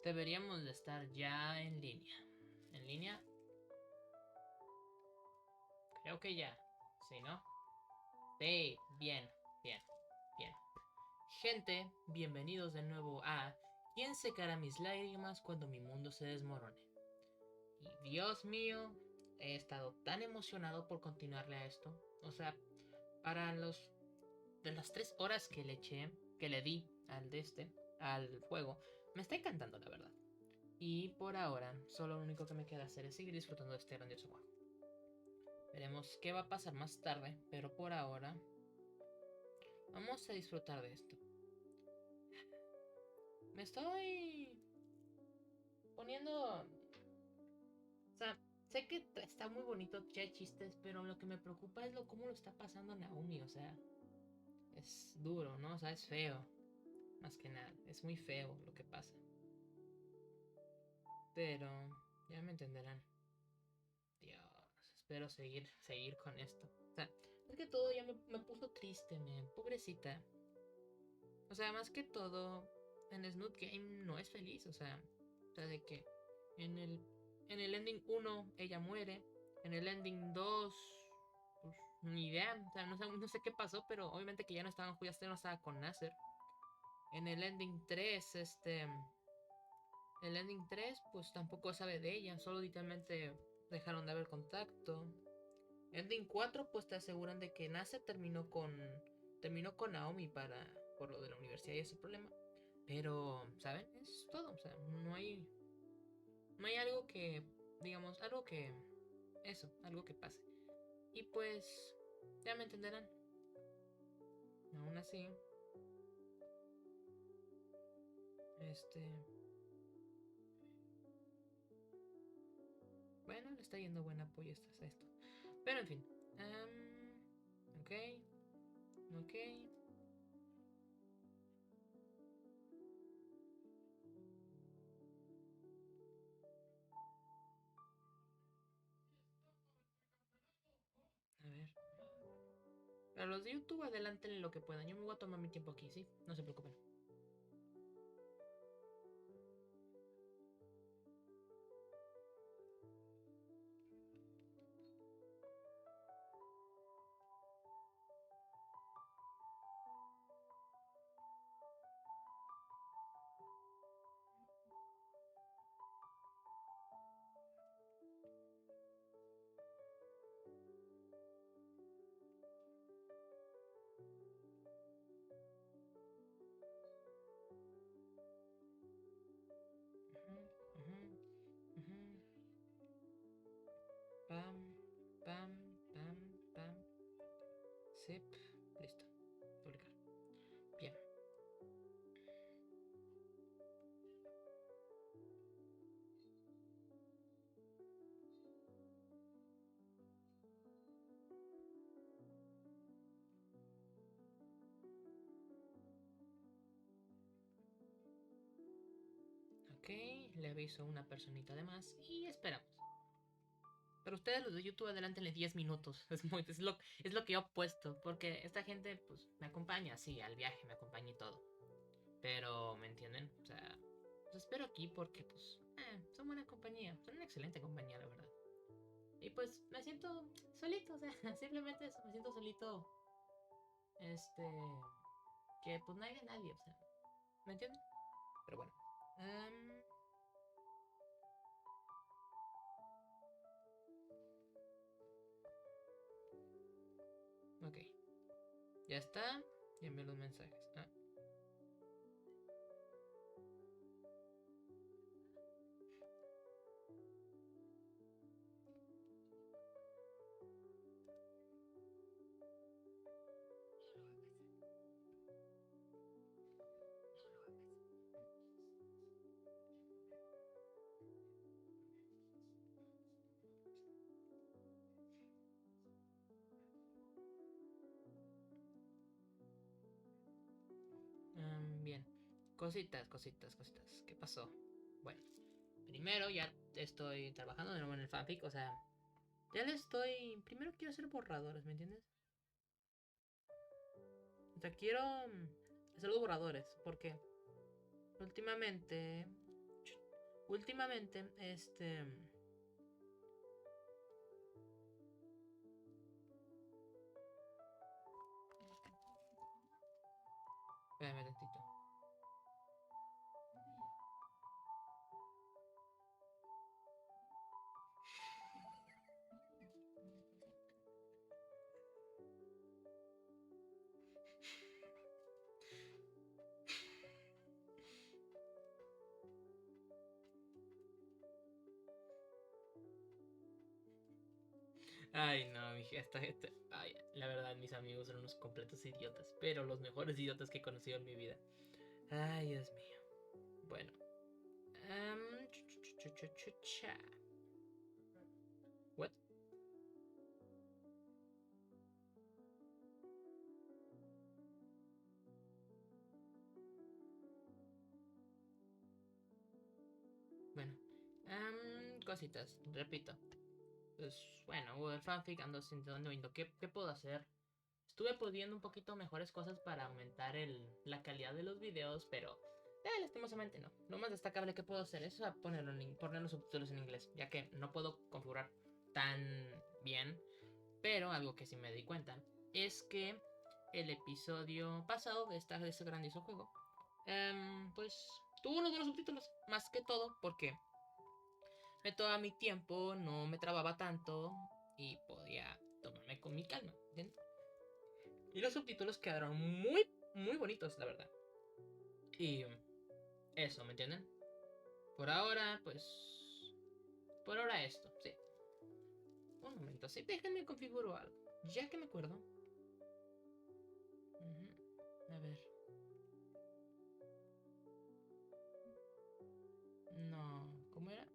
Deberíamos de estar ya en línea. ¿En línea? Creo que ya. ¿Sí, no? Sí, bien, bien, bien. Gente, bienvenidos de nuevo a ¿Quién secará mis lágrimas cuando mi mundo se desmorone? Y Dios mío, he estado tan emocionado por continuarle a esto. O sea, para los de las 3 horas que le eché, que le di al juego, me está encantando la verdad. Y por ahora, solo lo único que me queda hacer es seguir disfrutando de este grandioso juego. Veremos qué va a pasar más tarde, pero por ahora vamos a disfrutar de esto. Me estoy poniendo... O sea, sé que está muy bonito, que hay chistes, pero lo que me preocupa es cómo lo está pasando Naomi. O sea, es duro, ¿no? O sea, es feo. Más que nada, es muy feo lo que pasa. Pero ya me entenderán. Dios, espero seguir con esto. O sea, es que todo ya me puso triste, man. Pobrecita. O sea, más que todo, en Snoot Game no es feliz. O sea, de que en el, en el ending 1 ella muere. En el ending 2 pues ni idea. O sea, no sé qué pasó, pero obviamente que ya no estaban, ya no estaba con Nasser. En el ending 3 el ending 3 pues tampoco sabe de ella. Solo literalmente dejaron de haber contacto. Ending 4 pues te aseguran de que Nasser terminó con Naomi por lo de la universidad y ese problema. Pero, ¿saben? Es todo. O sea, no hay algo que, digamos, algo que pase. Y pues, ya me entenderán. Aún así, este, bueno, le está yendo buen apoyo a esto. Pero en fin, ok, ok. A ver. Pero los de YouTube adelanten lo que puedan. Yo me voy a tomar mi tiempo aquí, ¿sí? No se preocupen. Ujú, ujú, ujú. Pam, pam, pam, pam. Zip. Listo. Publicar. Bien. Ok. Le aviso a una personita de más y esperamos. Pero ustedes los de YouTube adelántenle 10 minutos. Es lo que yo he puesto. Porque esta gente, pues, me acompaña, sí, al viaje, me acompaña y todo. Pero, ¿me entienden? O sea, los espero aquí porque, pues, son buena compañía. Son una excelente compañía, la verdad. Y pues, me siento solito, o sea, simplemente eso, me siento solito. Este, que pues no haya nadie, o sea, ¿me entienden? Pero bueno. Em, ok, ya está. Y envié los mensajes. Bien. Cositas, cositas, cositas. ¿Qué pasó? Bueno, primero ya estoy trabajando de nuevo en el fanfic, o sea, ya le estoy... Primero quiero hacer borradores, ¿me entiendes? O sea, quiero hacer los borradores, porque últimamente... últimamente, espérame tantito. Ay, no, mi esta, ay, la verdad, mis amigos son unos completos idiotas, pero los mejores idiotas que he conocido en mi vida. Ay, Dios mío. Bueno. Cha. What? Bueno. Cositas, repito. Pues bueno, el fanfic ando sintiendo viendo qué puedo hacer. Estuve pudiendo un poquito mejores cosas para aumentar la calidad de los videos, pero lastimosamente no. Lo más destacable que puedo hacer es poner los subtítulos en inglés, ya que no puedo configurar tan bien. Pero algo que sí me di cuenta es que el episodio pasado de este grandioso juego, pues tuvo unos buenos subtítulos, más que todo porque me tomaba mi tiempo, no me trababa tanto y podía tomarme con mi calma, ¿entiendes? Y los subtítulos quedaron muy, muy bonitos, la verdad. Y eso, ¿me entienden? Por ahora, pues... Por ahora esto, sí. Un momento, sí, déjenme configuro algo. Ya que me acuerdo. A ver. No, ¿cómo era?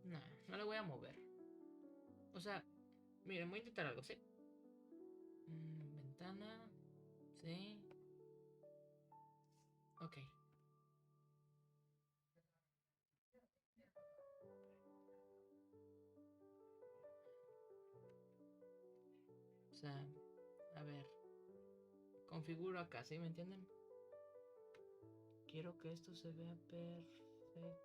No, no lo voy a mover. O sea, miren, voy a intentar algo, ¿sí? Ventana. Sí. Ok. O sea, a ver. Configuro acá, ¿sí? ¿Me entienden? Quiero que esto se vea perfecto.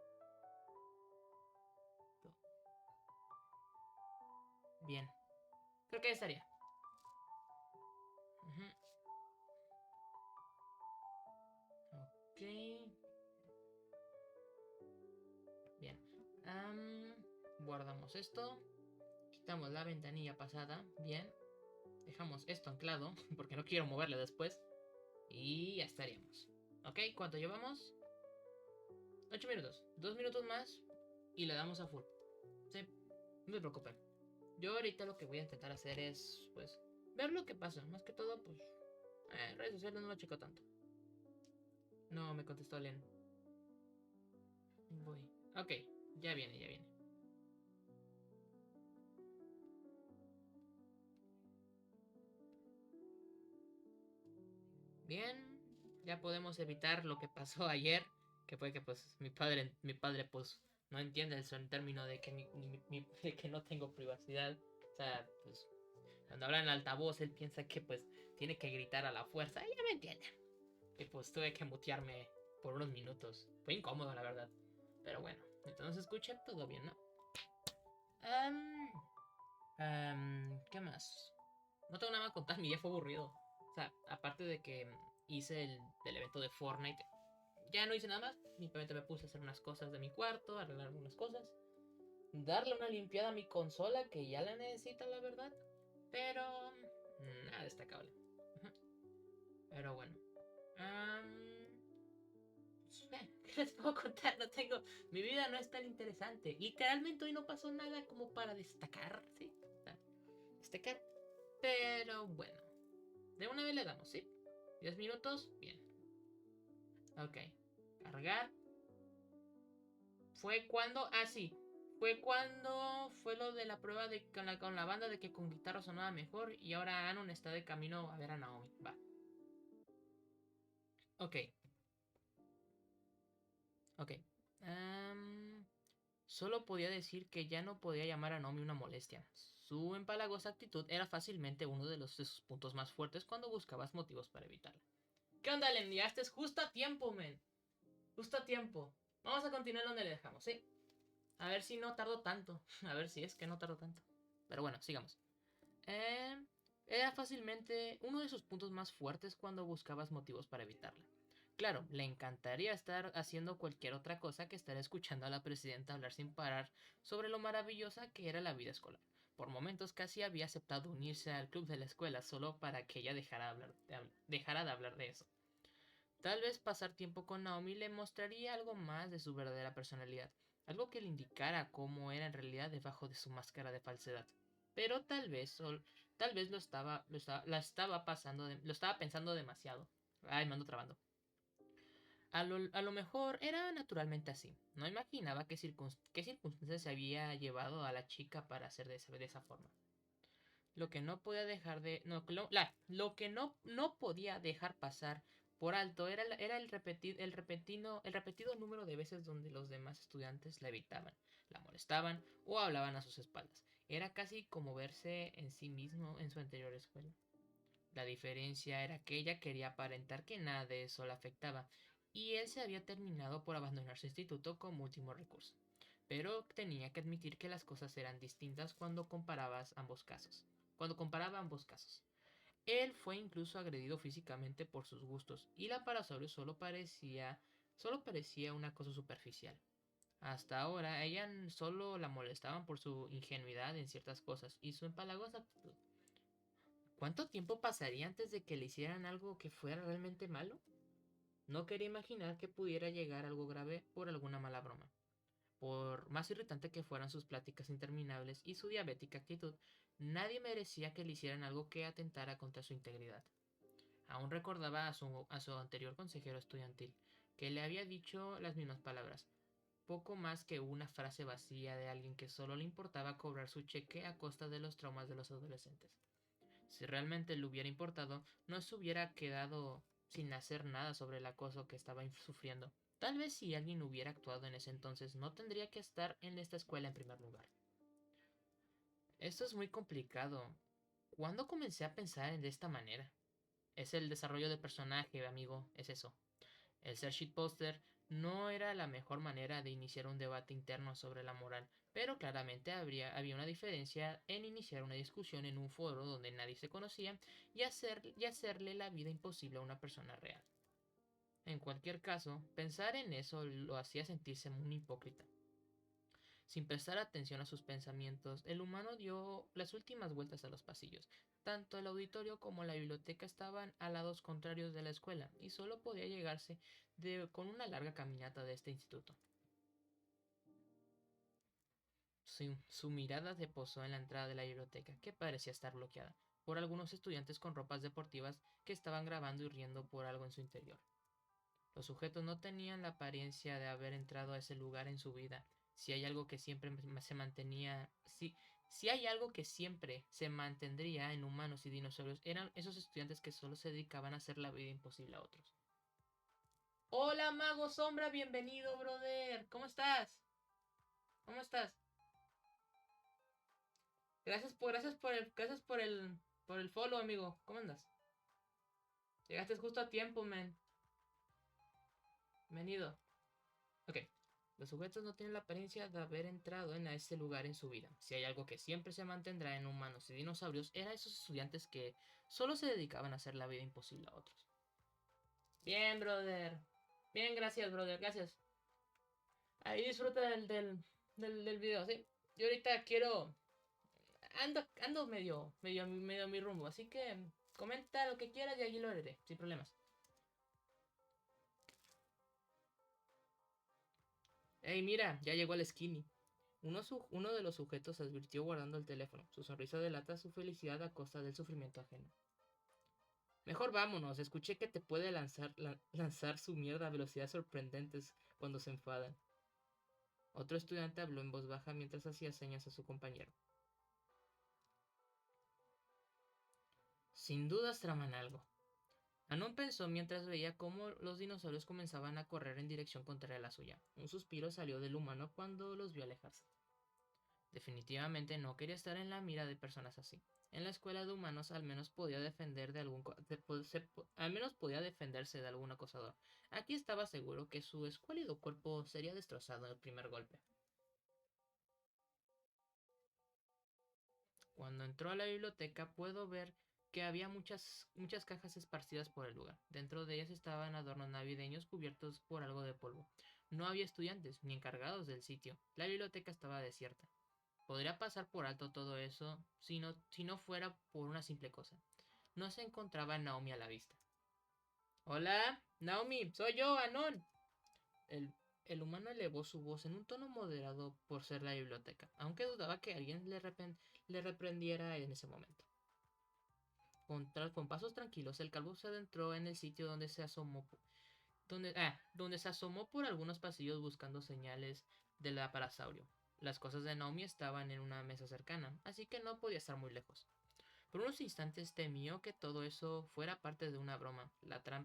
Bien. Creo que ya estaría. Ok. Bien. Guardamos esto. Quitamos la ventanilla pasada. Bien. Dejamos esto anclado porque no quiero moverle después. Y ya estaríamos. Ok, ¿cuánto llevamos? 8 minutos. 2 minutos más y le damos a full. Sí, no se preocupen. Yo ahorita lo que voy a intentar hacer es, pues, ver lo que pasa. Más que todo, pues, redes sociales no lo checo tanto. No, me contestó Len. Voy. Ok, ya viene, ya viene. Bien, ya podemos evitar lo que pasó ayer, que fue que pues mi padre pues no entiende el término de que de que no tengo privacidad. O sea, pues cuando habla en altavoz él piensa que pues tiene que gritar a la fuerza. Y ya me entiende. Y pues tuve que mutearme por unos minutos. Fue incómodo la verdad. Pero bueno, entonces escuché todo bien, ¿no? ¿Qué más? No tengo nada más que contar, mi día fue aburrido. O sea, aparte de que hice el evento de Fortnite, ya no hice nada más. Simplemente me puse a hacer unas cosas de mi cuarto, arreglar algunas cosas, darle una limpiada a mi consola, que ya la necesita, la verdad. Pero nada destacable. Pero bueno. ¿Qué les puedo contar? No tengo. Mi vida no es tan interesante. Literalmente hoy no pasó nada como para destacar, ¿sí? O sea, destacar. Pero bueno. De una vez le damos, ¿sí? 10 minutos, bien. Ok. Cargar. Fue cuando. Ah, sí. Fue cuando fue lo de la prueba de con la banda de que con guitarra sonaba mejor. Y ahora Anon está de camino a ver a Naomi. Va. Ok. Ok. Solo podía decir que ya no podía llamar a Naomi una molestia. Su empalagosa actitud era fácilmente uno de sus puntos más fuertes cuando buscabas motivos para evitarla. ¿Qué onda, Lem? Llegaste justo a tiempo, men. Justo a tiempo. Vamos a continuar donde le dejamos, ¿sí? A ver si no tardo tanto. A ver si es que no tardo tanto. Pero bueno, sigamos. Era fácilmente uno de sus puntos más fuertes cuando buscabas motivos para evitarla. Claro, le encantaría estar haciendo cualquier otra cosa que estar escuchando a la presidenta hablar sin parar sobre lo maravillosa que era la vida escolar. Por momentos casi había aceptado unirse al club de la escuela solo para que ella dejara de hablar de eso. Tal vez pasar tiempo con Naomi le mostraría algo más de su verdadera personalidad, algo que le indicara cómo era en realidad debajo de su máscara de falsedad. Pero tal vez lo estaba pensando demasiado. Ay, me ando trabando. A lo mejor era naturalmente así. No imaginaba qué circunstancias se había llevado a la chica para hacer de esa forma. Lo que no podía dejar de. No, lo que no podía dejar pasar por alto era el repetido número de veces donde los demás estudiantes la evitaban, la molestaban o hablaban a sus espaldas. Era casi como verse en sí mismo en su anterior escuela. La diferencia era que ella quería aparentar que nada de eso la afectaba, y él se había terminado por abandonar su instituto como último recurso. Pero tenía que admitir que las cosas eran distintas cuando comparabas ambos casos. Cuando comparaba ambos casos. Él fue incluso agredido físicamente por sus gustos, y la Parasaurio solo parecía una cosa superficial. Hasta ahora, ella solo la molestaban por su ingenuidad en ciertas cosas y su empalagosa actitud. ¿Cuánto tiempo pasaría antes de que le hicieran algo que fuera realmente malo? No quería imaginar que pudiera llegar algo grave por alguna mala broma. Por más irritante que fueran sus pláticas interminables y su diabética actitud, nadie merecía que le hicieran algo que atentara contra su integridad. Aún recordaba a su anterior consejero estudiantil, que le había dicho las mismas palabras, poco más que una frase vacía de alguien que solo le importaba cobrar su cheque a costa de los traumas de los adolescentes. Si realmente le hubiera importado, no se hubiera quedado sin hacer nada sobre el acoso que estaba sufriendo. Tal vez si alguien hubiera actuado en ese entonces, no tendría que estar en esta escuela en primer lugar. Esto es muy complicado. ¿Cuándo comencé a pensar de esta manera? Es el desarrollo de personaje, amigo, es eso. El ser shitposter no era la mejor manera de iniciar un debate interno sobre la moral, pero claramente había una diferencia en iniciar una discusión en un foro donde nadie se conocía y hacerle la vida imposible a una persona real. En cualquier caso, pensar en eso lo hacía sentirse muy hipócrita. Sin prestar atención a sus pensamientos, el humano dio las últimas vueltas a los pasillos. Tanto el auditorio como la biblioteca estaban a lados contrarios de la escuela, y solo podía llegarse con una larga caminata de este instituto. Su mirada se posó en la entrada de la biblioteca, que parecía estar bloqueada, por algunos estudiantes con ropas deportivas que estaban grabando y riendo por algo en su interior. Los sujetos no tenían la apariencia de haber entrado a ese lugar en su vida. Si hay algo que siempre se mantenía, si hay algo que siempre se mantendría en humanos y dinosaurios, eran esos estudiantes que solo se dedicaban a hacer la vida imposible a otros. Hola, Mago Sombra, bienvenido, brother. ¿Cómo estás? ¿Cómo estás? Gracias por el follow, amigo. ¿Cómo andas? Llegaste justo a tiempo, man. Bienvenido. Ok. Los sujetos no tienen la apariencia de haber entrado en ese lugar en su vida. Si hay algo que siempre se mantendrá en humanos y dinosaurios, era esos estudiantes que solo se dedicaban a hacer la vida imposible a otros. Bien, brother. Bien, gracias, brother. Gracias. Ahí disfruta del video, ¿sí? Yo ahorita quiero... Ando medio mi rumbo, así que comenta lo que quieras y allí lo haré, sin problemas. Ey, mira, ya llegó el skinny. Uno de los sujetos advirtió guardando el teléfono. Su sonrisa delata su felicidad a costa del sufrimiento ajeno. Mejor vámonos, escuché que te puede lanzar su mierda a velocidades sorprendentes cuando se enfadan. Otro estudiante habló en voz baja mientras hacía señas a su compañero. Sin dudas traman algo. Anon pensó mientras veía cómo los dinosaurios comenzaban a correr en dirección contraria a la suya. Un suspiro salió del humano cuando los vio alejarse. Definitivamente no quería estar en la mira de personas así. En la escuela de humanos al menos podía defender de algún al menos podía defenderse de algún acosador. Aquí estaba seguro que su escuálido cuerpo sería destrozado en el primer golpe. Cuando entró a la biblioteca puedo ver que había muchas cajas esparcidas por el lugar. Dentro de ellas estaban adornos navideños cubiertos por algo de polvo. No había estudiantes ni encargados del sitio. La biblioteca estaba desierta. Podría pasar por alto todo eso si no fuera por una simple cosa. No se encontraba Naomi a la vista. Hola, Naomi, soy yo, Anon. El, el humano elevó su voz en un tono moderado por ser la biblioteca, aunque dudaba que alguien le reprendiera en ese momento. Con pasos tranquilos, el calvo se adentró en el sitio donde se asomó por algunos pasillos buscando señales del aparasaurio. Las cosas de Naomi estaban en una mesa cercana, así que no podía estar muy lejos. Por unos instantes temió que todo eso fuera parte de una broma,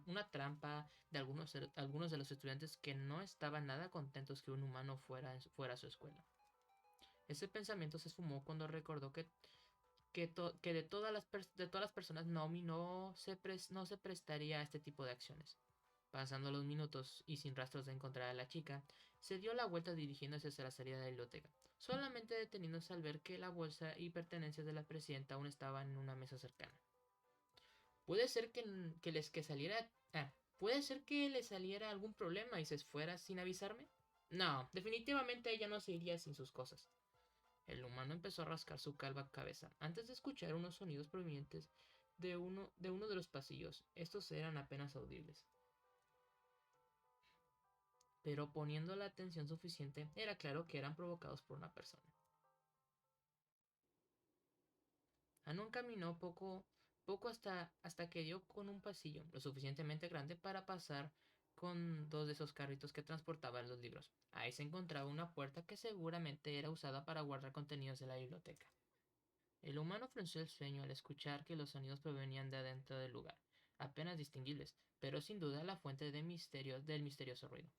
una trampa de algunos de los estudiantes que no estaban nada contentos que un humano fuera a su escuela. Ese pensamiento se esfumó cuando recordó que de todas las personas Naomi no se prestaría a este tipo de acciones. Pasando los minutos y sin rastros de encontrar a la chica, se dio la vuelta dirigiéndose hacia la salida de la biblioteca, solamente deteniéndose al ver que la bolsa y pertenencias de la presidenta aún estaban en una mesa cercana. Puede ser que saliera... ¿Puede ser que le saliera algún problema y se fuera sin avisarme? No, definitivamente ella no se iría sin sus cosas. El humano empezó a rascar su calva cabeza antes de escuchar unos sonidos provenientes de uno de los pasillos. Estos eran apenas audibles. Pero poniendo la atención suficiente, era claro que eran provocados por una persona. Anon caminó poco hasta que dio con un pasillo lo suficientemente grande para pasar con dos de esos carritos que transportaban los libros. Ahí se encontraba una puerta que seguramente era usada para guardar contenidos de la biblioteca. El humano frunció el ceño al escuchar que los sonidos provenían de adentro del lugar, apenas distinguibles, pero sin duda la fuente del misterioso ruido.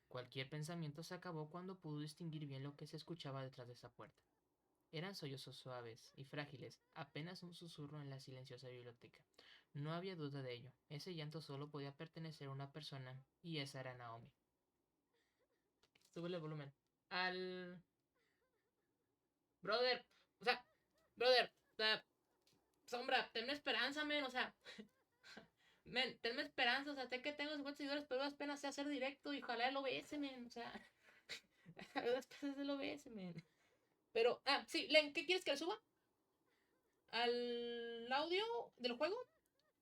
Cualquier pensamiento se acabó cuando pudo distinguir bien lo que se escuchaba detrás de esa puerta. Eran sollozos suaves y frágiles, apenas un susurro en la silenciosa biblioteca. No había duda de ello. Ese llanto solo podía pertenecer a una persona, y esa era Naomi. Sube el volumen. Al... Brother, o sea, brother, sombra, tenme esperanza, men, o sea, men, tenme esperanza, o sea, sé que tengo 50 seguidores, pero apenas sé hacer directo y ojalá el OBS, men, o sea, apenas el OBS, men. Pero, sí, Len, ¿qué quieres que le suba? ¿Al audio del juego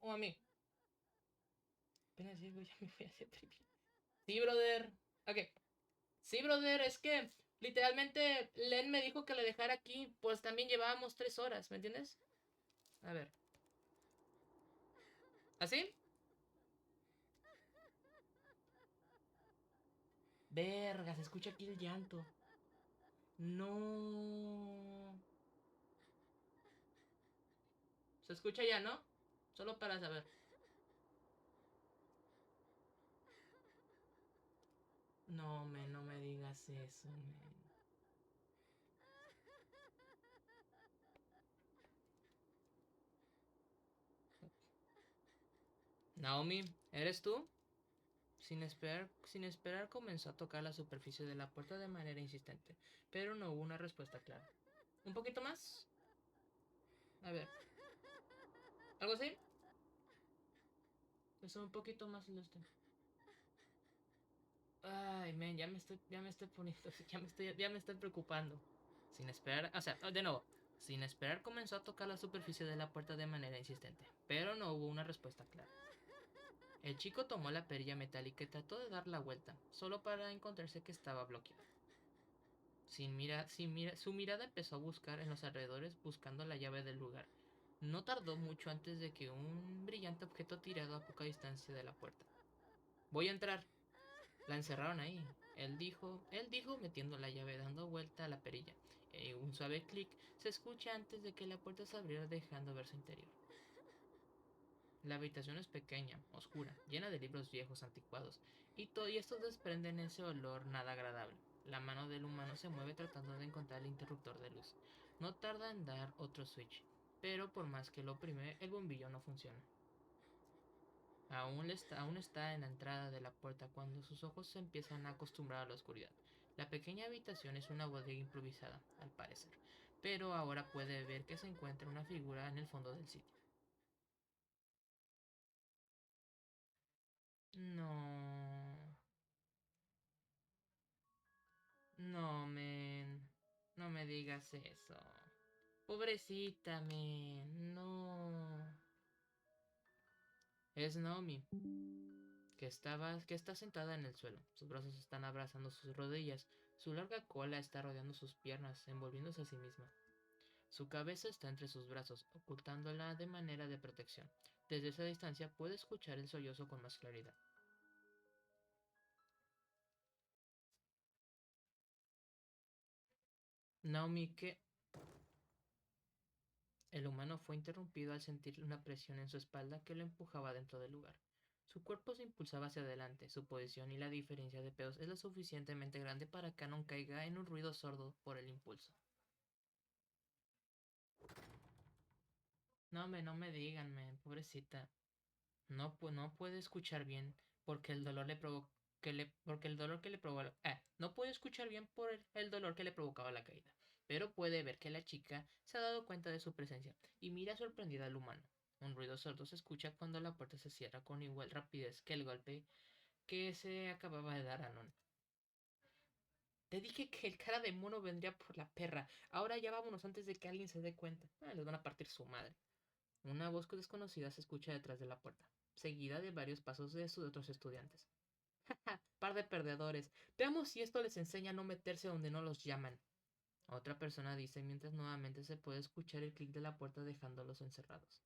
o a mí? Apenas llego, ya me voy a deprimir. Sí, brother. Ok. Sí, brother, es que literalmente Len me dijo que le dejara aquí, pues también llevábamos 3 horas, ¿me entiendes? A ver. ¿Así? Verga, se escucha aquí el llanto. No. Se escucha ya, ¿no? Solo para saber. No me digas eso, men. Naomi, ¿eres tú? Sin esperar comenzó a tocar la superficie de la puerta de manera insistente, pero no hubo una respuesta clara. ¿Un poquito más? A ver, ¿algo así? Eso un poquito más este. Ay, men, ya me estoy poniendo, ya me estoy preocupando. Sin esperar, o sea, de nuevo, sin esperar comenzó a tocar la superficie de la puerta de manera insistente, pero no hubo una respuesta clara. El chico tomó la perilla metálica y trató de dar la vuelta, solo para encontrarse que estaba bloqueada. Su mirada empezó a buscar en los alrededores buscando la llave del lugar. No tardó mucho antes de que un brillante objeto tirado a poca distancia de la puerta. Voy a entrar. La encerraron ahí. Él dijo metiendo la llave dando vuelta a la perilla. Un suave clic se escucha antes de que la puerta se abriera dejando ver su interior. La habitación es pequeña, oscura, llena de libros viejos anticuados, y estos desprenden ese olor nada agradable. La mano del humano se mueve tratando de encontrar el interruptor de luz. No tarda en dar otro switch, pero por más que lo oprime, el bombillo no funciona. Aún está en la entrada de la puerta cuando sus ojos se empiezan a acostumbrar a la oscuridad. La pequeña habitación es una bodega improvisada, al parecer, pero ahora puede ver que se encuentra una figura en el fondo del sitio. No, no, men, no me digas eso. Pobrecita, men, no. Es Naomi, que está sentada en el suelo. Sus brazos están abrazando sus rodillas. Su larga cola está rodeando sus piernas, envolviéndose a sí misma. Su cabeza está entre sus brazos, ocultándola de manera de protección. Desde esa distancia puede escuchar el sollozo con más claridad. Naomi, ¿qué? El humano fue interrumpido al sentir una presión en su espalda que lo empujaba dentro del lugar. Su cuerpo se impulsaba hacia adelante, su posición y la diferencia de pesos es lo suficientemente grande para que Anon caiga en un ruido sordo por el impulso. No me digan, pobrecita. No puede escuchar bien porque el dolor le provocó porque el dolor que le provocó no puede escuchar bien por el dolor que le provocaba la caída, pero puede ver que la chica se ha dado cuenta de su presencia y mira sorprendida al humano. Un ruido sordo se escucha cuando la puerta se cierra con igual rapidez que el golpe que se acababa de dar a Non. Te dije que el cara de mono vendría por la perra. Ahora ya vámonos antes de que alguien se dé cuenta. Les van a partir su madre. Una voz desconocida se escucha detrás de la puerta, seguida de varios pasos de sus otros estudiantes. ¡Ja! Par de perdedores. Veamos si esto les enseña a no meterse donde no los llaman. Otra persona dice mientras nuevamente se puede escuchar el clic de la puerta dejándolos encerrados.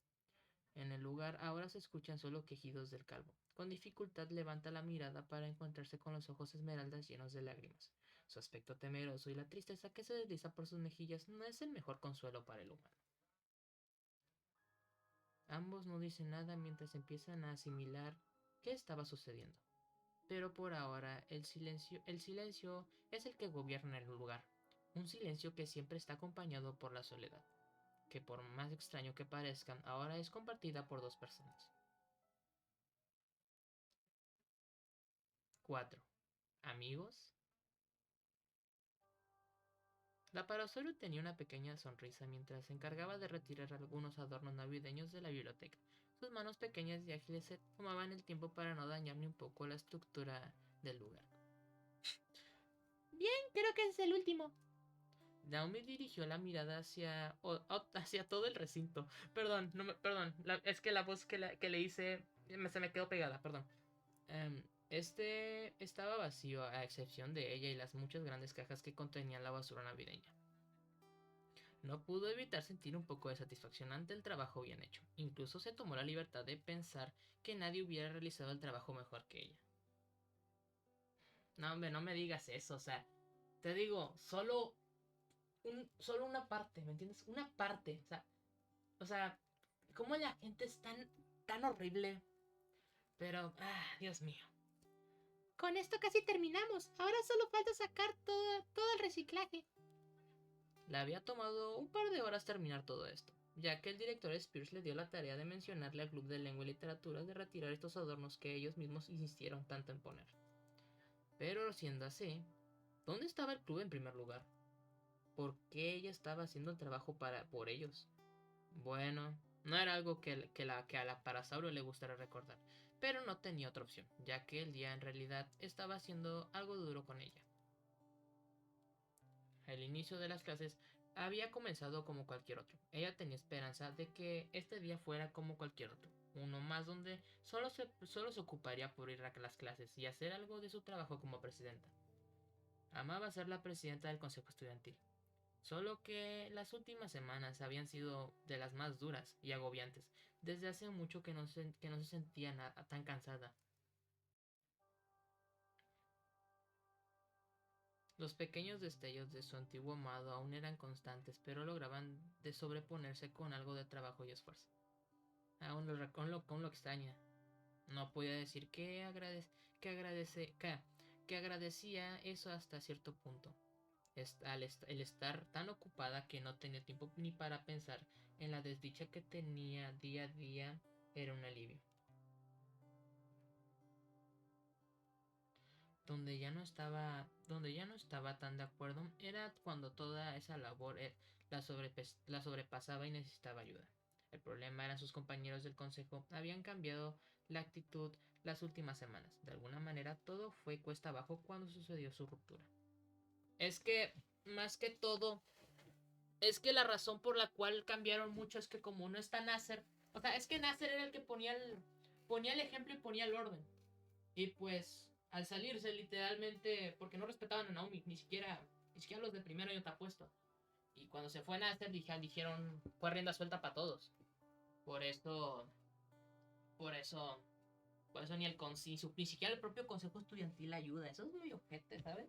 En el lugar ahora se escuchan solo quejidos del calvo. Con dificultad levanta la mirada para encontrarse con los ojos esmeraldas llenos de lágrimas. Su aspecto temeroso y la tristeza que se desliza por sus mejillas no es el mejor consuelo para el humano. Ambos no dicen nada mientras empiezan a asimilar qué estaba sucediendo. Pero por ahora el silencio es el que gobierna el lugar. Un silencio que siempre está acompañado por la soledad, que por más extraño que parezca, ahora es compartida por dos personas. 4. ¿Amigos? La Parasoro tenía una pequeña sonrisa mientras se encargaba de retirar algunos adornos navideños de la biblioteca. Sus manos pequeñas y ágiles se tomaban el tiempo para no dañar ni un poco la estructura del lugar. Bien, creo que es el último. Naomi dirigió la mirada hacia todo el recinto. Perdón, perdón, es que la voz que le hice se me quedó pegada, perdón. Este estaba vacío a excepción de ella y las muchas grandes cajas que contenían la basura navideña. No pudo evitar sentir un poco de satisfacción ante el trabajo bien hecho. Incluso se tomó la libertad de pensar que nadie hubiera realizado el trabajo mejor que ella. No, hombre, no me digas eso, o sea, te digo, solo una parte, ¿me entiendes? Una parte, o sea, cómo la gente es tan horrible. Pero, Dios mío. Con esto casi terminamos. Ahora solo falta sacar todo el reciclaje. Le había tomado un par de horas terminar todo esto, ya que el director Spears le dio la tarea de mencionarle al Club de Lengua y Literatura de retirar estos adornos que ellos mismos insistieron tanto en poner. Pero siendo así, ¿dónde estaba el club en primer lugar? ¿Por qué ella estaba haciendo el trabajo por ellos? Bueno, no era algo que a la Parasauro le gustara recordar, pero no tenía otra opción, ya que el día en realidad estaba siendo algo duro con ella. El inicio de las clases había comenzado como cualquier otro. Ella tenía esperanza de que este día fuera como cualquier otro, uno más donde solo se ocuparía por ir a las clases y hacer algo de su trabajo como presidenta. Amaba ser la presidenta del consejo estudiantil, solo que las últimas semanas habían sido de las más duras y agobiantes. Desde hace mucho que no se sentía tan cansada. Los pequeños destellos de su antiguo amado aún eran constantes, pero lograban de sobreponerse con algo de trabajo y esfuerzo. Aún lo extraña. No podía decir que aunque agradecía eso hasta cierto punto. El estar tan ocupada que no tenía tiempo ni para pensar en la desdicha que tenía día a día era un alivio. Donde ya no estaba tan de acuerdo era cuando toda esa labor la sobrepasaba y necesitaba ayuda. El problema eran sus compañeros del consejo, habían cambiado la actitud las últimas semanas. De alguna manera todo fue cuesta abajo cuando sucedió su ruptura. Es que, más que todo, es que la razón por la cual cambiaron mucho es que como no está Nasser, o sea, es que Nasser era el que ponía el ejemplo y ponía el orden. Y pues al salirse literalmente, porque no respetaban a Naomi, ni siquiera los de primero yo te apuesto. Y cuando se fue Nasser dijeron, fue rienda suelta para todos. Por esto, por eso, por eso ni siquiera el propio consejo estudiantil ayuda. Eso es muy ojete, ¿sabes?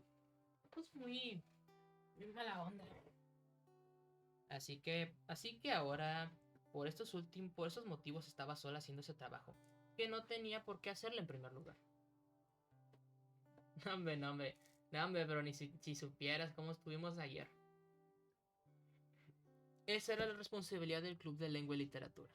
Eso es muy mala onda. Así que ahora, por esos motivos estaba sola haciendo ese trabajo, que no tenía por qué hacerlo en primer lugar. No, hombre, no, hombre. No, hombre, pero si supieras cómo estuvimos ayer. Esa era la responsabilidad del Club de Lengua y Literatura.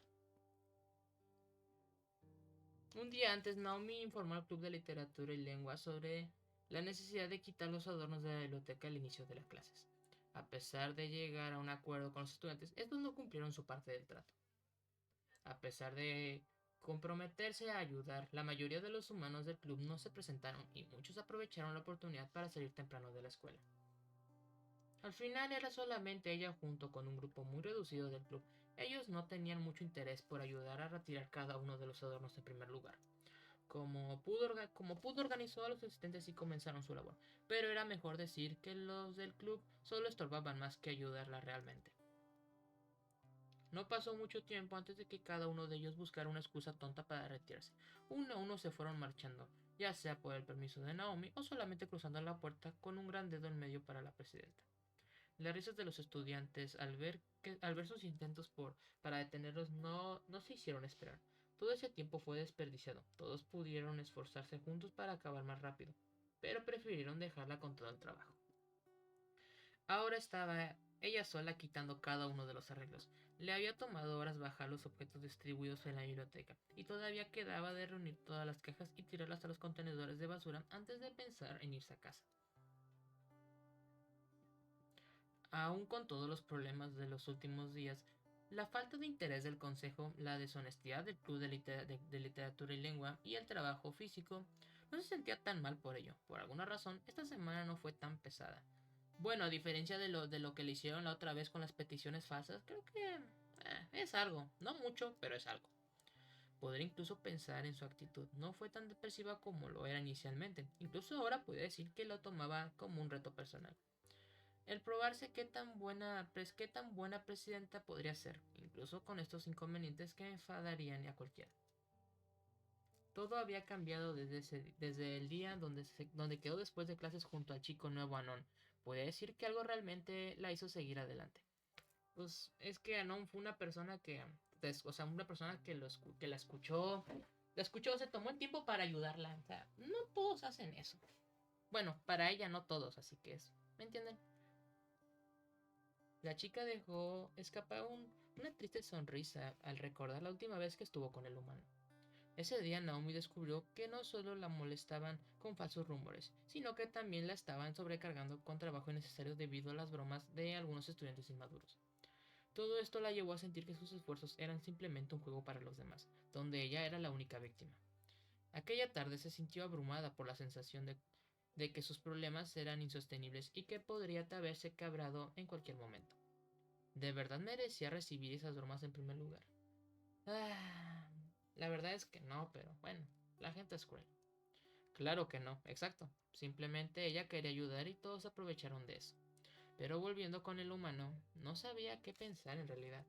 Un día antes, Naomi informó al Club de Literatura y Lengua sobre la necesidad de quitar los adornos de la biblioteca al inicio de las clases. A pesar de llegar a un acuerdo con los estudiantes, estos no cumplieron su parte del trato. A pesar de comprometerse a ayudar, la mayoría de los humanos del club no se presentaron y muchos aprovecharon la oportunidad para salir temprano de la escuela. Al final era solamente ella junto con un grupo muy reducido del club. Ellos no tenían mucho interés por ayudar a retirar cada uno de los adornos en primer lugar. Como pudo organizó a los asistentes y comenzaron su labor, pero era mejor decir que los del club solo estorbaban más que ayudarla realmente. No pasó mucho tiempo antes de que cada uno de ellos buscara una excusa tonta para retirarse. Uno a uno se fueron marchando, ya sea por el permiso de Naomi o solamente cruzando la puerta con un gran dedo en medio para la presidenta. Las risas de los estudiantes al ver sus intentos para detenerlos no se hicieron esperar. Todo ese tiempo fue desperdiciado. Todos pudieron esforzarse juntos para acabar más rápido, pero prefirieron dejarla con todo el trabajo. Ahora estaba ella sola quitando cada uno de los arreglos. Le había tomado horas bajar los objetos distribuidos en la biblioteca, y todavía quedaba de reunir todas las cajas y tirarlas a los contenedores de basura antes de pensar en irse a casa. Aún con todos los problemas de los últimos días, la falta de interés del consejo, la deshonestidad del club de literatura y lengua y el trabajo físico, no se sentía tan mal por ello. Por alguna razón, esta semana no fue tan pesada. Bueno, a diferencia de lo que le hicieron la otra vez con las peticiones falsas, creo que es algo. No mucho, pero es algo. Podría incluso pensar en su actitud. No fue tan depresiva como lo era inicialmente. Incluso ahora puede decir que lo tomaba como un reto personal. El probarse qué tan buena presidenta podría ser, incluso con estos inconvenientes que enfadarían a cualquiera. Todo había cambiado desde el día donde quedó después de clases junto al chico nuevo Anon. Podía decir que algo realmente la hizo seguir adelante. Pues es que Anon fue una persona una persona que la escuchó, se tomó el tiempo para ayudarla. O sea, no todos hacen eso. Bueno, para ella no todos, así que ¿me entienden? La chica dejó escapar una triste sonrisa al recordar la última vez que estuvo con el humano. Ese día Naomi descubrió que no solo la molestaban con falsos rumores, sino que también la estaban sobrecargando con trabajo innecesario debido a las bromas de algunos estudiantes inmaduros. Todo esto la llevó a sentir que sus esfuerzos eran simplemente un juego para los demás, donde ella era la única víctima. Aquella tarde se sintió abrumada por la sensación de que sus problemas eran insostenibles y que podría haberse quebrado en cualquier momento. ¿De verdad merecía recibir esas bromas en primer lugar? Ah, la verdad es que no, pero bueno, la gente es cruel. Claro que no, exacto. Simplemente ella quería ayudar y todos aprovecharon de eso. Pero volviendo con el humano, no sabía qué pensar en realidad.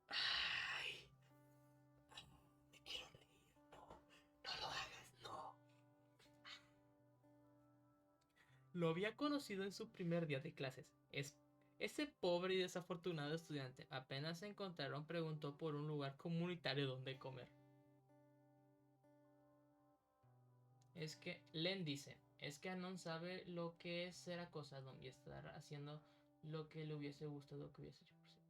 Ay, me quiero reír. No, no lo hagas, no. Lo había conocido en su primer día de clases. Ese pobre y desafortunado estudiante apenas se encontraron preguntó por un lugar comunitario donde comer. Len dice, es que Anon sabe lo que es ser acosado y estar haciendo lo que le hubiese gustado que hubiese hecho por sí.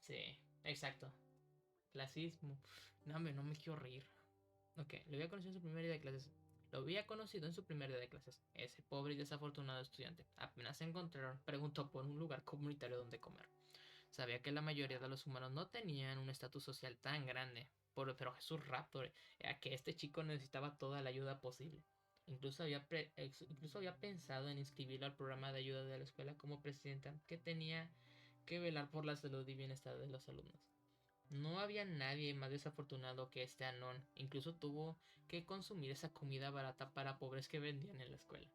Sí, exacto. Clasismo. No, hombre, no me quiero reír. Ok, lo había conocido en su primer día de clases. Lo había conocido en su primer día de clases. Ese pobre y desafortunado estudiante. Apenas se encontraron, preguntó por un lugar comunitario donde comer. Sabía que la mayoría de los humanos no tenían un estatus social tan grande. Pero Jesús Raptor, era que este chico necesitaba toda la ayuda posible. Incluso había pensado en inscribirlo al programa de ayuda de la escuela como presidenta, que tenía que velar por la salud y bienestar de los alumnos. No había nadie más desafortunado que este Anón. Incluso tuvo que consumir esa comida barata para pobres que vendían en la escuela.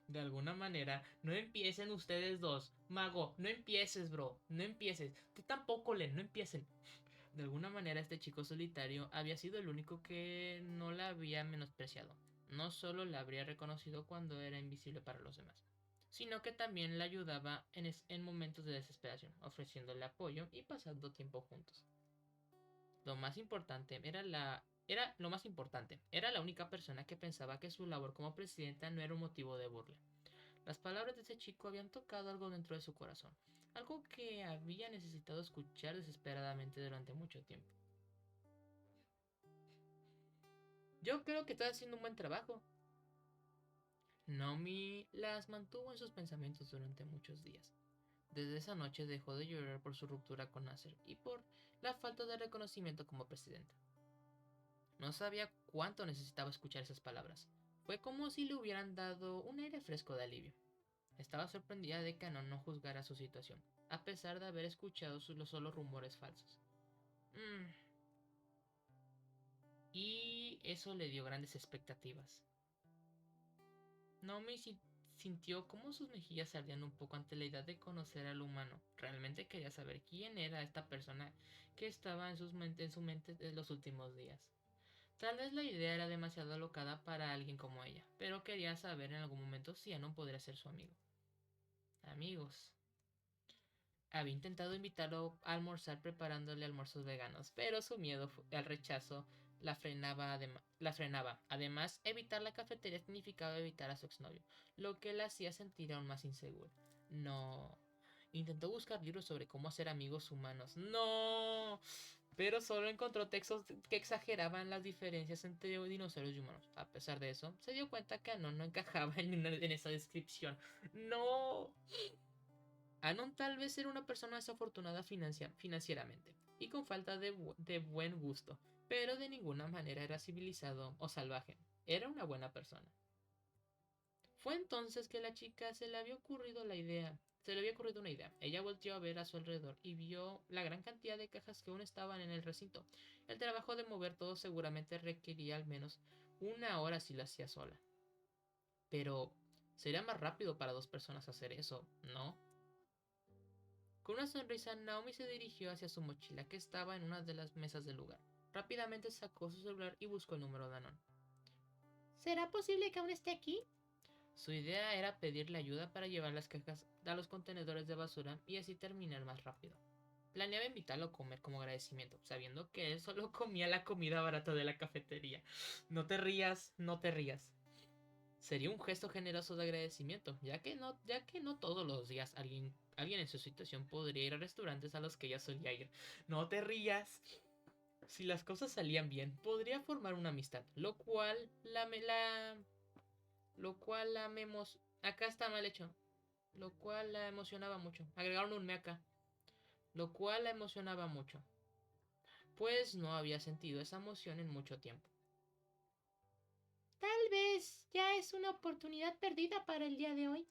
De alguna manera, no empiecen ustedes dos. Mago, no empieces, bro. No empieces. Tú tampoco, Len, no empiecen. De alguna manera, este chico solitario había sido el único que no la había menospreciado. No solo la habría reconocido cuando era invisible para los demás, sino que también la ayudaba en momentos de desesperación, ofreciéndole apoyo y pasando tiempo juntos. Lo más importante era lo más importante. Era la única persona que pensaba que su labor como presidenta no era un motivo de burla. Las palabras de ese chico habían tocado algo dentro de su corazón, algo que había necesitado escuchar desesperadamente durante mucho tiempo. Yo creo que estás haciendo un buen trabajo. Naomi las mantuvo en sus pensamientos durante muchos días. Desde esa noche dejó de llorar por su ruptura con Nasser y por la falta de reconocimiento como presidenta. No sabía cuánto necesitaba escuchar esas palabras. Fue como si le hubieran dado un aire fresco de alivio. Estaba sorprendida de que Anon no juzgara su situación, a pesar de haber escuchado los solo rumores falsos. Mm. Y eso le dio grandes expectativas. Naomi sintió cómo sus mejillas ardían un poco ante la idea de conocer al humano. Realmente quería saber quién era esta persona que estaba en su mente en los últimos días. Tal vez la idea era demasiado alocada para alguien como ella, pero quería saber en algún momento si Anon podría ser su amigo. Amigos. Había intentado invitarlo a almorzar preparándole almuerzos veganos, pero su miedo al rechazo la frenaba. Además, evitar la cafetería significaba evitar a su exnovio, lo que la hacía sentir aún más insegura. No. Intentó buscar libros sobre cómo hacer amigos humanos. No. Pero solo encontró textos que exageraban las diferencias entre dinosaurios y humanos. A pesar de eso, se dio cuenta que Anon no encajaba en esa descripción. No. Anon tal vez era una persona desafortunada financieramente y con falta de buen gusto, pero de ninguna manera era civilizado o salvaje. Era una buena persona. Fue entonces que la chica se le había ocurrido la idea. Se le había ocurrido una idea. Ella volteó a ver a su alrededor y vio la gran cantidad de cajas que aún estaban en el recinto. El trabajo de mover todo seguramente requería al menos una hora si lo hacía sola. Pero sería más rápido para dos personas hacer eso, ¿no? Con una sonrisa, Naomi se dirigió hacia su mochila que estaba en una de las mesas del lugar. Rápidamente sacó su celular y buscó el número de Anon. ¿Será posible que aún esté aquí? Su idea era pedirle ayuda para llevar las cajas a los contenedores de basura y así terminar más rápido. Planeaba invitarlo a comer como agradecimiento, sabiendo que él solo comía la comida barata de la cafetería. No te rías, no te rías. Sería un gesto generoso de agradecimiento, ya que no todos los días alguien en su situación podría ir a restaurantes a los que ella solía ir. No te rías. Si las cosas salían bien, podría formar una amistad, lo cual la memos, acá está mal hecho, lo cual la emocionaba mucho. Agregaron un me acá, lo cual la emocionaba mucho, pues no había sentido esa emoción en mucho tiempo. Tal vez ya es una oportunidad perdida para el día de hoy.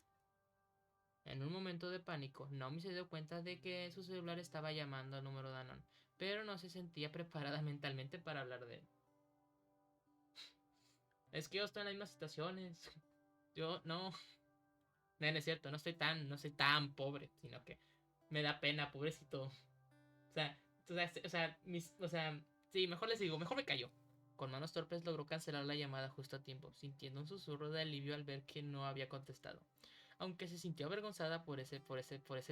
En un momento de pánico, Naomi se dio cuenta de que su celular estaba llamando al número de Anon, pero no se sentía preparada mentalmente para hablar de él. Es que yo estoy en las mismas situaciones. Yo no. No es cierto, no soy tan pobre, sino que me da pena, pobrecito. Sí, mejor les digo, mejor me callo. Con manos torpes logró cancelar la llamada justo a tiempo, sintiendo un susurro de alivio al ver que no había contestado. Aunque se sintió avergonzada por ese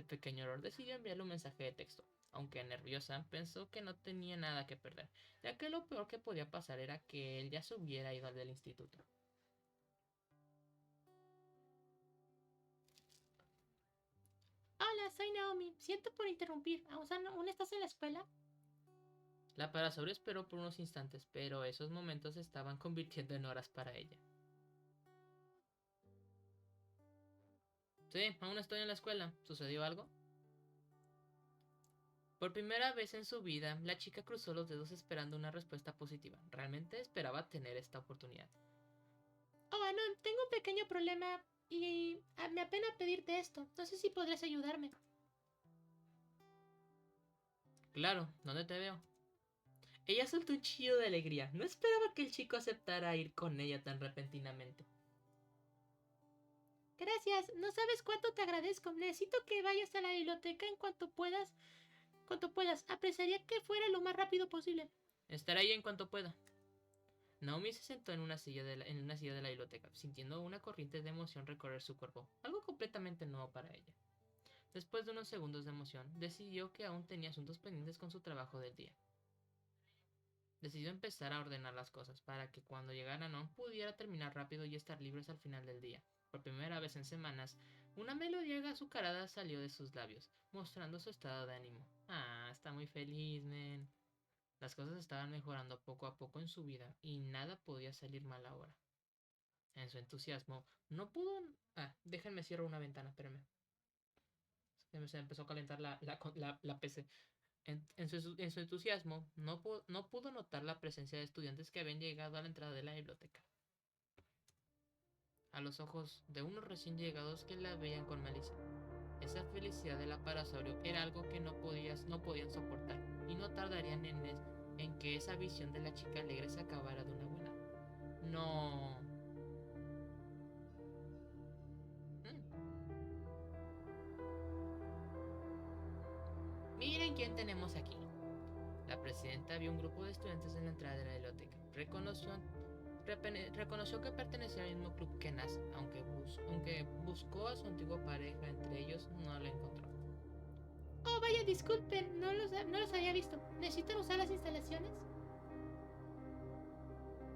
pequeño error, decidió enviarle un mensaje de texto. Aunque nerviosa, pensó que no tenía nada que perder, ya que lo peor que podía pasar era que él ya se hubiera ido del instituto. Hola, soy Naomi. Siento por interrumpir. ¿Aún estás en la escuela? La parasaurio esperó por unos instantes, pero esos momentos se estaban convirtiendo en horas para ella. Sí, aún estoy en la escuela. ¿Sucedió algo? Por primera vez en su vida, la chica cruzó los dedos esperando una respuesta positiva. Realmente esperaba tener esta oportunidad. Oh, Anon, tengo un pequeño problema y me apena pedirte esto. No sé si podrías ayudarme. Claro, ¿dónde te veo? Ella soltó un chillo de alegría. No esperaba que el chico aceptara ir con ella tan repentinamente. Gracias, no sabes cuánto te agradezco. Necesito que vayas a la biblioteca en cuanto puedas. Cuanto puedas. Apreciaría que fuera lo más rápido posible. Estaré ahí en cuanto pueda. Naomi se sentó en una silla de la biblioteca, sintiendo una corriente de emoción recorrer su cuerpo, algo completamente nuevo para ella. Después de unos segundos de emoción, decidió que aún tenía asuntos pendientes con su trabajo del día. Decidió empezar a ordenar las cosas para que cuando llegara Non pudiera terminar rápido y estar libres al final del día. Por primera vez en semanas, una melodía azucarada salió de sus labios, mostrando su estado de ánimo. Ah, está muy feliz, men. Las cosas estaban mejorando poco a poco en su vida y nada podía salir mal ahora. En su entusiasmo, no pudo... Ah, déjenme cierro una ventana, espérenme. Se empezó a calentar la PC. En su entusiasmo, no pudo notar la presencia de estudiantes que habían llegado a la entrada de la biblioteca. A los ojos de unos recién llegados que la veían con malicia. Esa felicidad del aparasaurio era algo que no podían soportar, y no tardarían en que esa visión de la chica alegre se acabara de una buena. No. Mm. Miren quién tenemos aquí. La presidenta vio un grupo de estudiantes en la entrada de la biblioteca. Reconoció que pertenecía al mismo club que Nas, aunque buscó a su antigua pareja entre ellos, no la encontró. Oh, vaya, disculpen. No los había visto. ¿Necesitan usar las instalaciones?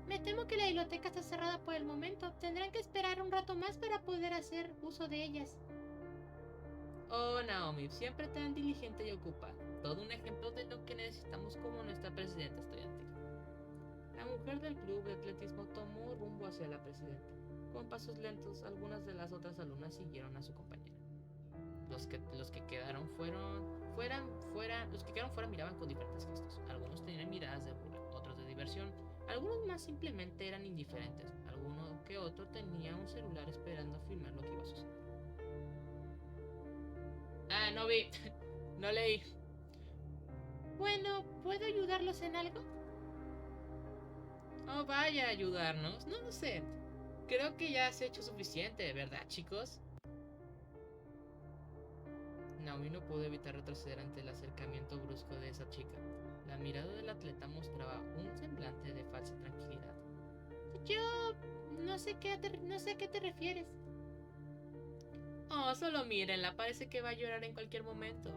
Me temo que la biblioteca está cerrada por el momento. Tendrán que esperar un rato más para poder hacer uso de ellas. Oh, Naomi, siempre tan diligente y ocupada. Todo un ejemplo de lo que necesitamos como nuestra presidenta estudiantil. La mujer del club de atletismo tomó rumbo hacia la presidenta. Con pasos lentos, algunas de las otras alumnas siguieron a su compañera. Los que quedaron fuera miraban con diferentes gestos. Algunos tenían miradas de burla, otros de diversión. Algunos más simplemente eran indiferentes. Alguno que otro tenía un celular esperando filmar lo que iba a suceder. Ah, no vi. No leí. Bueno, ¿puedo ayudarlos en algo? Oh, vaya a ayudarnos. No lo sé. Creo que ya se ha hecho suficiente, ¿verdad, chicos? Naomi no pudo evitar retroceder ante el acercamiento brusco de esa chica. La mirada del atleta mostraba un semblante de falsa tranquilidad. Yo no sé no sé a qué te refieres. Oh, solo mírenla, parece que va a llorar en cualquier momento.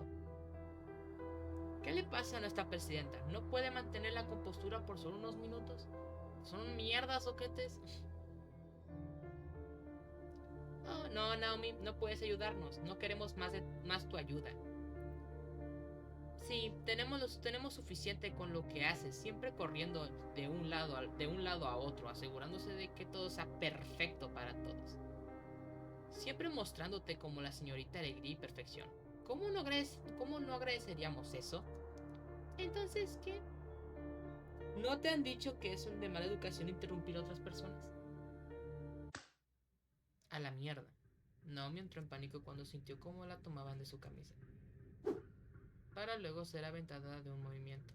¿Qué le pasa a nuestra presidenta? ¿No puede mantener la compostura por solo unos minutos? ¿Son mierdas oquetes? Oh, no, Naomi, no puedes ayudarnos. No queremos más tu ayuda. Sí, tenemos suficiente con lo que haces, siempre corriendo de un lado a otro, asegurándose de que todo sea perfecto para todos. Siempre mostrándote como la señorita alegría y perfección. ¿Cómo no agradeceríamos eso? Entonces, ¿qué? ¿No te han dicho que es de mala educación interrumpir a otras personas? A la mierda. Naomi entró en pánico cuando sintió cómo la tomaban de su camisa, para luego ser aventada de un movimiento.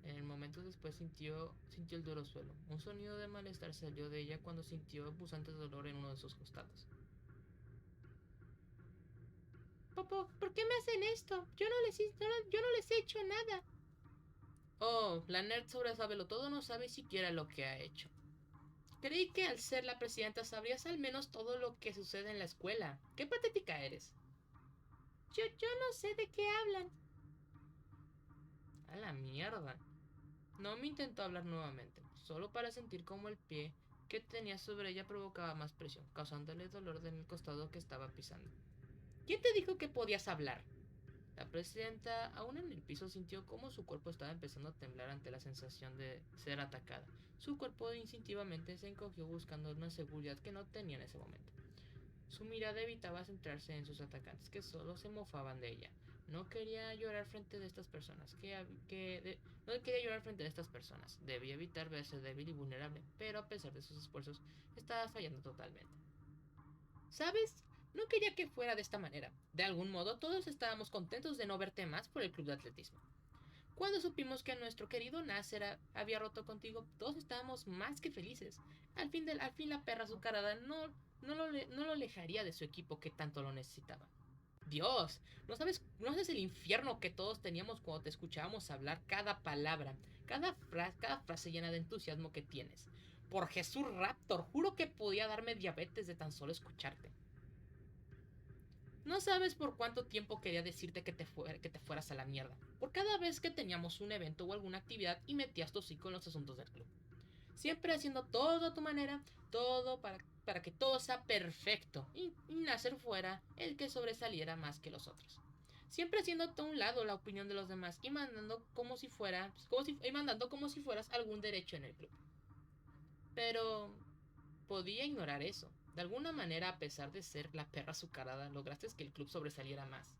En el momento después sintió el duro suelo. Un sonido de malestar salió de ella cuando sintió abusante dolor en uno de sus costados. ¿Por qué me hacen esto? Yo no les he hecho nada. Oh, la nerd sobresábelo todo no sabe siquiera lo que ha hecho. Creí que al ser la presidenta sabrías al menos todo lo que sucede en la escuela. ¡Qué patética eres! Yo no sé de qué hablan. A la mierda. Naomi intentó hablar nuevamente, solo para sentir cómo el pie que tenía sobre ella provocaba más presión, causándole dolor en el costado que estaba pisando. ¿Quién te dijo que podías hablar? La presidenta, aún en el piso, sintió cómo su cuerpo estaba empezando a temblar ante la sensación de ser atacada. Su cuerpo instintivamente se encogió buscando una seguridad que no tenía en ese momento. Su mirada evitaba centrarse en sus atacantes, que solo se mofaban de ella. No quería llorar frente de estas personas. No quería llorar frente de estas personas. Debía evitar verse débil y vulnerable, pero a pesar de sus esfuerzos, estaba fallando totalmente. ¿Sabes? No quería que fuera de esta manera. De algún modo, todos estábamos contentos de no verte más por el club de atletismo. Cuando supimos que nuestro querido Nasser había roto contigo, todos estábamos más que felices. Al fin la perra azucarada no lo alejaría de su equipo que tanto lo necesitaba. Dios, no sabes el infierno que todos teníamos cuando te escuchábamos hablar cada palabra, cada frase llena de entusiasmo que tienes. Por Jesús Raptor, juro que podía darme diabetes de tan solo escucharte. No sabes por cuánto tiempo quería decirte que te fueras a la mierda. Por cada vez que teníamos un evento o alguna actividad y metías tu hocico en los asuntos del club. Siempre haciendo todo a tu manera, todo para que todo sea perfecto y Nasser fuera el que sobresaliera más que los otros. Siempre haciendo a un lado la opinión de los demás y mandando como si fueras algún derecho en el club. Pero podía ignorar eso. De alguna manera, a pesar de ser la perra azucarada, lograste que el club sobresaliera más.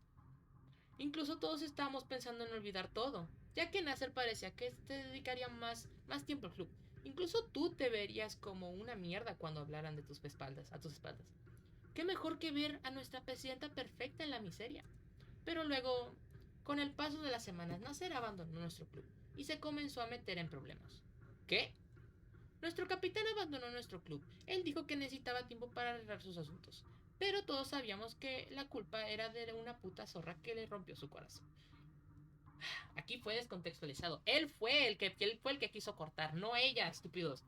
Incluso todos estábamos pensando en olvidar todo, ya que Nasser parecía que te dedicaría más tiempo al club. Incluso tú te verías como una mierda cuando hablaran de a tus espaldas. ¿Qué mejor que ver a nuestra presidenta perfecta en la miseria? Pero luego, con el paso de las semanas, Nasser abandonó nuestro club y se comenzó a meter en problemas. ¿Qué? Nuestro capitán abandonó nuestro club. Él dijo que necesitaba tiempo para arreglar sus asuntos. Pero todos sabíamos que la culpa era de una puta zorra que le rompió su corazón. Aquí fue descontextualizado. Él fue el que quiso cortar, no ella, estúpidos.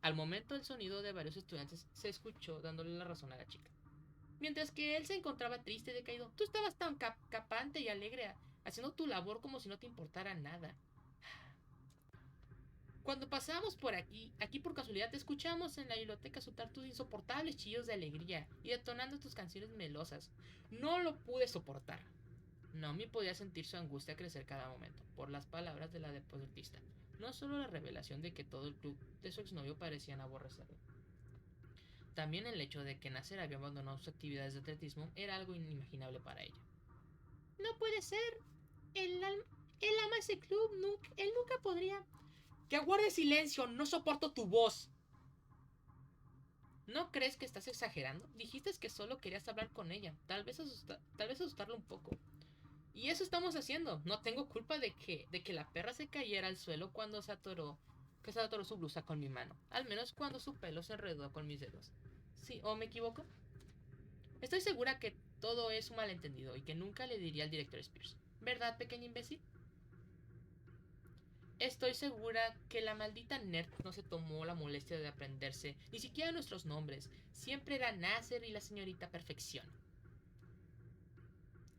Al momento el sonido de varios estudiantes se escuchó dándole la razón a la chica. Mientras que él se encontraba triste y decaído, tú estabas tan capante y alegre, haciendo tu labor como si no te importara nada. Cuando pasábamos por aquí por casualidad te escuchamos en la biblioteca soltar tus insoportables chillos de alegría y detonando tus canciones melosas. No lo pude soportar. Naomi podía sentir su angustia crecer cada momento por las palabras de la deportista. No solo la revelación de que todo el club de su exnovio parecían aborrecerlo. También el hecho de que Nasser había abandonado sus actividades de atletismo era algo inimaginable para ella. No puede ser. Él ama ese club. Él nunca podría. ¡Que guarde silencio! ¡No soporto tu voz! ¿No crees que estás exagerando? Dijiste que solo querías hablar con ella, tal vez asustarla un poco. Y eso estamos haciendo. No tengo culpa de que la perra se cayera al suelo cuando se atoró su blusa con mi mano. Al menos cuando su pelo se enredó con mis dedos. ¿Sí? ¿O me equivoco? Estoy segura que todo es un malentendido y que nunca le diría al director Spears. ¿Verdad, pequeño imbécil? Estoy segura que la maldita nerd no se tomó la molestia de aprenderse ni siquiera nuestros nombres. Siempre era Nasser y la señorita Perfección.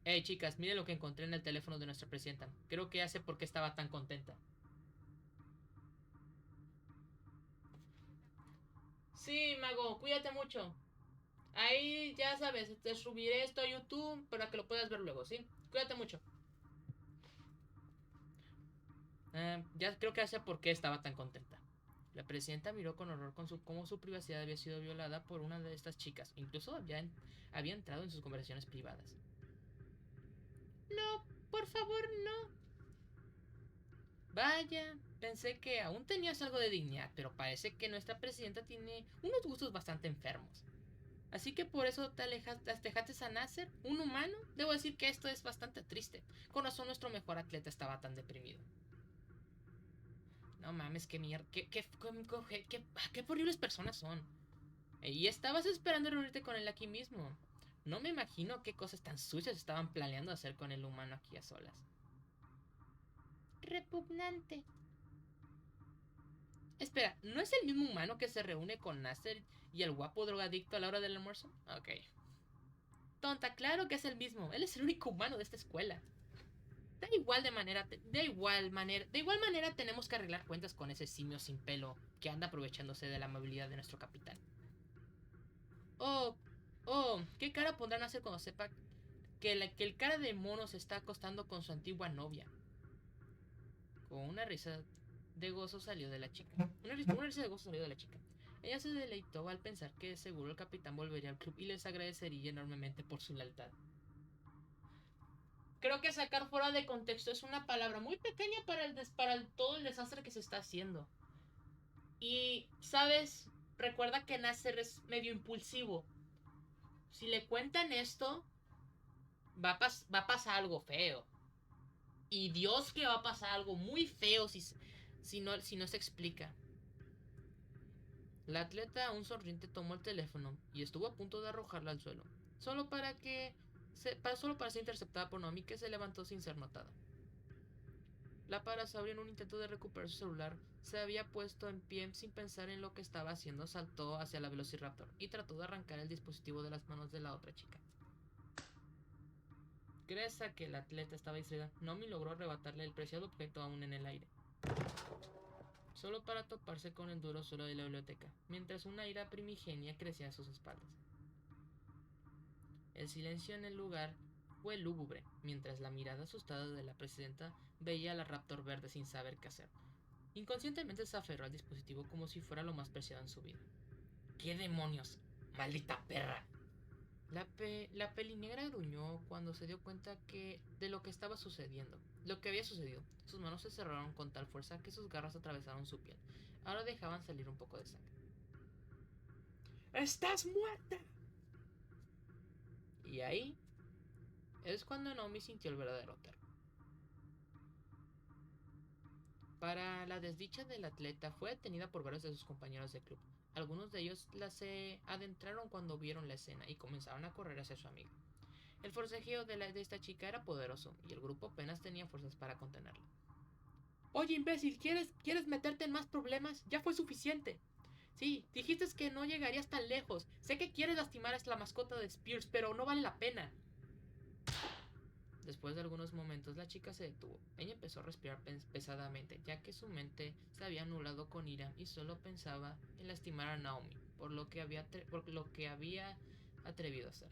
Hey chicas, miren lo que encontré en el teléfono de nuestra presidenta. Creo que ya sé por qué estaba tan contenta. Sí, mago, cuídate mucho. Ahí ya sabes, te subiré esto a YouTube para que lo puedas ver luego, ¿sí? Cuídate mucho. Ya creo que ya sé por qué estaba tan contenta. La presidenta miró con horror cómo su privacidad había sido violada por una de estas chicas. Incluso había entrado en sus conversaciones privadas. No, por favor, no. Vaya, pensé que aún tenías algo de dignidad, pero parece que nuestra presidenta tiene unos gustos bastante enfermos. Así que por eso te dejaste a Nasser, un humano. Debo decir que esto es bastante triste. Con razón nuestro mejor atleta estaba tan deprimido. No mames, qué mierda. Qué horribles personas son. Y estabas esperando reunirte con él aquí mismo. No me imagino qué cosas tan sucias estaban planeando hacer con el humano aquí a solas. Repugnante. Espera, ¿no es el mismo humano que se reúne con Nasser y el guapo drogadicto a la hora del almuerzo? Ok. Tonta, claro que es el mismo. Él es el único humano de esta escuela. De igual manera tenemos que arreglar cuentas con ese simio sin pelo que anda aprovechándose de la amabilidad de nuestro capitán. Oh, ¿qué cara pondrán a hacer cuando sepa que el cara de mono se está acostando con su antigua novia? Con una risa de gozo salió de la chica. Una risa de gozo salió de la chica. Ella se deleitó al pensar que seguro el capitán volvería al club y les agradecería enormemente por su lealtad. Creo que sacar fuera de contexto es una palabra muy pequeña para todo el desastre que se está haciendo. Y, ¿sabes? Recuerda que Nasser es medio impulsivo. Si le cuentan esto, va a pasar algo feo. Y Dios que va a pasar algo muy feo si no se explica. La atleta, aún sonriente, tomó el teléfono y estuvo a punto de arrojarla al suelo. Solo para ser interceptada por Naomi, que se levantó sin ser notada. La parasauria, en un intento de recuperar su celular, se había puesto en pie sin pensar en lo que estaba haciendo. Saltó hacia la Velociraptor y trató de arrancar el dispositivo de las manos de la otra chica. Gracias a que la atleta estaba distraída, Naomi logró arrebatarle el preciado objeto aún en el aire, solo para toparse con el duro suelo de la biblioteca, mientras una ira primigenia crecía a sus espaldas. El silencio en el lugar fue lúgubre, mientras la mirada asustada de la presidenta veía a la Raptor verde sin saber qué hacer. Inconscientemente se aferró al dispositivo como si fuera lo más preciado en su vida. ¿Qué demonios? ¡Maldita perra! La pelinegra gruñó cuando se dio cuenta de lo que estaba sucediendo. Lo que había sucedido. Sus manos se cerraron con tal fuerza que sus garras atravesaron su piel. Ahora dejaban salir un poco de sangre. ¡Estás muerta! Y ahí es cuando Naomi sintió el verdadero terror. Para la desdicha del atleta, fue detenida por varios de sus compañeros de club. Algunos de ellos se adentraron cuando vieron la escena y comenzaron a correr hacia su amiga. El forcejeo de esta chica era poderoso y el grupo apenas tenía fuerzas para contenerla. Oye, imbécil, ¿quieres meterte en más problemas? Ya fue suficiente. Sí, dijiste que no llegarías tan lejos. Sé que quieres lastimar a la mascota de Spears, pero no vale la pena. Después de algunos momentos, la chica se detuvo. Ella empezó a respirar pesadamente, ya que su mente se había anulado con ira y solo pensaba en lastimar a Naomi, por lo que había atrevido a hacer.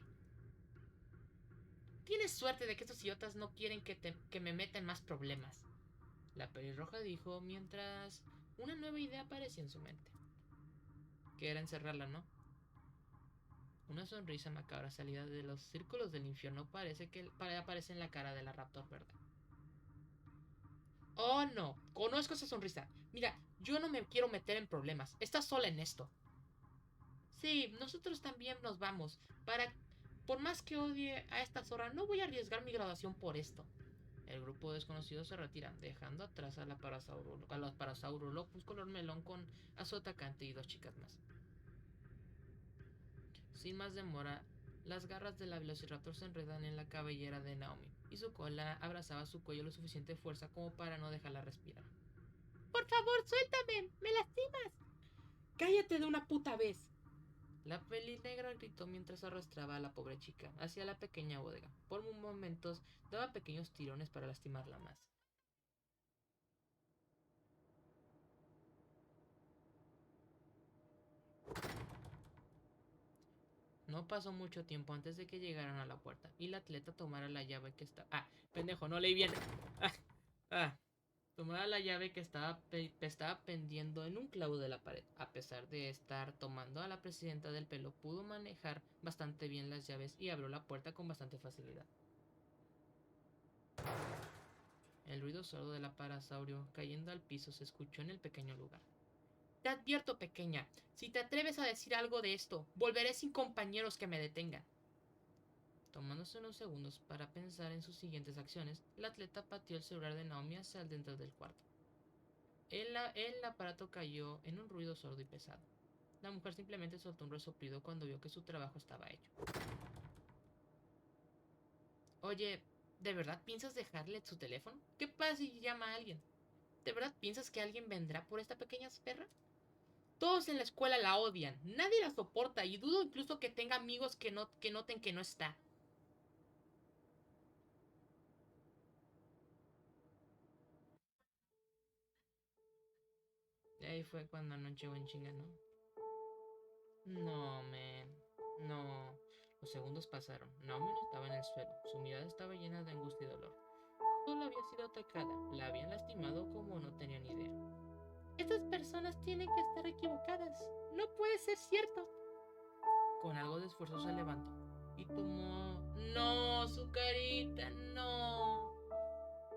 Tienes suerte de que estos idiotas no quieren que me meta en más problemas, la pelirroja dijo mientras una nueva idea aparecía en su mente. Que era encerrarla, ¿no? Una sonrisa macabra salida de los círculos del infierno aparece en la cara de la Raptor verde. Oh, no. Conozco esa sonrisa. Mira, yo no me quiero meter en problemas. Estás sola en esto. Sí, nosotros también nos vamos. Por más que odie a esta zorra, no voy a arriesgar mi graduación por esto. El grupo desconocido se retira, dejando atrás a los Parasaurolopus color melón a su atacante y dos chicas más. Sin más demora, las garras de la Velociraptor se enredan en la cabellera de Naomi y su cola abrazaba su cuello lo suficiente fuerza como para no dejarla respirar. Por favor, suéltame, me lastimas. ¡Cállate de una puta vez! La pelinegra gritó mientras arrastraba a la pobre chica hacia la pequeña bodega. Por momentos daba pequeños tirones para lastimarla más. No pasó mucho tiempo antes de que llegaran a la puerta y la atleta tomara la llave que estaba... pendejo, no leí bien. Tomara la llave que estaba pendiendo en un clavo de la pared. A pesar de estar tomando a la presidenta del pelo, pudo manejar bastante bien las llaves y abrió la puerta con bastante facilidad. El ruido sordo de la parasaurio cayendo al piso se escuchó en el pequeño lugar. Te advierto, pequeña, si te atreves a decir algo de esto, volveré sin compañeros que me detengan. Tomándose unos segundos para pensar en sus siguientes acciones, la atleta pateó el celular de Naomi hacia el dentro del cuarto. El aparato cayó en un ruido sordo y pesado. La mujer simplemente soltó un resoplido cuando vio que su trabajo estaba hecho. Oye, ¿de verdad piensas dejarle su teléfono? ¿Qué pasa si llama a alguien? ¿De verdad piensas que alguien vendrá por esta pequeña perra? Todos en la escuela la odian, nadie la soporta y dudo incluso que tenga amigos que noten que no está. Y ahí fue cuando anoche en chinga, ¿no? No, man. No. Los segundos pasaron. Naomi no estaba en el suelo. Su mirada estaba llena de angustia y dolor. Solo había sido atacada. La habían lastimado como no tenía ni idea. Estas personas tienen que estar equivocadas. No puede ser cierto. Con algo de esfuerzo se levantó y tomó... ¡No! ¡Su carita! ¡No!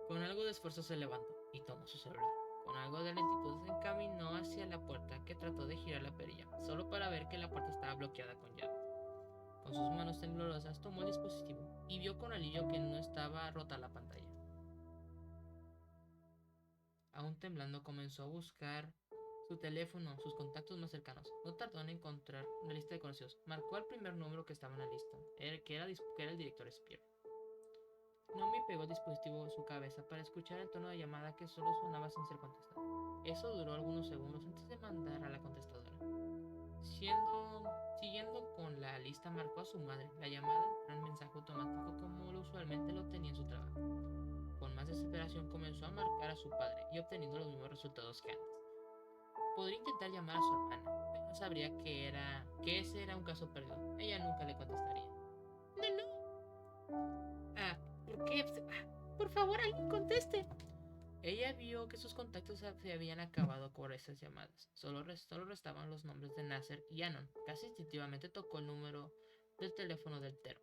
Con algo de esfuerzo se levantó y tomó su celular. Con algo de lentitud se encaminó hacia la puerta, que trató de girar la perilla, solo para ver que la puerta estaba bloqueada con llave. Con sus manos temblorosas tomó el dispositivo y vio con alivio que no estaba rota la pantalla. Aún temblando comenzó a buscar su teléfono, sus contactos más cercanos. No tardó en encontrar una lista de conocidos. Marcó el primer número que estaba en la lista, que era el director Spear. Naomi pegó el dispositivo a su cabeza para escuchar el tono de llamada que solo sonaba sin ser contestado. Eso duró algunos segundos antes de mandar a la contestadora. Siguiendo con la lista, marcó a su madre. La llamada entró en mensaje automático como usualmente lo tenía en su trabajo. Con más desesperación comenzó a marcar a su padre y obteniendo los mismos resultados que antes. Podría intentar llamar a su hermana, pero sabría que ese era un caso perdido. Ella nunca le contestaría. No. ¿Por qué? Por favor, alguien conteste. Ella vio que sus contactos se habían acabado por esas llamadas. Solo restaban los nombres de Nasser y Anon. Casi instintivamente tocó el número del teléfono del Tero.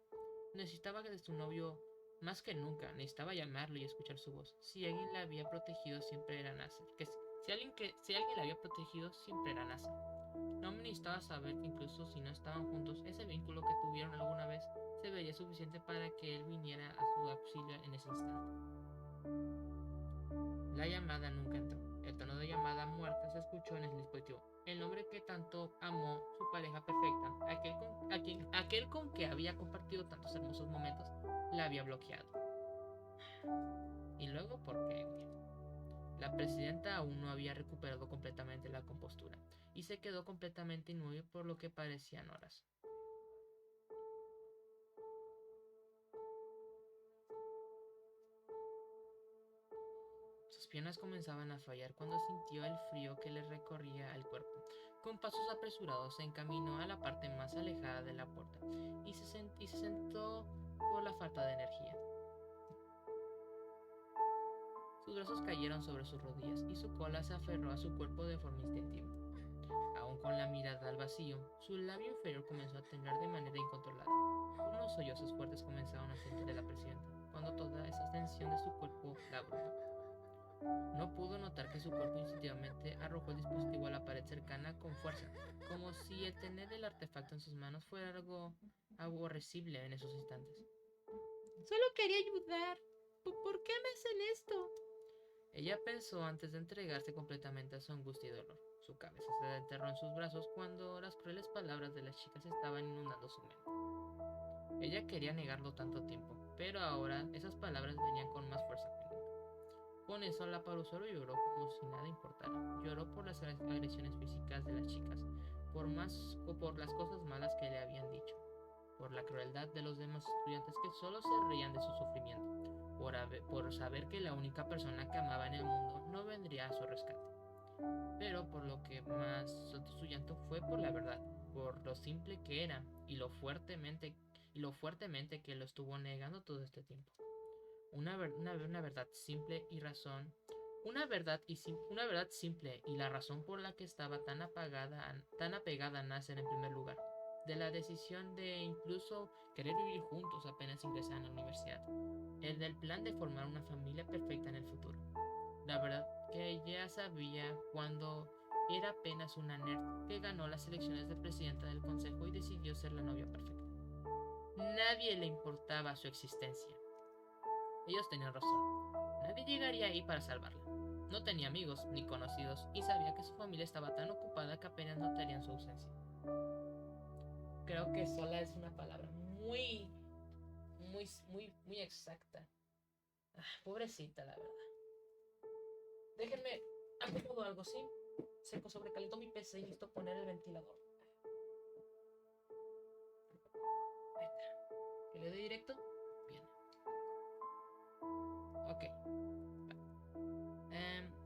Necesitaba que de su novio más que nunca. Necesitaba llamarlo y escuchar su voz. Si alguien la había protegido, siempre era Nasser. Si alguien la había protegido, siempre era Nasser. No necesitaba saber que incluso si no estaban juntos, ese vínculo que tuvieron alguna vez se vería suficiente para que él viniera a su auxilio en ese instante. La llamada nunca entró. El tono de llamada muerta se escuchó en el dispositivo. El hombre que tanto amó, su pareja perfecta, aquel con que había compartido tantos hermosos momentos, la había bloqueado. Y luego, ¿por qué? La presidenta aún no había recuperado completamente la compostura y se quedó completamente inmóvil por lo que parecían horas. Sus piernas comenzaban a fallar cuando sintió el frío que le recorría el cuerpo. Con pasos apresurados se encaminó a la parte más alejada de la puerta y se sentó por la falta de energía. Sus brazos cayeron sobre sus rodillas y su cola se aferró a su cuerpo de forma instintiva. Aún con la mirada al vacío, su labio inferior comenzó a temblar de manera incontrolable. Unos sollozos fuertes comenzaron a salir de la presidenta cuando toda esa tensión de su cuerpo la abrumó. No pudo notar que su cuerpo instintivamente arrojó el dispositivo a la pared cercana con fuerza, como si el tener el artefacto en sus manos fuera algo aborrecible en esos instantes. Solo quería ayudar. ¿Por qué me hacen esto? Ella pensó antes de entregarse completamente a su angustia y dolor. Su cabeza se enterró en sus brazos cuando las crueles palabras de las chicas estaban inundando su mente. Ella quería negarlo tanto tiempo, pero ahora esas palabras venían con más fuerza que nunca. Con eso la solo lloró como si nada importara. Lloró por las agresiones físicas de las chicas, por las cosas malas que le habían dicho, por la crueldad de los demás estudiantes que solo se reían de su sufrimiento, por saber que la única persona que amaba en el mundo no vendría a su rescate. Pero por lo que más su llanto fue por la verdad, por lo simple que era y lo fuertemente que lo estuvo negando todo este tiempo. Una verdad simple y razón. Una verdad simple y la razón por la que estaba tan apegada a Nasser en primer lugar. De la decisión de incluso querer vivir juntos apenas ingresaran a la universidad. El del plan de formar una familia perfecta en el futuro. La verdad que ella sabía cuando era apenas una nerd que ganó las elecciones de presidenta del consejo y decidió ser la novia perfecta. Nadie le importaba su existencia. Ellos tenían razón. Nadie llegaría ahí para salvarla. No tenía amigos ni conocidos y sabía que su familia estaba tan ocupada que apenas notarían su ausencia. Creo que sola es una palabra muy exacta. Pobrecita, la verdad. Déjenme acomodo algo, ¿sí? Se sobrecalentó mi PC y necesito poner el ventilador. Ahí está. ¿Que le doy directo? Bien. Ok.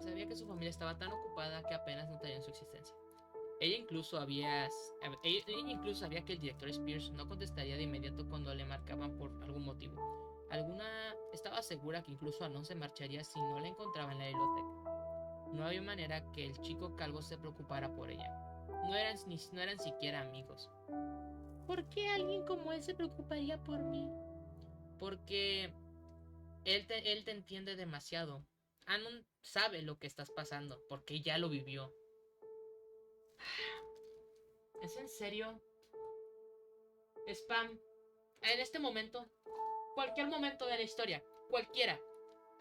Sabía que su familia estaba tan ocupada que apenas notarían su existencia. Ella incluso sabía que el director Spears no contestaría de inmediato cuando le marcaban por algún motivo. Estaba segura que incluso Anon se marcharía si no la encontraba en la biblioteca. No había manera que el chico calvo se preocupara por ella. No eran siquiera amigos. ¿Por qué alguien como él se preocuparía por mí? Porque él te entiende demasiado. Anon sabe lo que estás pasando, porque ya lo vivió. ¿Es en serio? Spam. En este momento. Cualquier momento de la historia. Cualquiera.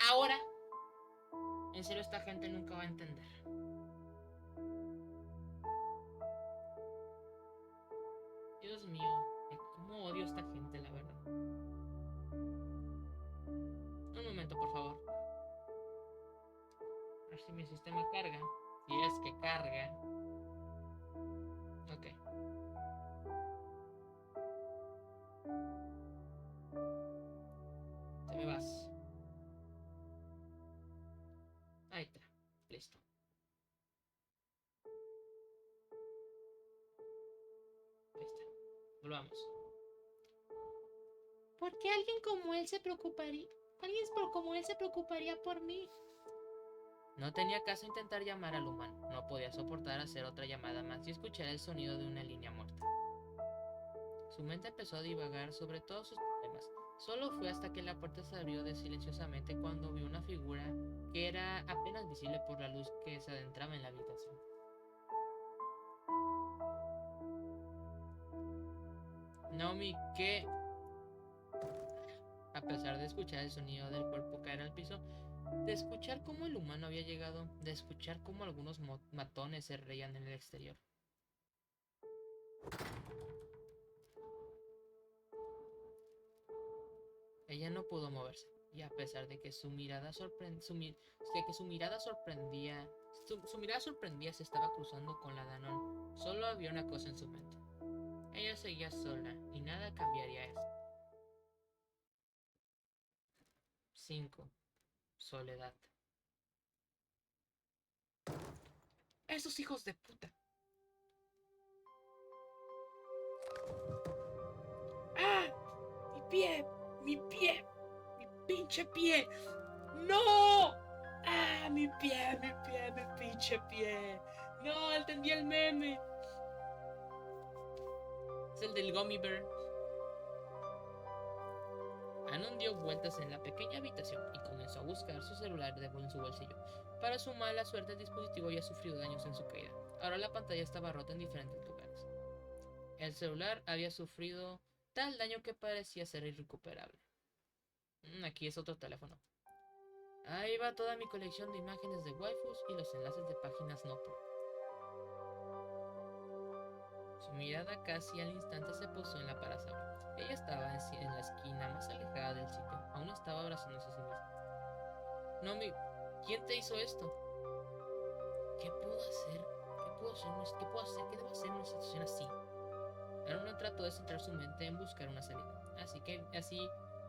Ahora. En serio, esta gente nunca va a entender. Dios mío. Cómo odio a esta gente, la verdad. Un momento, por favor. A ver si mi sistema carga. Si es que carga. Ok. Te me vas. Ahí está. Listo. Ahí está. Volvamos. ¿Por qué alguien como él se preocuparía? Como él se preocuparía por mí. No tenía caso intentar llamar al humano. No podía soportar hacer otra llamada más y escuchar el sonido de una línea muerta. Su mente empezó a divagar sobre todos sus problemas. Solo fue hasta que la puerta se abrió silenciosamente cuando vio una figura que era apenas visible por la luz que se adentraba en la habitación. Naomi, ¿qué? A pesar de escuchar el sonido del cuerpo caer al piso, de escuchar cómo el humano había llegado, de escuchar cómo algunos matones se reían en el exterior. Ella no pudo moverse, y a pesar de que su mirada sorprendía, se estaba cruzando con la de Anon, solo había una cosa en su mente. Ella seguía sola, y nada cambiaría eso. 5. Soledad. ¡Esos hijos de puta! ¡Ah! ¡Mi pie! ¡Mi pie! ¡Mi pinche pie! ¡No! ¡Ah! ¡Mi pie! ¡Mi pie! ¡Mi pinche pie! ¡No! ¡Entendí el meme! Es el del Gummy Bear. Anon dio vueltas en la pequeña habitación y comenzó a buscar su celular en su bolsillo. Para su mala suerte, el dispositivo había sufrido daños en su caída. Ahora la pantalla estaba rota en diferentes lugares. El celular había sufrido tal daño que parecía ser irrecuperable. Aquí es otro teléfono. Ahí va toda mi colección de imágenes de waifus y los enlaces de páginas no por. Su mirada casi al instante se posó en la parazabra. Ella estaba en la esquina más alejada del sitio. Aún estaba abrazándose a sí misma. Nomi, ¿quién te hizo esto? ¿Qué puedo hacer? ¿Qué puedo hacer? ¿Qué debo hacer en una situación así? Aaron trató de centrar su mente en buscar una salida.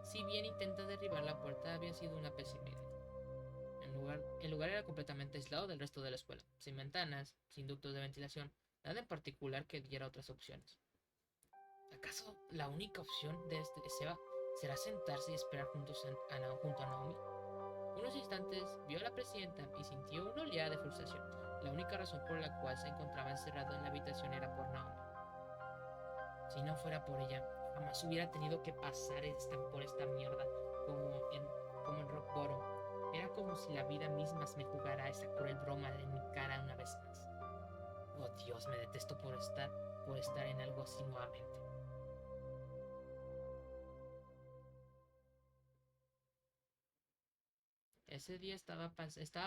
Si bien intenta derribar la puerta, había sido una pésima idea. El lugar era completamente aislado del resto de la escuela, sin ventanas, sin ductos de ventilación, nada en particular que diera otras opciones. ¿Acaso la única opción de será sentarse y esperar junto a Naomi? Unos instantes vio a la presidenta y sintió una oleada de frustración. La única razón por la cual se encontraba encerrado en la habitación era por Naomi. Si no fuera por ella, jamás hubiera tenido que pasar por esta mierda como en Rock Bottom. Era como si la vida misma me jugara esa cruel broma en mi cara una vez más. Oh Dios, me detesto por estar en algo así nuevamente. Ese día estaba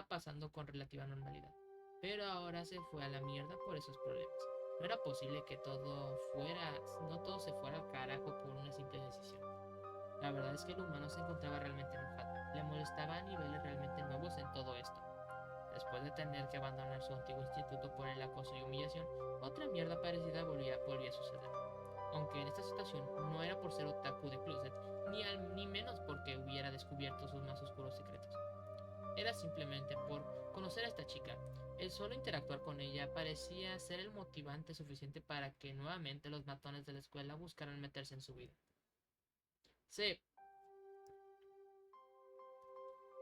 pasando con relativa normalidad, pero ahora se fue a la mierda por esos problemas. No era posible que no todo se fuera al carajo por una simple decisión. La verdad es que el humano se encontraba realmente enojado. Le molestaba a niveles realmente nuevos en todo esto. Después de tener que abandonar su antiguo instituto por el acoso y humillación, otra mierda parecida volvía a suceder. Aunque en esta situación no era por ser otaku de closet, ni menos porque hubiera descubierto sus más oscuros secretos. Era simplemente por conocer a esta chica. El solo interactuar con ella parecía ser el motivante suficiente para que nuevamente los matones de la escuela buscaran meterse en su vida. Sí,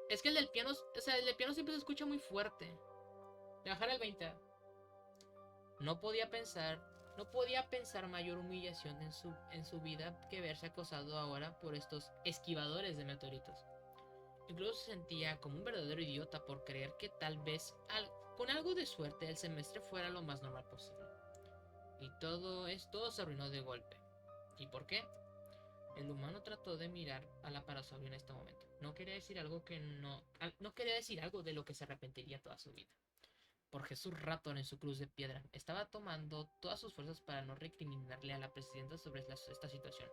es que el del piano, o sea, el del piano siempre se escucha muy fuerte. Bajar el 20. No podía pensar, no podía pensar mayor humillación en su vida que verse acosado ahora por estos esquivadores de meteoritos. Incluso se sentía como un verdadero idiota por creer que tal vez con algo de suerte el semestre fuera lo más normal posible. Y todo se arruinó de golpe. ¿Y por qué? El humano trató de mirar a la parasaurio en este momento. No quería decir algo no quería decir algo de lo que se arrepentiría toda su vida. Por Jesús Ratón en su cruz de piedra, estaba tomando todas sus fuerzas para no recriminarle a la presidenta sobre esta situación.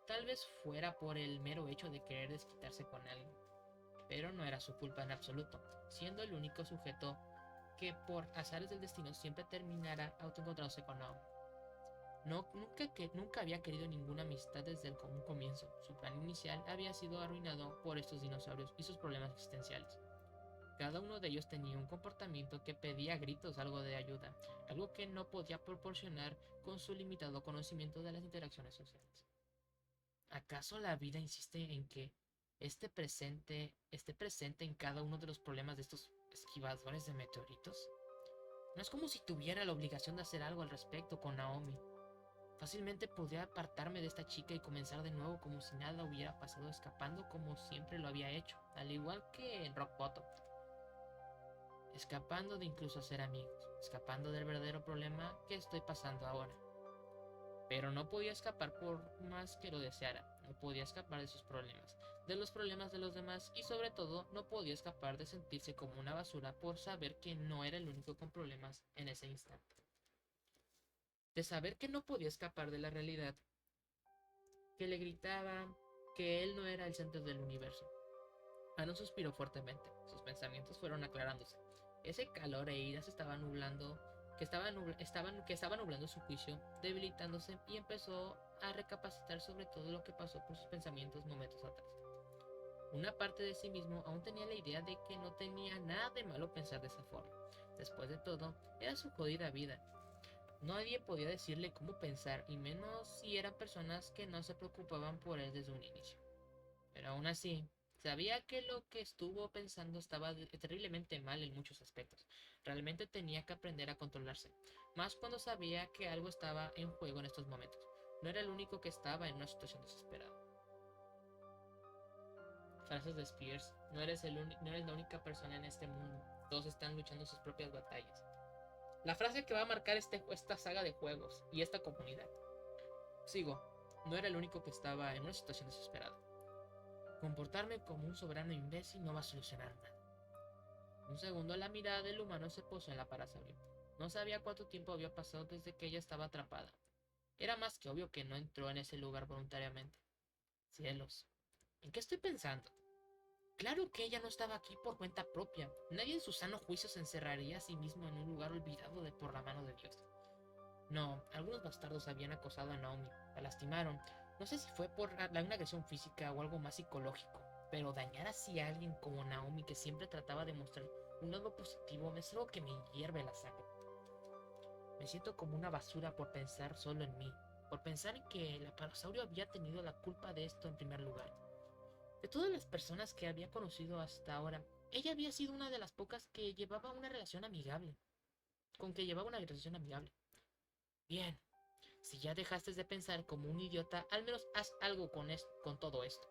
Tal vez fuera por el mero hecho de querer desquitarse con alguien. Pero no era su culpa en absoluto, siendo el único sujeto que por azares del destino siempre terminara autoencontrándose con Naomi. Nunca había querido ninguna amistad desde el comienzo. Su plan inicial había sido arruinado por estos dinosaurios y sus problemas existenciales. Cada uno de ellos tenía un comportamiento que pedía a gritos algo de ayuda, algo que no podía proporcionar con su limitado conocimiento de las interacciones sociales. ¿Acaso la vida insiste en que esté presente en cada uno de los problemas de estos esquivadores de meteoritos? No es como si tuviera la obligación de hacer algo al respecto con Naomi. Fácilmente podría apartarme de esta chica y comenzar de nuevo como si nada hubiera pasado, escapando como siempre lo había hecho, al igual que en Rock Bottom. Escapando de incluso ser amigos, escapando del verdadero problema que estoy pasando ahora. Pero no podía escapar por más que lo deseara, no podía escapar de sus problemas, de los problemas de los demás y sobre todo no podía escapar de sentirse como una basura por saber que no era el único con problemas en ese instante. De saber que no podía escapar de la realidad, que le gritaba que él no era el centro del universo. Aaron suspiró fuertemente, sus pensamientos fueron aclarándose. Ese calor e ira se estaba nublando, que estaba nublando su juicio, debilitándose y empezó a recapacitar sobre todo lo que pasó por sus pensamientos momentos atrás. Una parte de sí mismo aún tenía la idea de que no tenía nada de malo pensar de esa forma. Después de todo, era su jodida vida. Nadie podía decirle cómo pensar, y menos si eran personas que no se preocupaban por él desde un inicio. Pero aún así, sabía que lo que estuvo pensando estaba terriblemente mal en muchos aspectos. Realmente tenía que aprender a controlarse, más cuando sabía que algo estaba en juego en estos momentos. No era el único que estaba en una situación desesperada. Frases de Spears: no eres la única persona en este mundo. Todos están luchando sus propias batallas. La frase que va a marcar esta saga de juegos y esta comunidad. Sigo. No era el único que estaba en una situación desesperada. Comportarme como un soberano imbécil no va a solucionar nada. Un segundo, la mirada del humano se posó en la parasaurio. No sabía cuánto tiempo había pasado desde que ella estaba atrapada. Era más que obvio que no entró en ese lugar voluntariamente. Cielos, ¿en qué estoy pensando? Claro que ella no estaba aquí por cuenta propia. Nadie en su sano juicio se encerraría a sí mismo en un lugar olvidado por la mano de Dios. No, algunos bastardos habían acosado a Naomi, la lastimaron. No sé si fue por una agresión física o algo más psicológico, pero dañar así a alguien como Naomi, que siempre trataba de mostrar un lado positivo, es algo que me hierve la sangre. Me siento como una basura por pensar solo en mí, por pensar en que la parasaurio había tenido la culpa de esto en primer lugar. De todas las personas que había conocido hasta ahora, ella había sido una de las pocas que llevaba una relación amigable. Bien, si ya dejaste de pensar como un idiota, al menos haz algo con todo esto.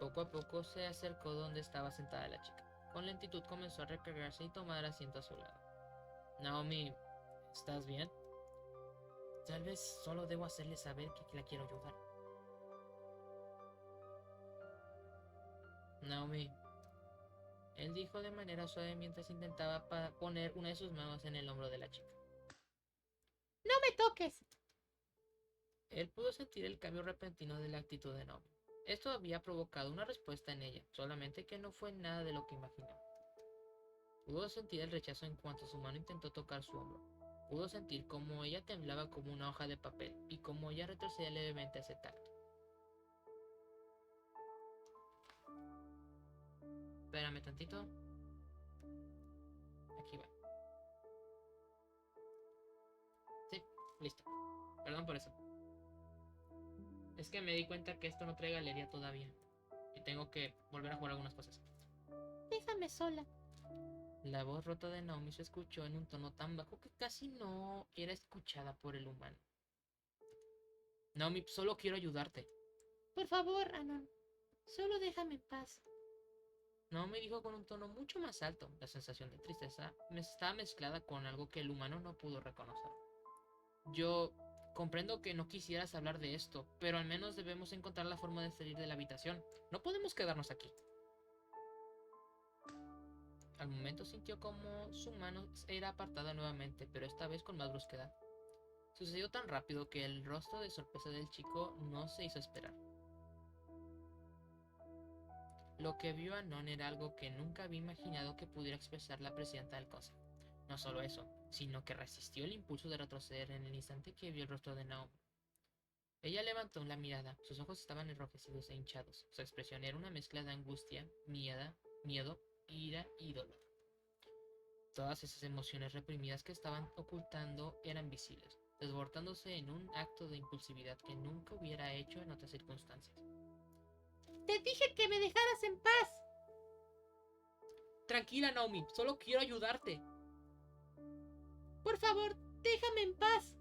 Poco a poco se acercó donde estaba sentada la chica. Con lentitud comenzó a recargarse y tomar asiento a su lado. Naomi, ¿estás bien? Tal vez solo debo hacerle saber que la quiero ayudar. Naomi, él dijo de manera suave mientras intentaba poner una de sus manos en el hombro de la chica. ¡No me toques! Él pudo sentir el cambio repentino de la actitud de Naomi. Esto había provocado una respuesta en ella, solamente que no fue nada de lo que imaginó. Pudo sentir el rechazo en cuanto su mano intentó tocar su hombro. Pudo sentir cómo ella temblaba como una hoja de papel y cómo ella retrocedía levemente a ese tacto. Espérame tantito. Aquí va. Sí, listo. Perdón por eso. Es que me di cuenta que esto no trae galería todavía. Y tengo que volver a jugar algunas cosas. Déjame sola. La voz rota de Naomi se escuchó en un tono tan bajo que casi no era escuchada por el humano. Naomi, solo quiero ayudarte. Por favor, Anon. Solo déjame en paz. Naomi dijo con un tono mucho más alto. La sensación de tristeza estaba mezclada con algo que el humano no pudo reconocer. Yo comprendo que no quisieras hablar de esto, pero al menos debemos encontrar la forma de salir de la habitación. No podemos quedarnos aquí. Al momento sintió como su mano era apartada nuevamente, pero esta vez con más brusquedad. Sucedió tan rápido que el rostro de sorpresa del chico no se hizo esperar. Lo que vio Anon era algo que nunca había imaginado que pudiera expresar la presidenta del consejo. No solo eso, sino que resistió el impulso de retroceder en el instante que vio el rostro de Naomi. Ella levantó la mirada, sus ojos estaban enrojecidos e hinchados. Su expresión era una mezcla de angustia, miedo, ira y dolor. Todas esas emociones reprimidas que estaban ocultando eran visibles, desbordándose en un acto de impulsividad que nunca hubiera hecho en otras circunstancias. Te dije que me dejaras en paz. Tranquila, Naomi, solo quiero ayudarte. Por favor, déjame en paz.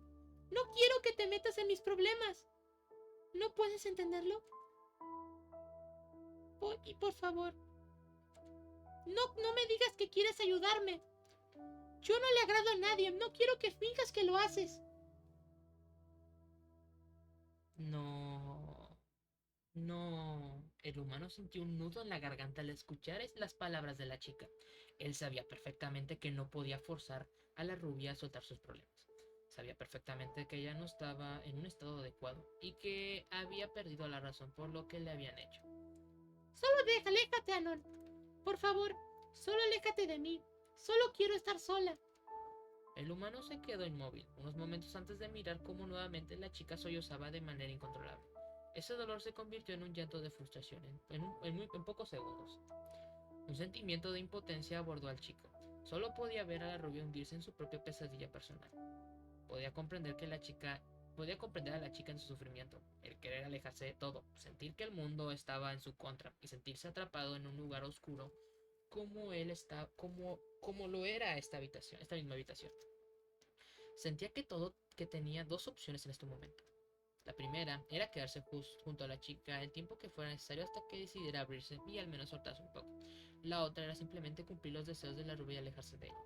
No quiero que te metas en mis problemas. ¿No puedes entenderlo? Y por favor, no me digas que quieres ayudarme. Yo no le agrado a nadie. No quiero que finjas que lo haces. No. El humano sintió un nudo en la garganta al escuchar las palabras de la chica. Él sabía perfectamente que no podía forzar a la rubia a soltar sus problemas. Sabía perfectamente que ella no estaba en un estado adecuado y que había perdido la razón por lo que le habían hecho. Solo aléjate, Anon. Por favor, solo aléjate de mí. Solo quiero estar sola. El humano se quedó inmóvil unos momentos antes de mirar cómo nuevamente la chica sollozaba de manera incontrolable. Ese dolor se convirtió en un llanto de frustración en pocos segundos. Un sentimiento de impotencia abordó al chico. Solo podía ver a la rubia hundirse en su propia pesadilla personal. Podía comprender a la chica en su sufrimiento, el querer alejarse de todo, sentir que el mundo estaba en su contra y sentirse atrapado en un lugar oscuro como lo era esta misma habitación. Sentía que tenía dos opciones en este momento. La primera era quedarse junto a la chica el tiempo que fuera necesario hasta que decidiera abrirse y al menos soltarse un poco. La otra era simplemente cumplir los deseos de la rubia y alejarse de ella.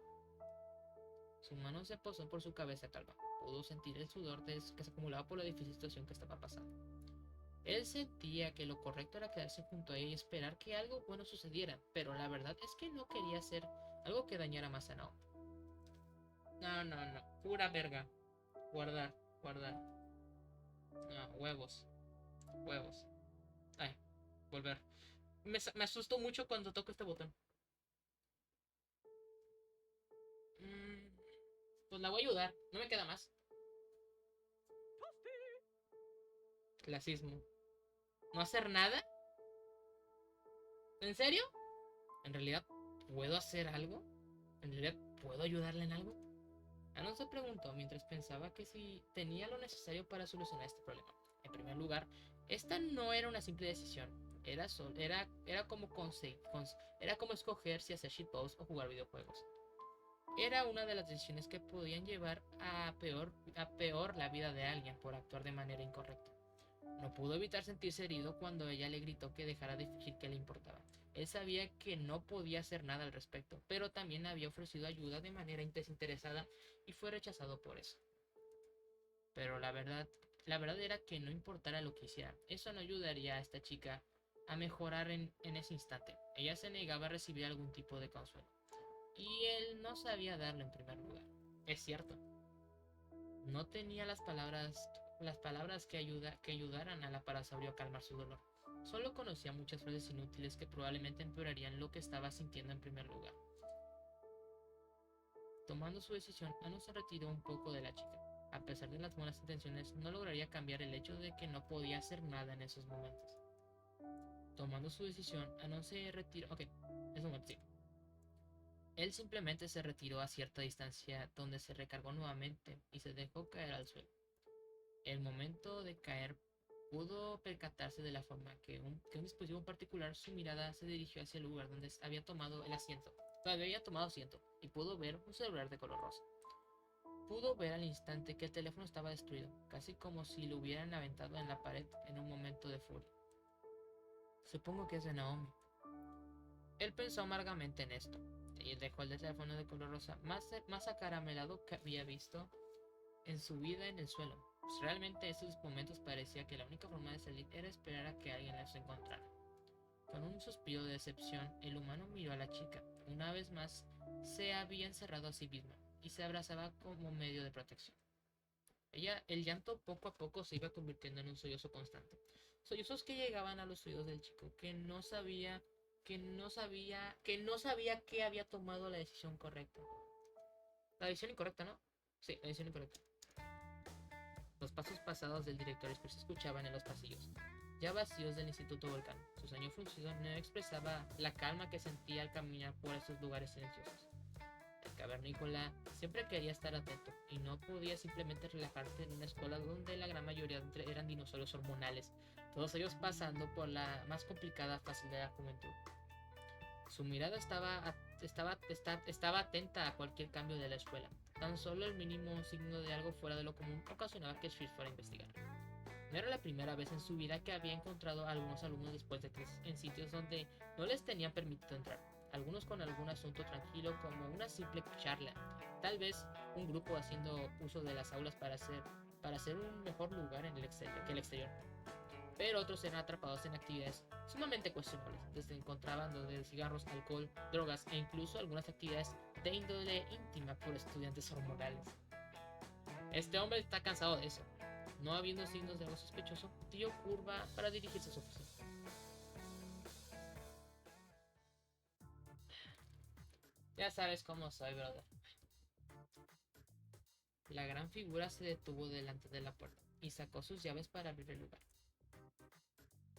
Su mano se posó por su cabeza calva. Pudo sentir el sudor que se acumulaba por la difícil situación que estaba pasando. Él sentía que lo correcto era quedarse junto a ella y esperar que algo bueno sucediera, pero la verdad es que no quería hacer algo que dañara más a Naomi. No, pura verga. Guardar. No, huevos. Ay, volver. Me asustó mucho cuando toco este botón. Pues la voy a ayudar, no me queda más. Clasismo. ¿No hacer nada? ¿En serio? ¿En realidad puedo hacer algo? ¿En realidad puedo ayudarle en algo? Anon se preguntó mientras pensaba que si tenía lo necesario para solucionar este problema. En primer lugar, esta no era una simple decisión. Era como escoger si hacer shitposts o jugar videojuegos. Era una de las decisiones que podían llevar a peor la vida de alguien por actuar de manera incorrecta. No pudo evitar sentirse herido cuando ella le gritó que dejara de fingir que le importaba. Él sabía que no podía hacer nada al respecto, pero también había ofrecido ayuda de manera desinteresada y fue rechazado por eso. Pero la verdad era que no importara lo que hiciera, eso no ayudaría a esta chica a mejorar en ese instante. Ella se negaba a recibir algún tipo de consuelo. Y él no sabía darlo en primer lugar. Es cierto. No tenía las palabras que ayudaran a la parasaurio a calmar su dolor. Solo conocía muchas frases inútiles que probablemente empeorarían lo que estaba sintiendo en primer lugar. Tomando su decisión, Anon se retiró un poco de la chica. A pesar de las buenas intenciones, no lograría cambiar el hecho de que no podía hacer nada en esos momentos. Tomando su decisión, no se retiró. Ok, es un sí. Él simplemente se retiró a cierta distancia donde se recargó nuevamente y se dejó caer al suelo. El momento de caer pudo percatarse de la forma que un dispositivo en particular, su mirada se dirigió hacia el lugar donde había tomado el asiento. Todavía había tomado asiento y pudo ver un celular de color rosa. Pudo ver al instante que el teléfono estaba destruido, casi como si lo hubieran aventado en la pared en un momento de furia. Supongo que es de Naomi. Él pensó amargamente en esto y dejó el teléfono de color rosa más acaramelado que había visto en su vida en el suelo. Pues realmente en esos momentos parecía que la única forma de salir era esperar a que alguien los encontrara. Con un suspiro de decepción, el humano miró a la chica. Una vez más, se había encerrado a sí misma y se abrazaba como medio de protección. El llanto poco a poco se iba convirtiendo en un sollozo constante. Sollozos que llegaban a los oídos del chico, que no sabía que había tomado la decisión correcta. La decisión incorrecta, ¿no? Sí, la decisión incorrecta. Los pasos pasados del director se escuchaban en los pasillos, ya vacíos del Instituto Volcán. Su ceño fruncido no expresaba la calma que sentía al caminar por esos lugares silenciosos. El cavernícola siempre quería estar atento y no podía simplemente relajarse en una escuela donde la gran mayoría eran dinosaurios hormonales, todos ellos pasando por la más complicada fase de la juventud. Su mirada estaba atenta a cualquier cambio de la escuela. Tan solo el mínimo signo de algo fuera de lo común ocasionaba que Swift fuera a investigar. No era la primera vez en su vida que había encontrado a algunos alumnos después de crisis en sitios donde no les tenían permitido entrar, algunos con algún asunto tranquilo como una simple charla, tal vez un grupo haciendo uso de las aulas para hacer un mejor lugar que el exterior. Pero otros eran atrapados en actividades sumamente cuestionables, desde contrabando de cigarros, alcohol, drogas e incluso algunas actividades de índole íntima por estudiantes hormonales. Este hombre está cansado de eso. No habiendo signos de algo sospechoso, dio curva para dirigirse a su oficina. Ya sabes cómo soy, brother. La gran figura se detuvo delante de la puerta y sacó sus llaves para abrir el lugar.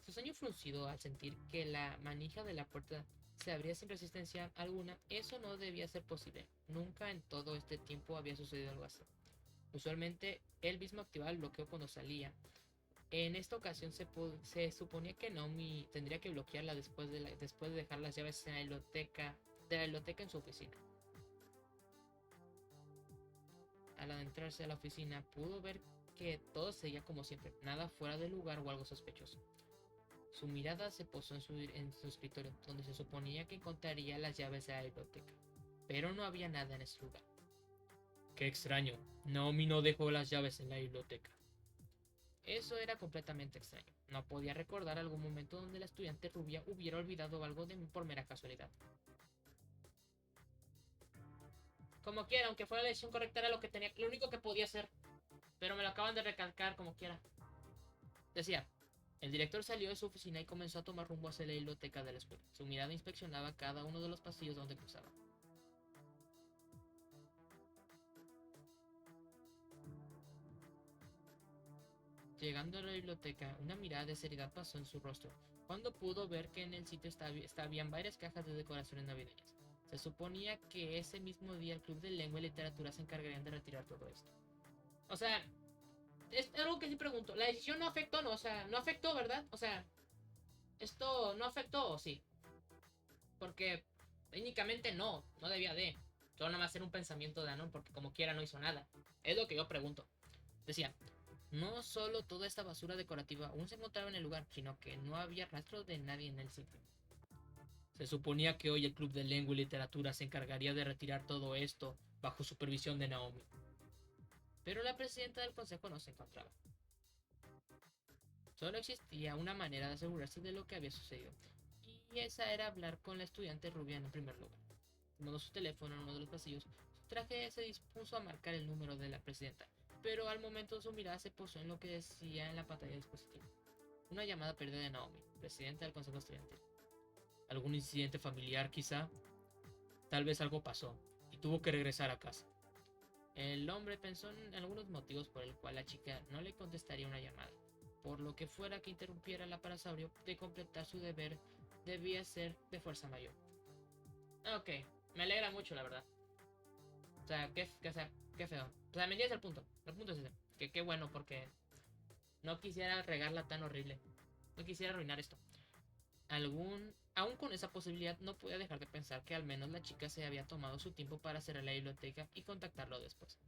Su ceño fruncido al sentir que la manija de la puerta se abría sin resistencia alguna. Eso no debía ser posible. Nunca en todo este tiempo había sucedido algo así. Usualmente él mismo activaba el bloqueo cuando salía. En esta ocasión se suponía que Naomi tendría que bloquearla después de dejar las llaves en de la biblioteca en su oficina. Al adentrarse a la oficina pudo ver que todo seguía como siempre, nada fuera de lugar o algo sospechoso. Su mirada se posó en su escritorio, donde se suponía que encontraría las llaves de la biblioteca, pero no había nada en ese lugar. Qué extraño, Naomi no dejó las llaves en la biblioteca. Eso era completamente extraño. No podía recordar algún momento donde la estudiante rubia hubiera olvidado algo de mí por mera casualidad. Como quiera, aunque fuera la decisión correcta, era lo único que podía hacer. Pero me lo acaban de recalcar como quiera. Decía, el director salió de su oficina y comenzó a tomar rumbo hacia la biblioteca de la escuela. Su mirada inspeccionaba cada uno de los pasillos donde cruzaba. Llegando a la biblioteca, una mirada de seriedad pasó en su rostro, cuando pudo ver que en el sitio habían varias cajas de decoraciones navideñas. Se suponía que ese mismo día el Club de Lengua y Literatura se encargarían de retirar todo esto. O sea, es algo que sí pregunto. ¿La decisión no afectó? No, o sea, no afectó, ¿verdad? O sea, ¿esto no afectó o sí? Porque técnicamente no debía de. Solo nada más era un pensamiento de Anon porque como quiera no hizo nada. Es lo que yo pregunto. Decía, no solo toda esta basura decorativa aún se encontraba en el lugar, sino que no había rastro de nadie en el sitio. Se suponía que hoy el Club de Lengua y Literatura se encargaría de retirar todo esto bajo supervisión de Naomi. Pero la presidenta del consejo no se encontraba. Solo existía una manera de asegurarse de lo que había sucedido, y esa era hablar con la estudiante rubia en primer lugar. Tomando su teléfono en uno de los pasillos, su traje se dispuso a marcar el número de la presidenta, pero al momento su mirada se posó en lo que decía en la pantalla del dispositivo. Una llamada perdida de Naomi, presidenta del consejo estudiantil. ¿Algún incidente familiar quizá? Tal vez algo pasó, y tuvo que regresar a casa. El hombre pensó en algunos motivos por el cual la chica no le contestaría una llamada. por lo que fuera que interrumpiera al parasaurio de completar su deber, debía ser de fuerza mayor. Ok, me alegra mucho, la verdad. O sea, qué feo. O sea, me entiendes el punto. El punto es ese. Que qué bueno, porque no quisiera regarla tan horrible. No quisiera arruinar esto. Aún con esa posibilidad, no podía dejar de pensar que al menos la chica se había tomado su tiempo para cerrar la biblioteca y contactarlo después.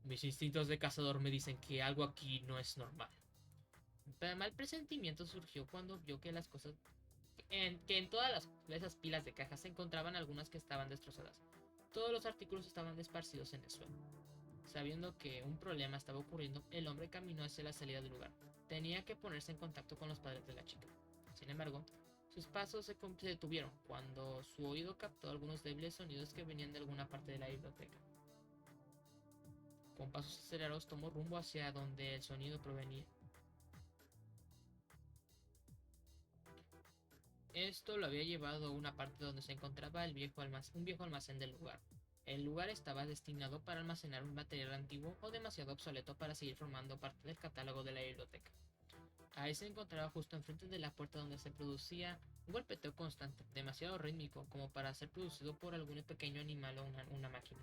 Mis instintos de cazador me dicen que algo aquí no es normal. El mal presentimiento surgió cuando vio que las cosas. Que en todas esas pilas de cajas se encontraban algunas que estaban destrozadas. Todos los artículos estaban esparcidos en el suelo. Sabiendo que un problema estaba ocurriendo, el hombre caminó hacia la salida del lugar. Tenía que ponerse en contacto con los padres de la chica. Sin embargo, sus pasos se detuvieron cuando su oído captó algunos débiles sonidos que venían de alguna parte de la biblioteca. Con pasos acelerados tomó rumbo hacia donde el sonido provenía. Esto lo había llevado a una parte donde se encontraba un viejo almacén del lugar. El lugar estaba destinado para almacenar un material antiguo o demasiado obsoleto para seguir formando parte del catálogo de la biblioteca. Ahí se encontraba justo enfrente de la puerta donde se producía un golpeteo constante, demasiado rítmico como para ser producido por algún pequeño animal o una máquina.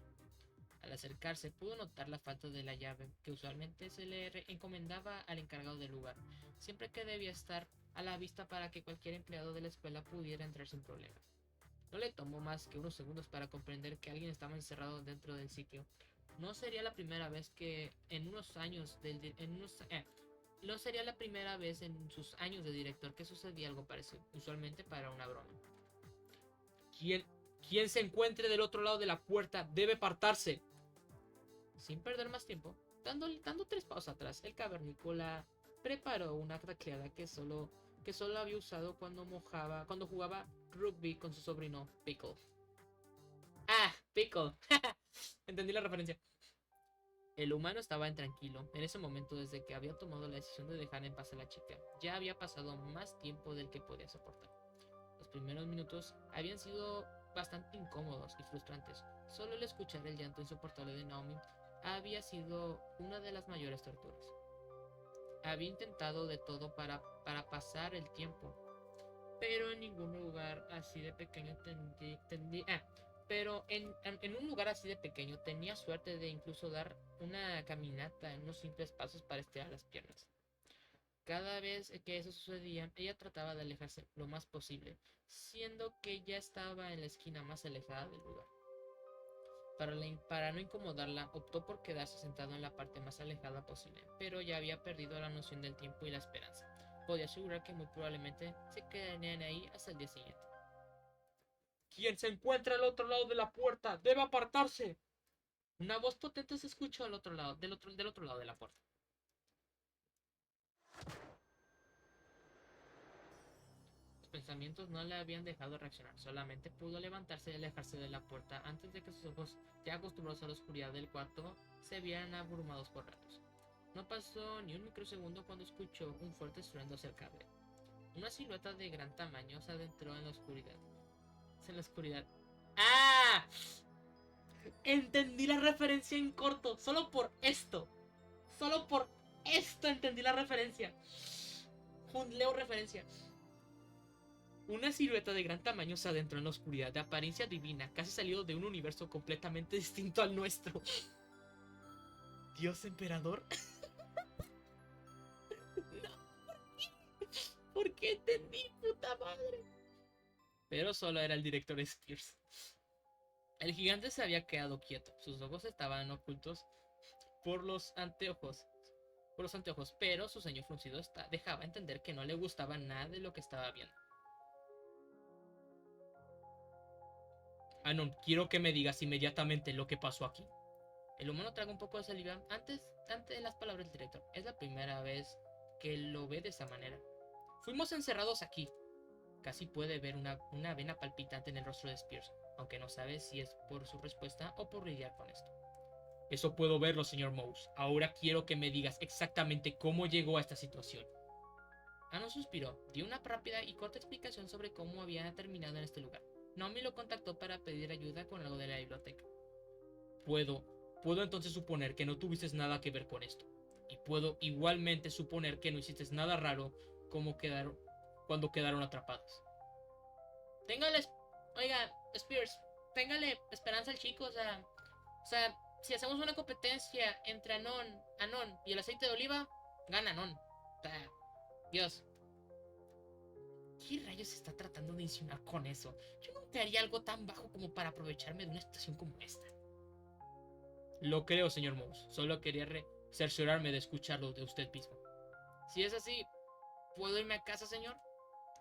Al acercarse pudo notar la falta de la llave que usualmente se le encomendaba al encargado del lugar, siempre que debía estar a la vista para que cualquier empleado de la escuela pudiera entrar sin problemas. No le tomó más que unos segundos para comprender que alguien estaba encerrado dentro del sitio. No sería la primera vez que no sería la primera vez en sus años de director que sucedía algo parecido, usualmente para una broma. Quien se encuentre del otro lado de la puerta debe apartarse. Sin perder más tiempo, dando 3 pasos atrás, el cavernícola preparó una tacleada que solo había usado cuando jugaba rugby con su sobrino Pickle. ¡Ah! Pickle. Entendí la referencia. El humano estaba intranquilo en ese momento desde que había tomado la decisión de dejar en paz a la chica. Ya había pasado más tiempo del que podía soportar. Los primeros minutos habían sido bastante incómodos y frustrantes. Solo el escuchar el llanto insoportable de Naomi había sido una de las mayores torturas. Había intentado de todo para pasar el tiempo, pero en ningún lugar así de pequeño en un lugar así de pequeño tenía suerte de incluso dar una caminata en unos simples pasos para estirar las piernas. Cada vez que eso sucedía, ella trataba de alejarse lo más posible, siendo que ya estaba en la esquina más alejada del lugar. Para no incomodarla, optó por quedarse sentado en la parte más alejada posible, pero ya había perdido la noción del tiempo y la esperanza. Podía asegurar que muy probablemente se quedarían ahí hasta el día siguiente. Quien se encuentra al otro lado de la puerta debe apartarse. Una voz potente se escuchó del otro lado de la puerta. Los pensamientos no le habían dejado reaccionar, solamente pudo levantarse y alejarse de la puerta antes de que sus ojos, ya acostumbrados a la oscuridad del cuarto, se vieran abrumados por ratos. No pasó ni un microsegundo cuando escuchó un fuerte estruendo cerca de él. Una silueta de gran tamaño se adentró en la oscuridad. ¡Ah! Entendí la referencia en corto. Solo por esto entendí la referencia. Leo referencia. Una silueta de gran tamaño se adentró en la oscuridad, de apariencia divina, casi salido de un universo completamente distinto al nuestro. ¿Dios emperador? No, ¿por qué entendí, puta madre? Pero solo era el director Spears. El gigante se había quedado quieto. Sus ojos estaban ocultos por los anteojos. Pero su ceño fruncido dejaba entender que no le gustaba nada de lo que estaba viendo. Anon, quiero que me digas inmediatamente lo que pasó aquí. El humano traga un poco de saliva antes de las palabras del director. Es la primera vez que lo ve de esa manera. Fuimos encerrados aquí. Casi puede ver una vena palpitante en el rostro de Spears, aunque no sabe si es por su respuesta o por lidiar con esto. Eso puedo verlo, señor Mouse. Ahora quiero que me digas exactamente cómo llegó a esta situación. Anon suspiró, dio una rápida y corta explicación sobre cómo había terminado en este lugar. Naomi lo contactó para pedir ayuda con algo de la biblioteca. Puedo entonces suponer que no tuviste nada que ver con esto. y puedo igualmente suponer que no hiciste nada raro cuando quedaron atrapados. Téngale, oiga, Spears, téngale esperanza al chico, o sea, si hacemos una competencia entre Anon y el aceite de oliva, gana Anon. O sea, Dios. ¿Qué rayos se está tratando de insinuar con eso? Yo nunca haría algo tan bajo como para aprovecharme de una situación como esta. Lo creo, señor Mouse. Solo quería cerciorarme de escucharlo de usted mismo. Si es así, ¿puedo irme a casa, señor?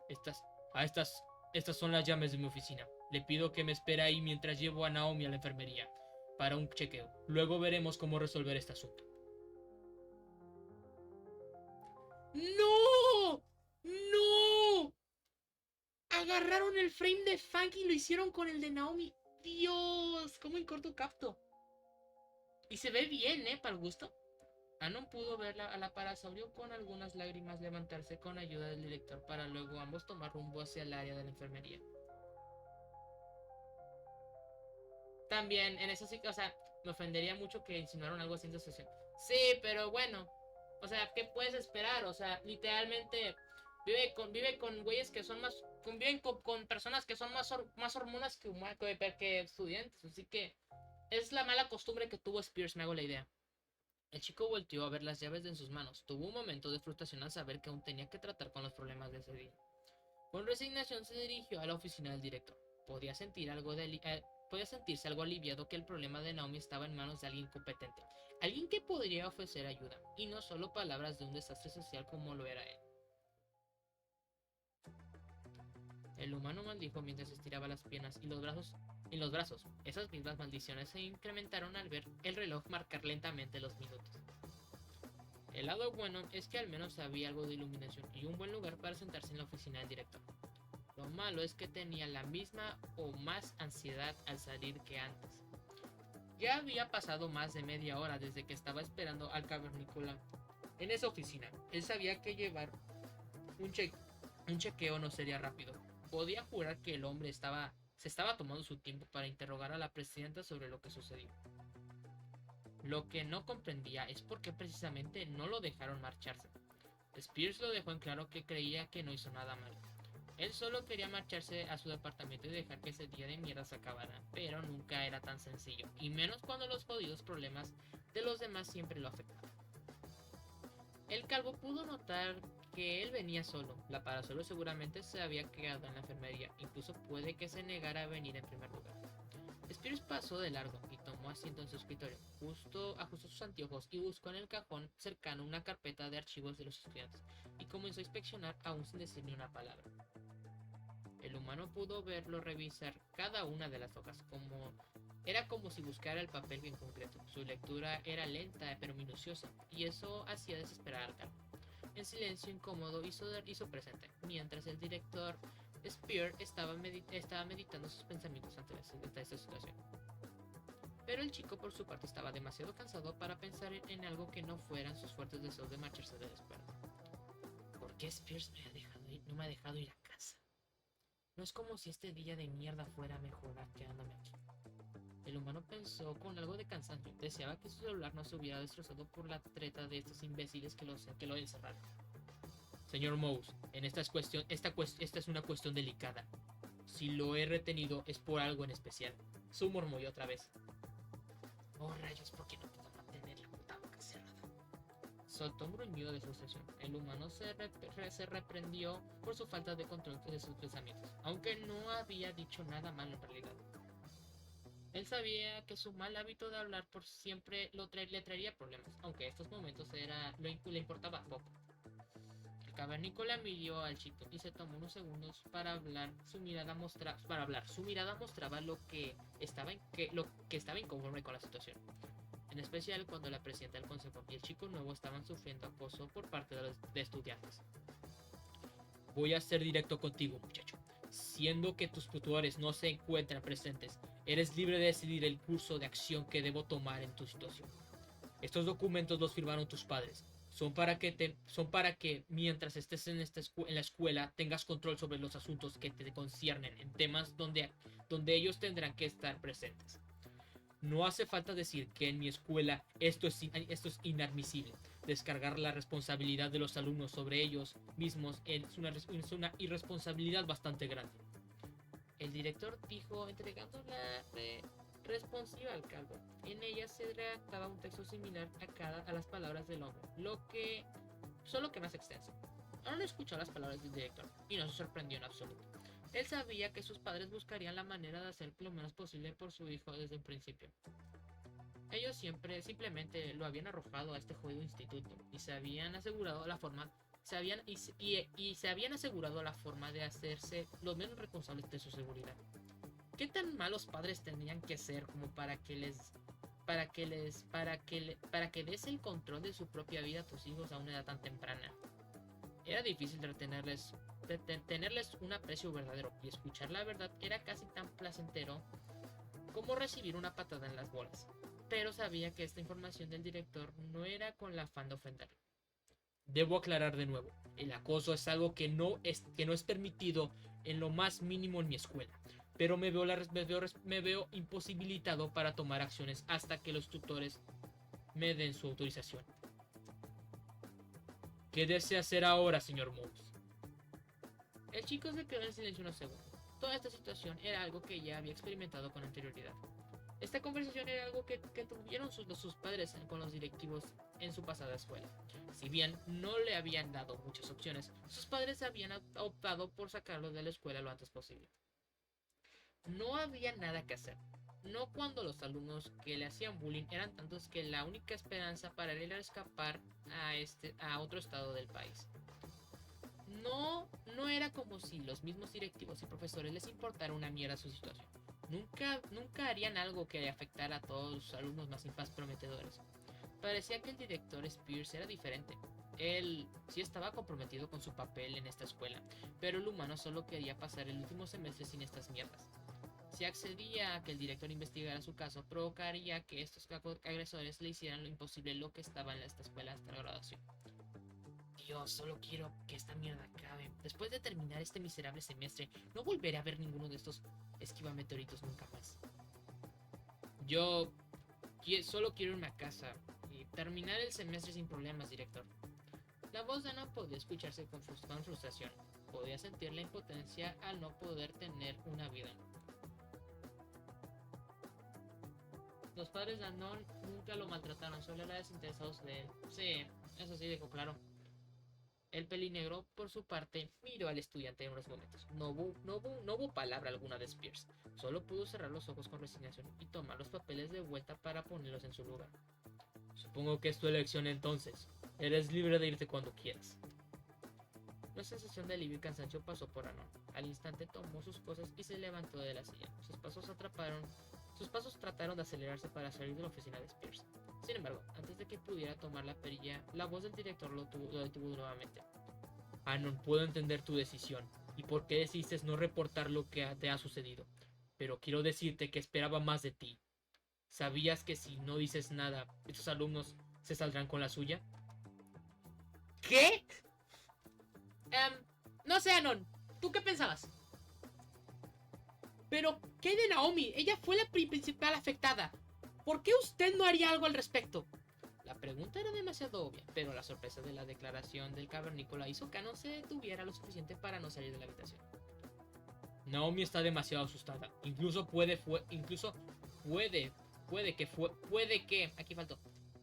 Estas, estas son las llaves de mi oficina. Le pido que me espere ahí mientras llevo a Naomi a la enfermería para un chequeo. Luego veremos cómo resolver este asunto. ¡No! ¡No! Agarraron el frame de Fang y lo hicieron con el de Naomi. Dios, cómo en corto capto. Y se ve bien, para el gusto. Anon pudo ver a la parasaurio con algunas lágrimas levantarse con ayuda del director para luego ambos tomar rumbo hacia el área de la enfermería. También, en eso sí, o sea, me ofendería mucho que insinuaron algo así en su sesión. Sí, pero bueno, o sea, ¿qué puedes esperar? O sea, literalmente vive con güeyes que son más, conviven con personas que son más hormonas que estudiantes, así que es la mala costumbre que tuvo Spears, me hago la idea. El chico volteó a ver las llaves en sus manos. Tuvo un momento de frustración al saber que aún tenía que tratar con los problemas de ese día. Con resignación se dirigió a la oficina del director. Podía sentirse algo aliviado que el problema de Naomi estaba en manos de alguien competente, alguien que podría ofrecer ayuda, y no solo palabras de un desastre social como lo era él. El humano maldijo mientras estiraba las piernas y los brazos. Esas mismas maldiciones se incrementaron al ver el reloj marcar lentamente los minutos. El lado bueno es que al menos había algo de iluminación y un buen lugar para sentarse en la oficina del director. Lo malo es que tenía la misma o más ansiedad al salir que antes. Ya había pasado más de media hora desde que estaba esperando al cavernícola en esa oficina. Él sabía que llevar un chequeo no sería rápido. Podía jurar que el hombre se estaba tomando su tiempo para interrogar a la presidenta sobre lo que sucedió. Lo que no comprendía es por qué precisamente no lo dejaron marcharse. Spears lo dejó en claro que creía que no hizo nada mal. Él solo quería marcharse a su departamento y dejar que ese día de mierda se acabara, pero nunca era tan sencillo, y menos cuando los jodidos problemas de los demás siempre lo afectaban. El calvo pudo notar que él venía solo. La parasolo seguramente se había quedado en la enfermería, incluso puede que se negara a venir en primer lugar. Spears pasó de largo y tomó asiento en su escritorio. Ajustó sus anteojos y buscó en el cajón cercano una carpeta de archivos de los estudiantes y comenzó a inspeccionar aún sin decir ni una palabra. El humano pudo verlo revisar cada una de las hojas, era como si buscara el papel en concreto. Su lectura era lenta pero minuciosa, y eso hacía desesperar al calvo. En silencio incómodo hizo presente, mientras el director Spear estaba meditando sus pensamientos ante esta situación. Pero el chico por su parte estaba demasiado cansado para pensar en algo que no fueran sus fuertes deseos de marcharse de la escuela. ¿Por qué Spears no me ha dejado ir a casa? No es como si este día de mierda fuera a mejorar quedándome aquí. El humano pensó con algo de cansancio. Deseaba que su celular no se hubiera destrozado por la treta de estos imbéciles que lo encerraron. Señor Mouse, esta es una cuestión delicada. Si lo he retenido es por algo en especial. Su murmuró otra vez. Oh rayos, ¿por qué no puedo mantener la puta boca cerrada? Soltó un gruñido de frustración. El humano se reprendió por su falta de control de sus pensamientos, aunque no había dicho nada malo en realidad. Él sabía que su mal hábito de hablar por siempre le traería problemas, aunque en estos momentos le importaba poco. El cavernícola miró al chico y se tomó unos segundos para hablar. Su mirada mostraba lo que estaba inconforme con la situación. En especial cuando la presidenta del consejo y el chico nuevo estaban sufriendo acoso por parte de estudiantes. Voy a ser directo contigo, muchacho. Siendo que tus tutores no se encuentran presentes, eres libre de decidir el curso de acción que debo tomar en tu situación. Estos documentos los firmaron tus padres. Son para que mientras estés en la escuela tengas control sobre los asuntos que te conciernen en temas donde ellos tendrán que estar presentes. No hace falta decir que en mi escuela esto es inadmisible. Descargar la responsabilidad de los alumnos sobre ellos mismos es una irresponsabilidad bastante grande. El director dijo, entregando la responsiva al calvo. En ella se redactaba un texto similar a las palabras del hombre, solo que más extenso. Aaron escuchó las palabras del director y no se sorprendió en absoluto. Él sabía que sus padres buscarían la manera de hacer lo menos posible por su hijo desde un principio. Ellos simplemente lo habían arrojado a este jodido instituto y se habían asegurado la forma se habían asegurado la forma de hacerse los menos responsables de su seguridad. ¿Qué tan malos padres tendrían que ser como para que des el control de su propia vida a tus hijos a una edad tan temprana? Era difícil tenerles un aprecio verdadero, y escuchar la verdad era casi tan placentero como recibir una patada en las bolas. Pero sabía que esta información del director no era con la afán de ofenderlo. Debo aclarar de nuevo, el acoso es algo que no es permitido en lo más mínimo en mi escuela, pero me veo imposibilitado para tomar acciones hasta que los tutores me den su autorización. ¿Qué desea hacer ahora, señor Mouse? El chico se quedó en silencio unos segundos. Toda esta situación era algo que ya había experimentado con anterioridad. Esta conversación era algo que tuvieron sus padres con los directivos en su pasada escuela. Si bien no le habían dado muchas opciones, sus padres habían optado por sacarlo de la escuela lo antes posible. No había nada que hacer. No cuando los alumnos que le hacían bullying eran tantos que la única esperanza para él era escapar a otro estado del país. No era como si los mismos directivos y profesores les importara una mierda su situación. Nunca harían algo que afectara a todos los alumnos más prometedores. Parecía que el director Spears era diferente. Él sí estaba comprometido con su papel en esta escuela, pero el humano solo quería pasar el último semestre sin estas mierdas. Si accedía a que el director investigara su caso, provocaría que estos agresores le hicieran lo imposible lo que estaba en esta escuela hasta la graduación. Dios, solo quiero que esta mierda acabe. Después de terminar este miserable semestre, no volveré a ver ninguno de estos esquivameteoritos nunca más. Yo solo quiero una casa y terminar el semestre sin problemas, director. La voz de Anon podía escucharse con frustración. Podía sentir la impotencia al no poder tener una vida. Los padres de Anon nunca lo maltrataron, solo eran desinteresados de él. Sí, eso sí, dijo claro. El pelinegro, por su parte, miró al estudiante en unos momentos. No hubo palabra alguna de Spears. Solo pudo cerrar los ojos con resignación y tomar los papeles de vuelta para ponerlos en su lugar. Supongo que es tu elección entonces. Eres libre de irte cuando quieras. Una sensación de alivio y cansancio pasó por Anon. Al instante tomó sus cosas y se levantó de la silla. Sus pasos trataron de acelerarse para salir de la oficina de Spears. Sin embargo, antes de que pudiera tomar la perilla, la voz del director lo detuvo nuevamente. Anon, puedo entender tu decisión y por qué decidiste no reportar lo que te ha sucedido, pero quiero decirte que esperaba más de ti. ¿Sabías que si no dices nada, estos alumnos se saldrán con la suya? ¿Qué? No sé, Anon. ¿Tú qué pensabas? Pero, ¿qué de Naomi? Ella fue la principal afectada. ¿Por qué usted no haría algo al respecto? La pregunta era demasiado obvia, pero la sorpresa de la declaración del cavernícola hizo que Anon se detuviera lo suficiente para no salir de la habitación. Naomi está demasiado asustada.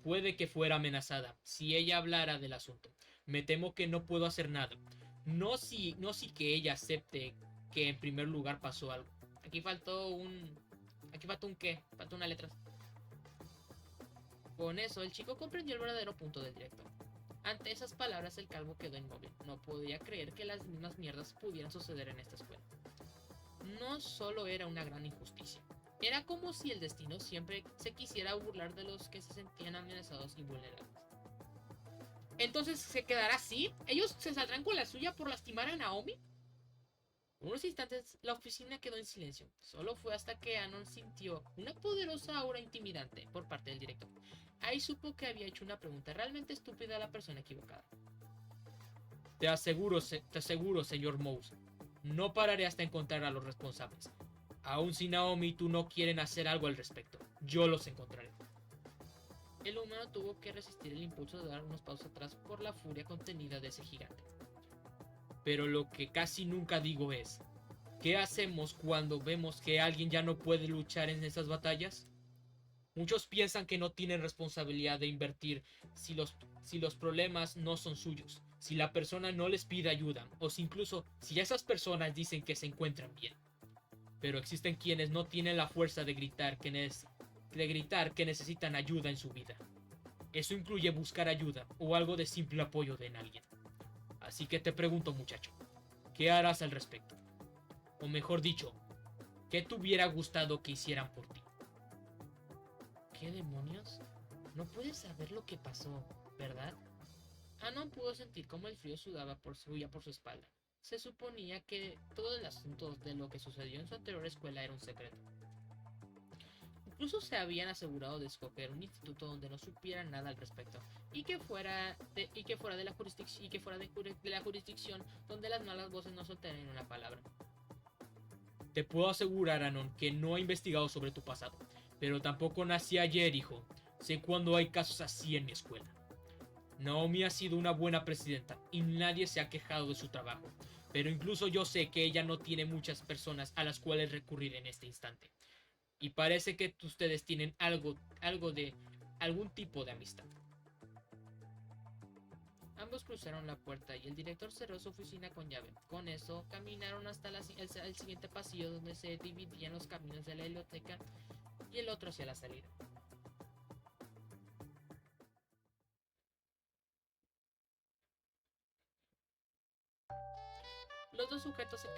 Puede que fuera amenazada si ella hablara del asunto. Me temo que no puedo hacer nada. No si que ella acepte que en primer lugar pasó algo. Aquí faltó un qué, faltó una letra. Con eso, el chico comprendió el verdadero punto del director. Ante esas palabras, el calvo quedó inmóvil. No podía creer que las mismas mierdas pudieran suceder en esta escuela. No solo era una gran injusticia. Era como si el destino siempre se quisiera burlar de los que se sentían amenazados y vulnerables. ¿Entonces se quedará así? ¿Ellos se saldrán con la suya por lastimar a Naomi? Por unos instantes la oficina quedó en silencio. Solo fue hasta que Anon sintió una poderosa aura intimidante por parte del director. Ahí supo que había hecho una pregunta realmente estúpida a la persona equivocada. Te aseguro, señor Mouse, no pararé hasta encontrar a los responsables. Aun si Naomi y tú no quieren hacer algo al respecto. yo los encontraré. El humano tuvo que resistir el impulso de dar unos pasos atrás por la furia contenida de ese gigante. Pero lo que casi nunca digo es, ¿qué hacemos cuando vemos que alguien ya no puede luchar en esas batallas? Muchos piensan que no tienen responsabilidad de invertir si los problemas no son suyos, si la persona no les pide ayuda, o si incluso si esas personas dicen que se encuentran bien. Pero existen quienes no tienen la fuerza de gritar que necesitan ayuda en su vida. Eso incluye buscar ayuda o algo de simple apoyo de alguien. Así que te pregunto, muchacho, ¿qué harás al respecto? O mejor dicho, ¿qué te hubiera gustado que hicieran por ti? ¿Qué demonios? No puedes saber lo que pasó, ¿verdad? Anon pudo sentir cómo el frío subía por su espalda. Se suponía que todo el asunto de lo que sucedió en su anterior escuela era un secreto. Incluso se habían asegurado de escoger un instituto donde no supieran nada al respecto y que fuera de la jurisdicción donde las malas voces no soltaran una palabra. Te puedo asegurar, Anon, que no he investigado sobre tu pasado, pero tampoco nací ayer, hijo. Sé cuando hay casos así en mi escuela. Naomi ha sido una buena presidenta y nadie se ha quejado de su trabajo, pero incluso yo sé que ella no tiene muchas personas a las cuales recurrir en este instante. Y parece que ustedes tienen algún tipo de amistad. Ambos cruzaron la puerta y el director cerró su oficina con llave. Con eso, caminaron hasta el siguiente pasillo donde se dividían los caminos de la biblioteca y el otro hacia la salida. Los dos sujetos se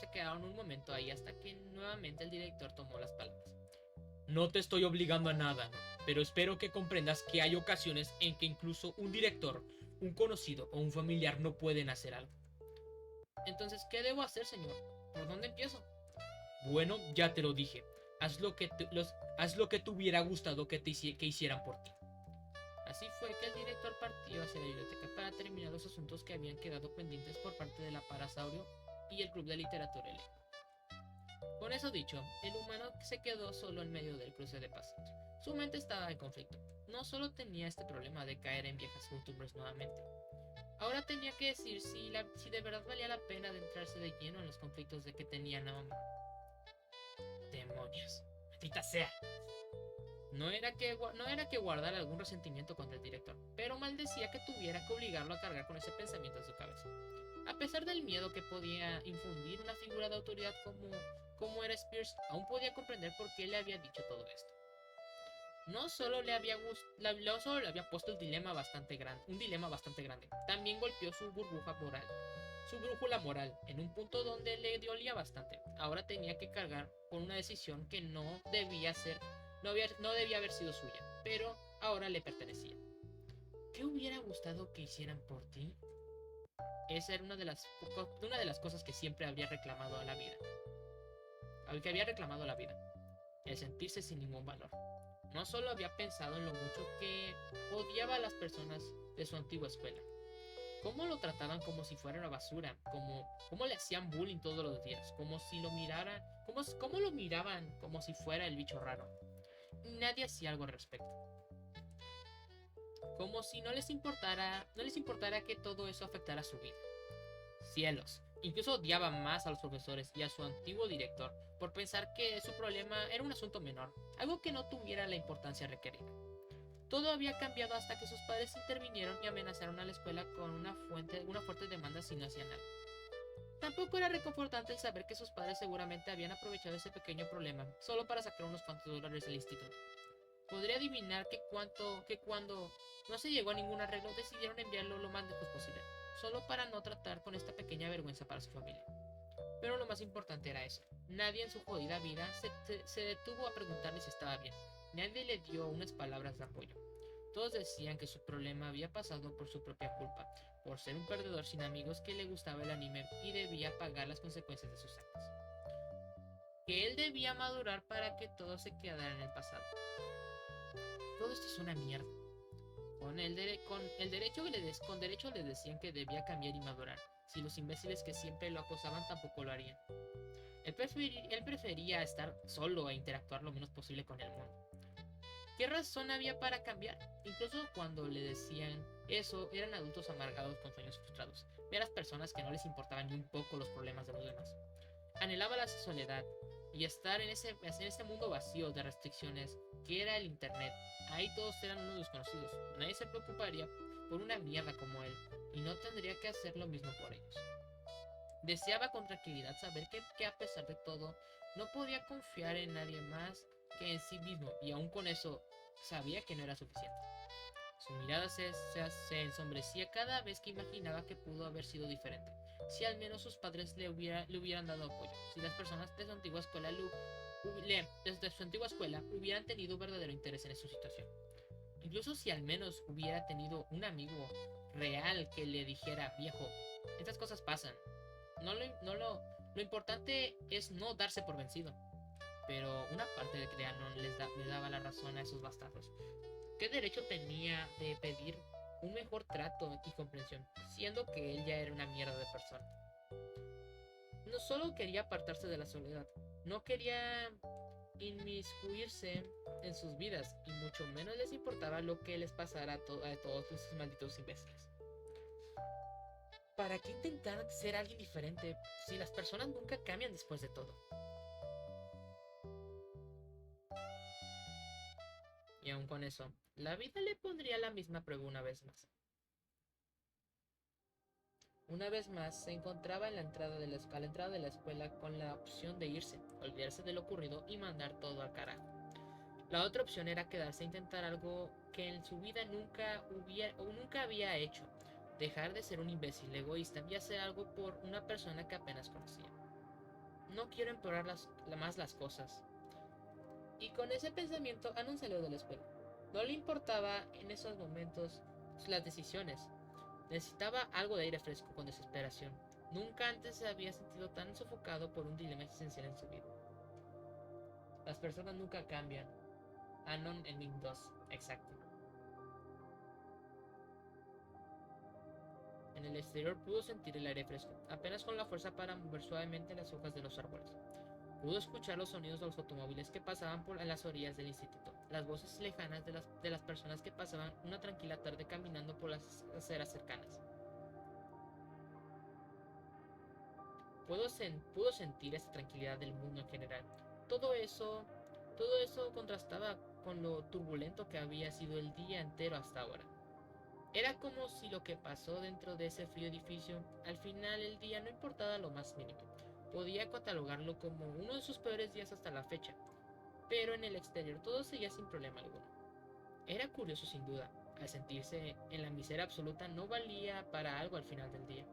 quedaron un momento ahí hasta que nuevamente el director tomó las palabras. No te estoy obligando a nada, pero espero que comprendas que hay ocasiones en que incluso un director, un conocido o un familiar no pueden hacer algo. Entonces, ¿qué debo hacer, señor? ¿Por dónde empiezo? Bueno, ya te lo dije. Haz lo que te hubiera gustado que hicieran por ti. Así fue que el director partió hacia la biblioteca para terminar los asuntos que habían quedado pendientes por parte de la Parasaurio y el Club de Literatura L. Con eso dicho, el humano se quedó solo en medio del cruce de pasillos. Su mente estaba en conflicto. No solo tenía este problema de caer en viejas costumbres nuevamente. Ahora tenía que decir si de verdad valía la pena adentrarse de lleno en los conflictos de que tenía Naomi. Demonios, maldita sea. No era que guardara algún resentimiento contra el director, pero maldecía que tuviera que obligarlo a cargar con ese pensamiento en su cabeza. A pesar del miedo que podía infundir una figura de autoridad como era Spears, aún podía comprender por qué le había dicho todo esto. No solo le había puesto un dilema bastante grande, también golpeó su brújula moral, en un punto donde le dolía bastante. Ahora tenía que cargar con una decisión que no debía haber sido suya, pero ahora le pertenecía. ¿Qué hubiera gustado que hicieran por ti? Esa era una de las cosas que siempre había reclamado a la vida. El sentirse sin ningún valor. No solo había pensado en lo mucho que odiaba a las personas de su antigua escuela. Cómo lo trataban como si fuera una basura, cómo le hacían bullying todos los días, cómo lo miraban como si fuera el bicho raro. Y nadie hacía algo al respecto. Como si no les importara que todo eso afectara su vida. Cielos. Incluso odiaba más a los profesores y a su antiguo director por pensar que su problema era un asunto menor, algo que no tuviera la importancia requerida. Todo había cambiado hasta que sus padres intervinieron y amenazaron a la escuela con una fuerte demanda si no hacían nada. Tampoco era reconfortante el saber que sus padres seguramente habían aprovechado ese pequeño problema solo para sacar unos cuantos dólares del instituto. Podría adivinar que cuando no se llegó a ningún arreglo decidieron enviarlo lo más lejos posible, solo para no tratar con esta pequeña vergüenza para su familia. Pero lo más importante era eso. Nadie en su jodida vida se detuvo a preguntarle si estaba bien. Nadie le dio unas palabras de apoyo. Todos decían que su problema había pasado por su propia culpa, por ser un perdedor sin amigos que le gustaba el anime y debía pagar las consecuencias de sus actos. Que él debía madurar para que todo se quedara en el pasado. Todo esto es una mierda. Con derecho les decían que debía cambiar y madurar. si los imbéciles que siempre lo acosaban tampoco lo harían. Él prefería estar solo e interactuar lo menos posible con el mundo. ¿Qué razón había para cambiar? Incluso cuando le decían eso, eran adultos amargados con sueños frustrados, meras personas que no les importaban ni un poco los problemas de los demás. Anhelaba la soledad y estar en ese mundo vacío de restricciones que era el internet. Ahí todos eran unos desconocidos, nadie se preocuparía por una mierda como él y no tendría que hacer lo mismo por ellos. Deseaba con tranquilidad saber que a pesar de todo no podía confiar en nadie más que en sí mismo, y aún con eso sabía que no era suficiente. Su mirada se ensombrecía cada vez que imaginaba que pudo haber sido diferente, si al menos sus padres le hubieran dado apoyo, si las personas de su antigua escuela desde su antigua escuela hubieran tenido verdadero interés en su situación. Incluso si al menos hubiera tenido un amigo real que le dijera: viejo, estas cosas pasan. Lo importante es no darse por vencido. Pero una parte de Creanon le daba la razón a esos bastardos. ¿Qué derecho tenía de pedir un mejor trato y comprensión, siendo que él ya era una mierda de persona? No solo quería apartarse de la soledad, no quería inmiscuirse en sus vidas, y mucho menos les importaba lo que les pasara a todos esos malditos imbéciles. ¿Para qué intentar ser alguien diferente si las personas nunca cambian después de todo? Y aun con eso, la vida le pondría la misma prueba una vez más. Una vez más, se encontraba a la entrada de la escuela con la opción de irse, olvidarse de lo ocurrido y mandar todo al carajo. La otra opción era quedarse a intentar algo que en su vida nunca había hecho, dejar de ser un imbécil egoísta y hacer algo por una persona que apenas conocía. No quiero empeorar más las cosas. Y con ese pensamiento, Anon salió de la escuela. No le importaba en esos momentos las decisiones. Necesitaba algo de aire fresco con desesperación. Nunca antes se había sentido tan sofocado por un dilema existencial en su vida. Las personas nunca cambian. Anon en Ning 2, exacto. En el exterior pudo sentir el aire fresco, apenas con la fuerza para mover suavemente las hojas de los árboles. Pudo escuchar los sonidos de los automóviles que pasaban por las orillas del instituto, las voces lejanas de las personas que pasaban una tranquila tarde caminando por las aceras cercanas. Pudo sentir esa tranquilidad del mundo en general. Todo eso contrastaba con lo turbulento que había sido el día entero hasta ahora. Era como si lo que pasó dentro de ese frío edificio, al final del día, no importaba lo más mínimo. Podía catalogarlo como uno de sus peores días hasta la fecha, pero en el exterior todo seguía sin problema alguno. Era curioso sin duda, al sentirse en la miseria absoluta no valía para algo al final del día.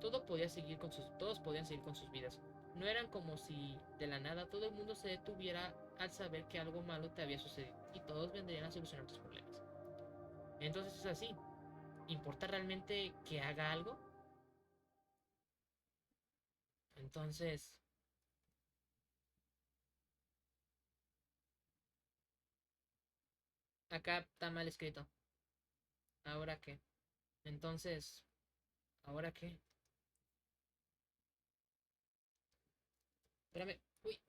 Todos podían seguir con sus vidas. No eran como si de la nada todo el mundo se detuviera al saber que algo malo te había sucedido y todos vendrían a solucionar tus problemas. Entonces es así. ¿Importa realmente que haga algo? Entonces, acá está mal escrito. ¿Ahora qué? Entonces, ¿ahora qué? Espérame. Uy,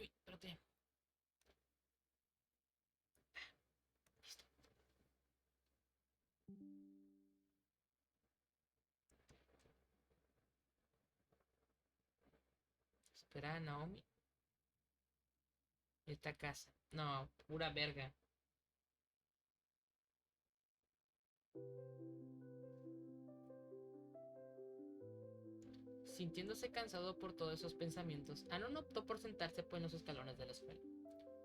espérate. Listo. Espera, Naomi. Esta casa. No, pura verga. Sintiéndose cansado por todos esos pensamientos, Anon optó por sentarse en los escalones de la escuela.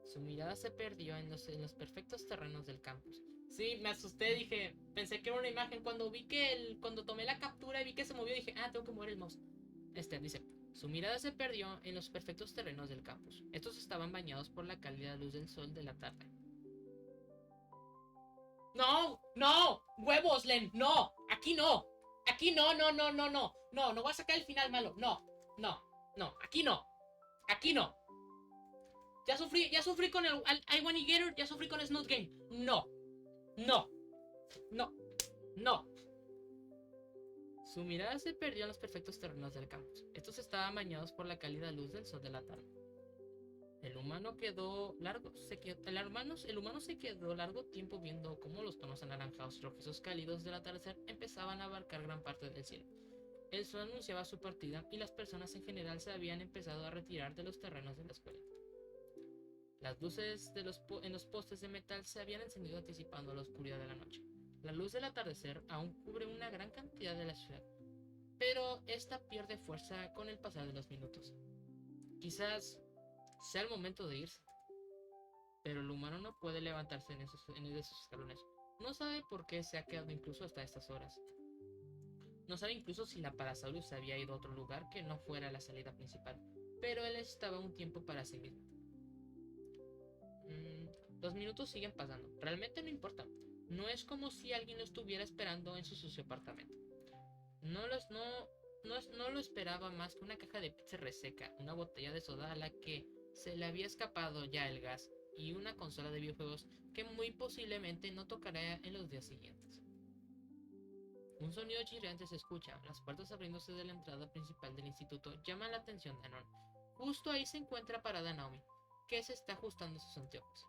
Su mirada se perdió en los perfectos terrenos del campus. Sí, me asusté, dije, pensé que era una imagen. Cuando tomé la captura y vi que se movió, dije, tengo que mover el mouse. Dice, su mirada se perdió en los perfectos terrenos del campus. Estos estaban bañados por la cálida luz del sol de la tarde. No, huevos, Len, no, aquí no, no voy a sacar el final malo, no, aquí no. Ya sufrí con el I Want Gator, ya sufrí con Snoot Game, no. Su mirada se perdió en los perfectos terrenos del campus. Estos estaban bañados por la cálida luz del sol de la tarde. El humano se quedó largo tiempo viendo cómo los tonos anaranjados y rojizos cálidos del atardecer empezaban a abarcar gran parte del cielo. El sol anunciaba su partida y las personas en general se habían empezado a retirar de los terrenos de la escuela. Las luces en los postes de metal se habían encendido anticipando la oscuridad de la noche. La luz del atardecer aún cubre una gran cantidad de la ciudad, pero esta pierde fuerza con el pasar de los minutos. Quizás sea el momento de irse, pero el humano no puede levantarse en esos escalones. No sabe por qué se ha quedado incluso hasta estas horas. No sabe incluso si la Parasaurus se había ido a otro lugar que no fuera la salida principal, pero él necesitaba un tiempo para sí mismo. Los minutos siguen pasando, realmente no importa. No es como si alguien lo estuviera esperando en su sucio apartamento. No lo esperaba más que una caja de pizza reseca, una botella de soda a la que se le había escapado ya el gas y una consola de videojuegos que muy posiblemente no tocará en los días siguientes. Un sonido chirriante se escucha, las puertas abriéndose de la entrada principal del instituto llaman la atención de Anon. Justo ahí se encuentra parada Naomi, que se está ajustando sus anteojos.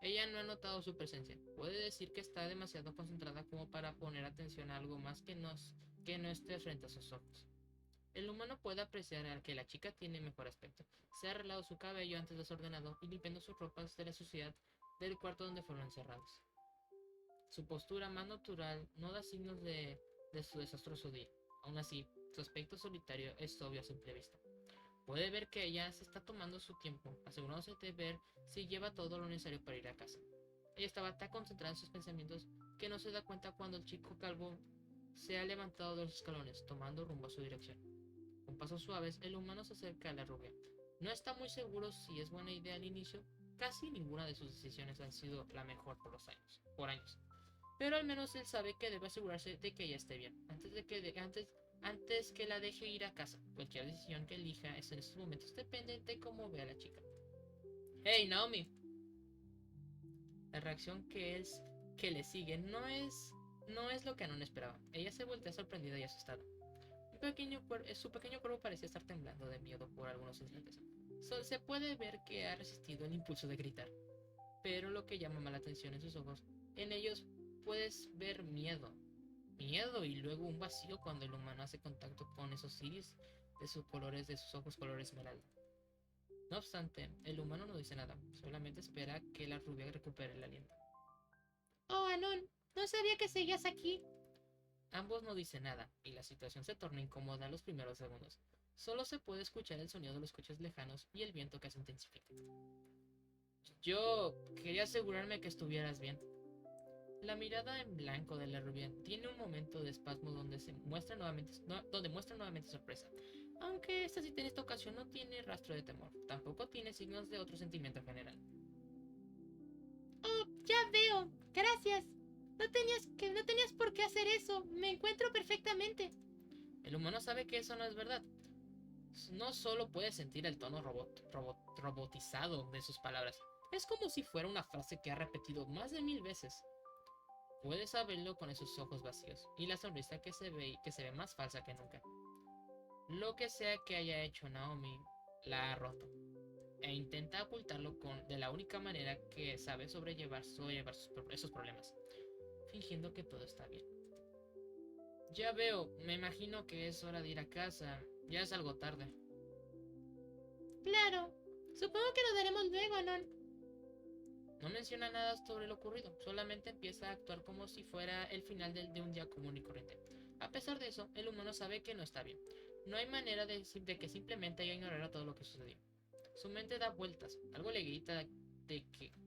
Ella no ha notado su presencia. Puede decir que está demasiado concentrada como para poner atención a algo más que no esté frente a sus ojos. El humano puede apreciar que la chica tiene mejor aspecto. Se ha arreglado su cabello antes desordenado y limpiando sus ropas de la suciedad del cuarto donde fueron encerrados. Su postura más natural no da signos de su desastroso día. Aún así, su aspecto solitario es obvio a simple vista. Puede ver que ella se está tomando su tiempo, asegurándose de ver si lleva todo lo necesario para ir a casa. Ella estaba tan concentrada en sus pensamientos que no se da cuenta cuando el chico calvo se ha levantado de los escalones, tomando rumbo a su dirección. Con pasos suaves, el humano se acerca a la rubia. No está muy seguro si es buena idea al inicio. Casi ninguna de sus decisiones han sido la mejor por años. Pero al menos él sabe que debe asegurarse de que ella esté bien, antes que la deje ir a casa. Cualquier decisión que elija en estos momentos depende de cómo vea a la chica. ¡Hey, Naomi! La reacción que le sigue no es lo que Anon esperaba. Ella se voltea sorprendida y asustada. Su pequeño cuerpo parecía estar temblando de miedo por algunos instantes. Se puede ver que ha resistido el impulso de gritar, pero lo que llama más la atención en sus ojos, en ellos puedes ver miedo y luego un vacío cuando el humano hace contacto con esos iris de sus ojos color esmeralda. No obstante, el humano no dice nada, solamente espera que la rubia recupere el aliento. Oh, Anon, no sabía que seguías aquí. Ambos no dicen nada, y la situación se torna incómoda en los primeros segundos. Solo se puede escuchar el sonido de los coches lejanos y el viento que se intensifica. Yo quería asegurarme que estuvieras bien. La mirada en blanco de la rubia tiene un momento de espasmo donde muestra nuevamente sorpresa. Aunque en esta ocasión no tiene rastro de temor, tampoco tiene signos de otro sentimiento en general. Oh, ya veo. Gracias. No tenías por qué hacer eso. Me encuentro perfectamente. El humano sabe que eso no es verdad. No solo puede sentir el tono robotizado de sus palabras. Es como si fuera una frase que ha repetido más de 1000 veces. Puede saberlo con esos ojos vacíos y la sonrisa que se ve más falsa que nunca. Lo que sea que haya hecho Naomi, la ha roto. E intenta ocultarlo de la única manera que sabe sobrellevar esos problemas, fingiendo que todo está bien. Ya veo, me imagino que es hora de ir a casa. Ya es algo tarde. Claro. Supongo que nos veremos luego, Anon. No menciona nada sobre lo ocurrido, solamente empieza a actuar como si fuera el final de un día común y corriente. A pesar de eso, el humano sabe que no está bien. No hay manera de que simplemente haya ignorado todo lo que sucedió. Su mente da vueltas, algo le grita de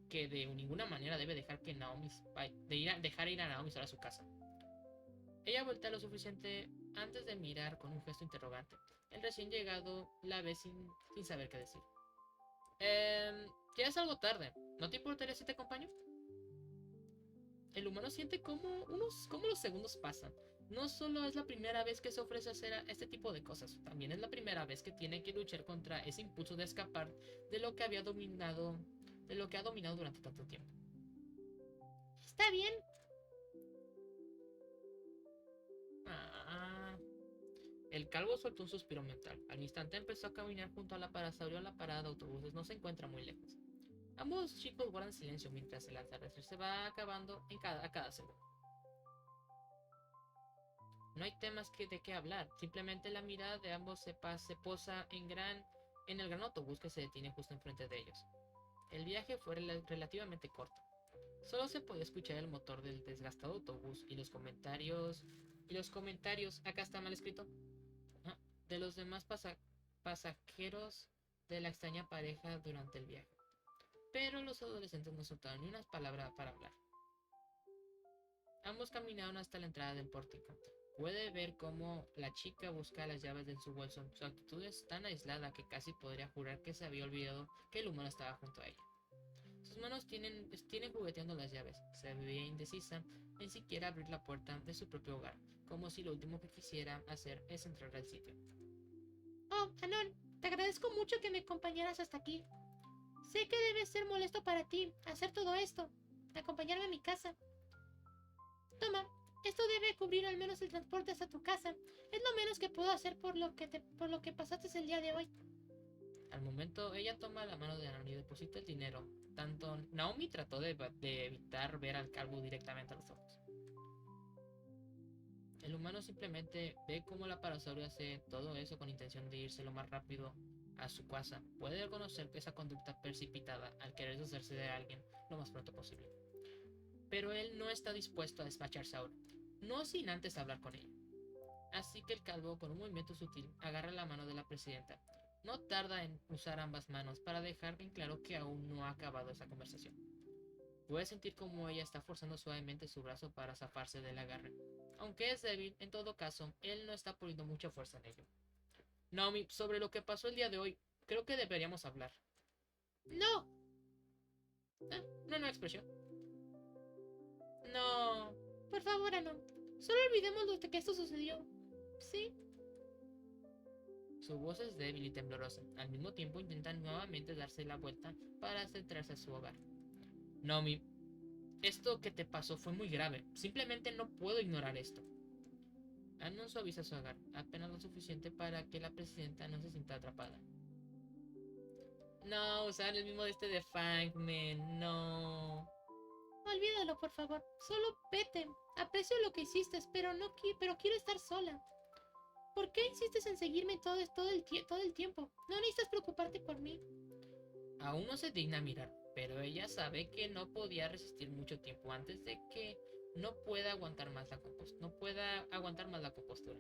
que de ninguna manera debe dejar dejar ir a Naomi sola a su casa. Ella voltea lo suficiente antes de mirar con un gesto interrogante. El recién llegado la ve sin saber qué decir. Ya es algo tarde. ¿No te importaría si te acompaño? El humano siente cómo los segundos pasan. No solo es la primera vez que se ofrece hacer este tipo de cosas, también es la primera vez que tiene que luchar contra ese impulso de escapar de lo que ha dominado durante tanto tiempo. ¿Está bien? Ah. El calvo soltó un suspiro mental. Al instante empezó a caminar junto a la parasaurio. La parada de autobuses no se encuentra muy lejos. Ambos chicos guardan silencio mientras el atardecer se va acabando a cada segundo. No hay temas de qué hablar, simplemente la mirada de ambos se posa en el gran autobús que se detiene justo enfrente de ellos. El viaje fue relativamente corto. Solo se podía escuchar el motor del desgastado autobús y los comentarios, acá está mal escrito, ¿ah? De los demás pasajeros de la extraña pareja durante el viaje. Pero los adolescentes no soltaron ni una palabra para hablar. Ambos caminaron hasta la entrada del pórtico. Puede ver cómo la chica busca las llaves de su bolso. Su actitud es tan aislada que casi podría jurar que se había olvidado que el humano estaba junto a ella. Sus manos tienen jugueteando las llaves. Se veía indecisa en siquiera abrir la puerta de su propio hogar, como si lo último que quisiera hacer es entrar al sitio. Oh, Anon, te agradezco mucho que me acompañaras hasta aquí. Sé que debe ser molesto para ti hacer todo esto, acompañarme a mi casa. Toma, esto debe cubrir al menos el transporte hasta tu casa. Es lo menos que puedo hacer por lo que pasaste el día de hoy. Al momento, ella toma la mano de Naomi y deposita el dinero. Tanto Naomi trató de evitar ver al calvo directamente a los ojos. El humano simplemente ve cómo la parasaurio hace todo eso con intención de irse lo más rápido a su casa. Puede reconocer que esa conducta precipitada al querer deshacerse de alguien lo más pronto posible. Pero él no está dispuesto a despacharse ahora, no sin antes hablar con ella. Así que el calvo, con un movimiento sutil, agarra la mano de la presidenta. No tarda en usar ambas manos para dejar en claro que aún no ha acabado esa conversación. Puede sentir como ella está forzando suavemente su brazo para zafarse del agarre. Aunque es débil, en todo caso, él no está poniendo mucha fuerza en ello. Naomi, sobre lo que pasó el día de hoy, creo que deberíamos hablar. No. No, expresión. No. Por favor, Anon. Solo olvidemos lo que esto sucedió. ¿Sí? Su voz es débil y temblorosa. Al mismo tiempo intenta nuevamente darse la vuelta para centrarse a su hogar. Naomi, esto que te pasó fue muy grave. Simplemente no puedo ignorar esto. Anon suaviza su hogar, apenas lo suficiente para que la presidenta no se sienta atrapada. No, usar el mismo de Fangman, no. Olvídalo, por favor. Solo vete. Aprecio lo que hiciste, pero pero quiero estar sola. ¿Por qué insistes en seguirme todo el tiempo? No necesitas preocuparte por mí. Aún no se digna mirar, pero ella sabe que no podía resistir mucho tiempo antes de que no pueda aguantar más la compostura.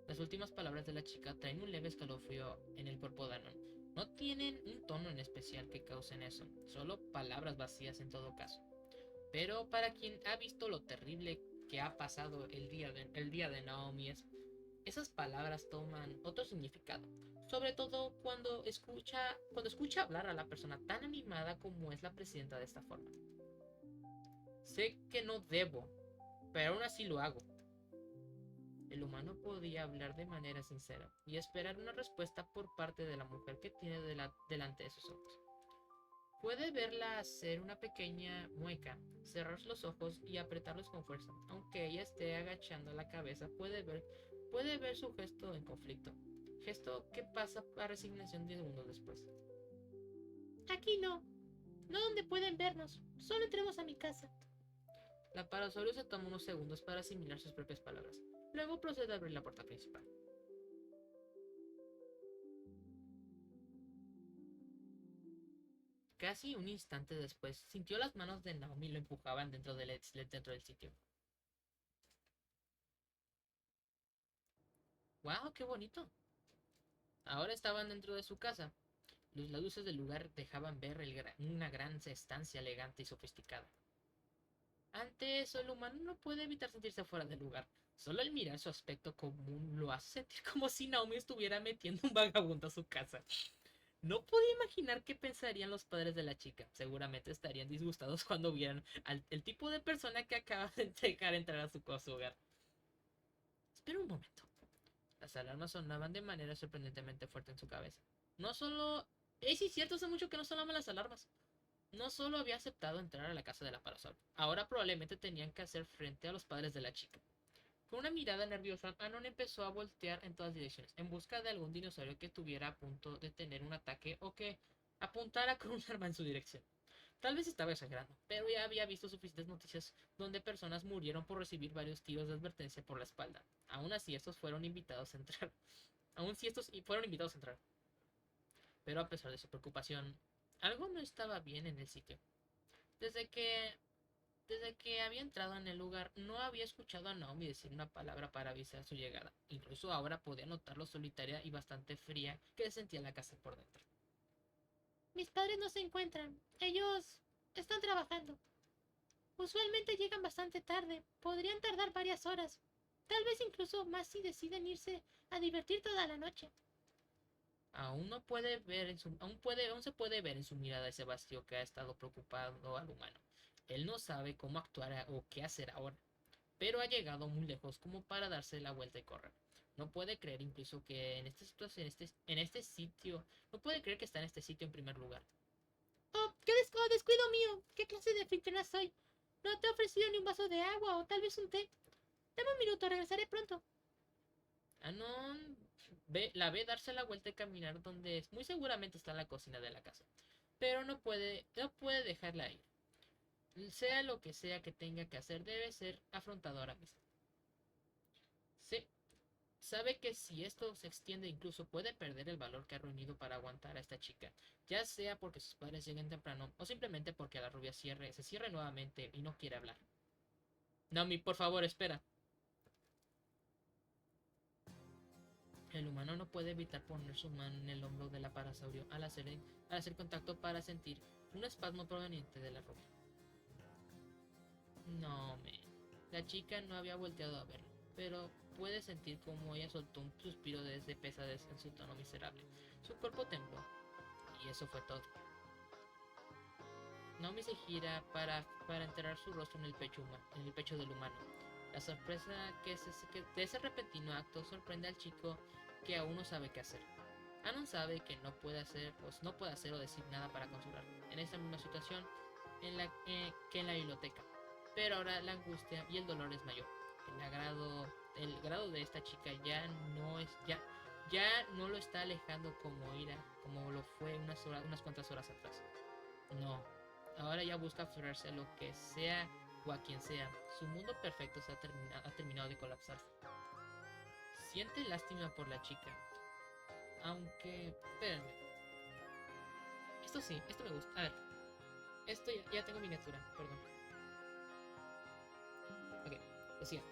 Las últimas palabras de la chica traen un leve escalofrío en el cuerpo de Anon. No tienen un tono en especial que causen eso, solo palabras vacías en todo caso. Pero para quien ha visto lo terrible que ha pasado el día de Naomi, esas palabras toman otro significado. Sobre todo cuando escucha hablar a la persona tan animada como es la presidenta de esta forma. Sé que no debo, pero aún así lo hago. El humano podía hablar de manera sincera y esperar una respuesta por parte de la mujer que tiene delante de sus ojos. Puede verla hacer una pequeña mueca, cerrar los ojos y apretarlos con fuerza. Aunque ella esté agachando la cabeza, puede ver su gesto en conflicto. Gesto que pasa a resignación 10 segundos después. Aquí no. No donde pueden vernos. Solo entremos a mi casa. La parasaurio se toma unos segundos para asimilar sus propias palabras. Luego procede a abrir la puerta principal. Casi un instante después, sintió las manos de Naomi lo empujaban dentro del sitio. ¡Wow! ¡Qué bonito! Ahora estaban dentro de su casa. Las luces del lugar dejaban ver una gran estancia elegante y sofisticada. Ante eso, el humano no puede evitar sentirse fuera del lugar. Solo el mirar su aspecto común lo hace sentir como si Naomi estuviera metiendo un vagabundo a su casa. No podía imaginar qué pensarían los padres de la chica. Seguramente estarían disgustados cuando vieran el tipo de persona que acaba de dejar entrar a su hogar. Espera un momento. Las alarmas sonaban de manera sorprendentemente fuerte en su cabeza. No solo... sí, cierto, hace mucho que no sonaban las alarmas. No solo había aceptado entrar a la casa de la parasol, ahora probablemente tenían que hacer frente a los padres de la chica. Con una mirada nerviosa, Anon empezó a voltear en todas direcciones, en busca de algún dinosaurio que estuviera a punto de tener un ataque o que apuntara con un arma en su dirección. Tal vez estaba exagerando, pero ya había visto suficientes noticias donde personas murieron por recibir varios tiros de advertencia por la espalda. Aún así, estos fueron invitados a entrar. Aún si estos fueron invitados a entrar. Pero a pesar de su preocupación, algo no estaba bien en el sitio. Desde que Desde que había entrado en el lugar, no había escuchado a Naomi decir una palabra para avisar su llegada. Incluso ahora podía notar lo solitaria y bastante fría que sentía la casa por dentro. Mis padres no se encuentran. Ellos están trabajando. Usualmente llegan bastante tarde. Podrían tardar varias horas. Tal vez incluso más si deciden irse a divertir toda la noche. Aún se puede ver en su mirada ese vacío que ha estado preocupando al humano. Él no sabe cómo actuar o qué hacer ahora, pero ha llegado muy lejos como para darse la vuelta y correr. No puede creer incluso que no puede creer que está en este sitio en primer lugar. ¡Oh, descuido mío! ¿Qué clase de anfitriona soy? No te he ofrecido ni un vaso de agua o tal vez un té. Dame un minuto, regresaré pronto. Anon la ve darse la vuelta y caminar donde muy seguramente está la cocina de la casa, pero no puede dejarla ir. Sea lo que sea que tenga que hacer, debe ser afrontado ahora mismo. Sí, sabe que si esto se extiende incluso puede perder el valor que ha reunido para aguantar a esta chica, ya sea porque sus padres lleguen temprano o simplemente porque la rubia se cierre nuevamente y no quiere hablar. Naomi, por favor, espera. El humano no puede evitar poner su mano en el hombro del parasaurio al hacer contacto para sentir un espasmo proveniente de la rubia. No, me. La chica no había volteado a verlo, pero puede sentir como ella soltó un suspiro de pesadez en su tono miserable. Su cuerpo tembló, y eso fue todo. Naomi se gira para enterrar su rostro en el pecho del humano. La sorpresa de ese repentino acto sorprende al chico que aún no sabe qué hacer. Anon sabe que no puede hacer o decir nada para consolarlo. En esta misma situación que en la biblioteca. Pero ahora la angustia y el dolor es mayor. El grado de esta chica ya no lo está alejando como lo fue unas cuantas horas atrás. No, ahora ya busca aferrarse a lo que sea o a quien sea. Su mundo perfecto ha terminado de colapsar. Siente lástima por la chica. Aunque, espérenme. Esto me gusta. A ver, esto ya tengo miniatura, perdón. Ok, decía.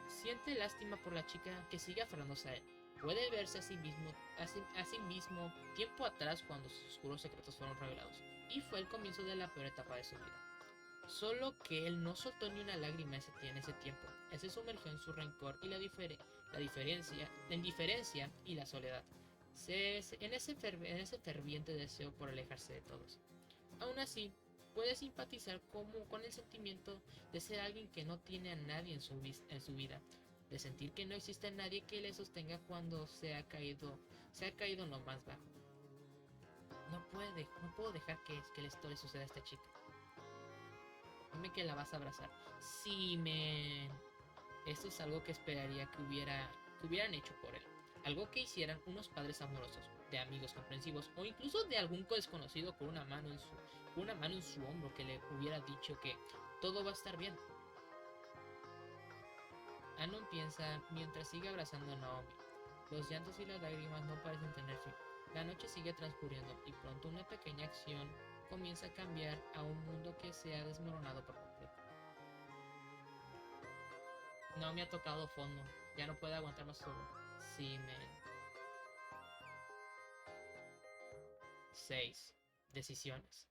Siente lástima por la chica que sigue aferrándose a él. Puede verse a sí mismo tiempo atrás cuando sus oscuros secretos fueron revelados, y fue el comienzo de la peor etapa de su vida. Solo que él no soltó ni una lágrima en ese tiempo. Él se sumergió en su rencor y la indiferencia y la soledad. En ese ferviente deseo por alejarse de todos. Aún así, puede simpatizar con el sentimiento de ser alguien que no tiene a nadie en su vida, de sentir que no existe nadie que le sostenga cuando se ha caído en lo más bajo. No puedo dejar que la historia suceda a esta chica. Dime que la vas a abrazar. Sí, men. Esto es algo que esperaría que hubieran hecho por él. Algo que hicieran unos padres amorosos, de amigos comprensivos o incluso de algún desconocido con una mano en su hombro que le hubiera dicho que todo va a estar bien. Anon piensa mientras sigue abrazando a Naomi. Los llantos y las lágrimas no parecen tener fin. La noche sigue transcurriendo y pronto una pequeña acción comienza a cambiar a un mundo que se ha desmoronado por completo. Naomi ha tocado fondo. Ya no puede aguantar más solo. Sí, men. 6. Decisiones.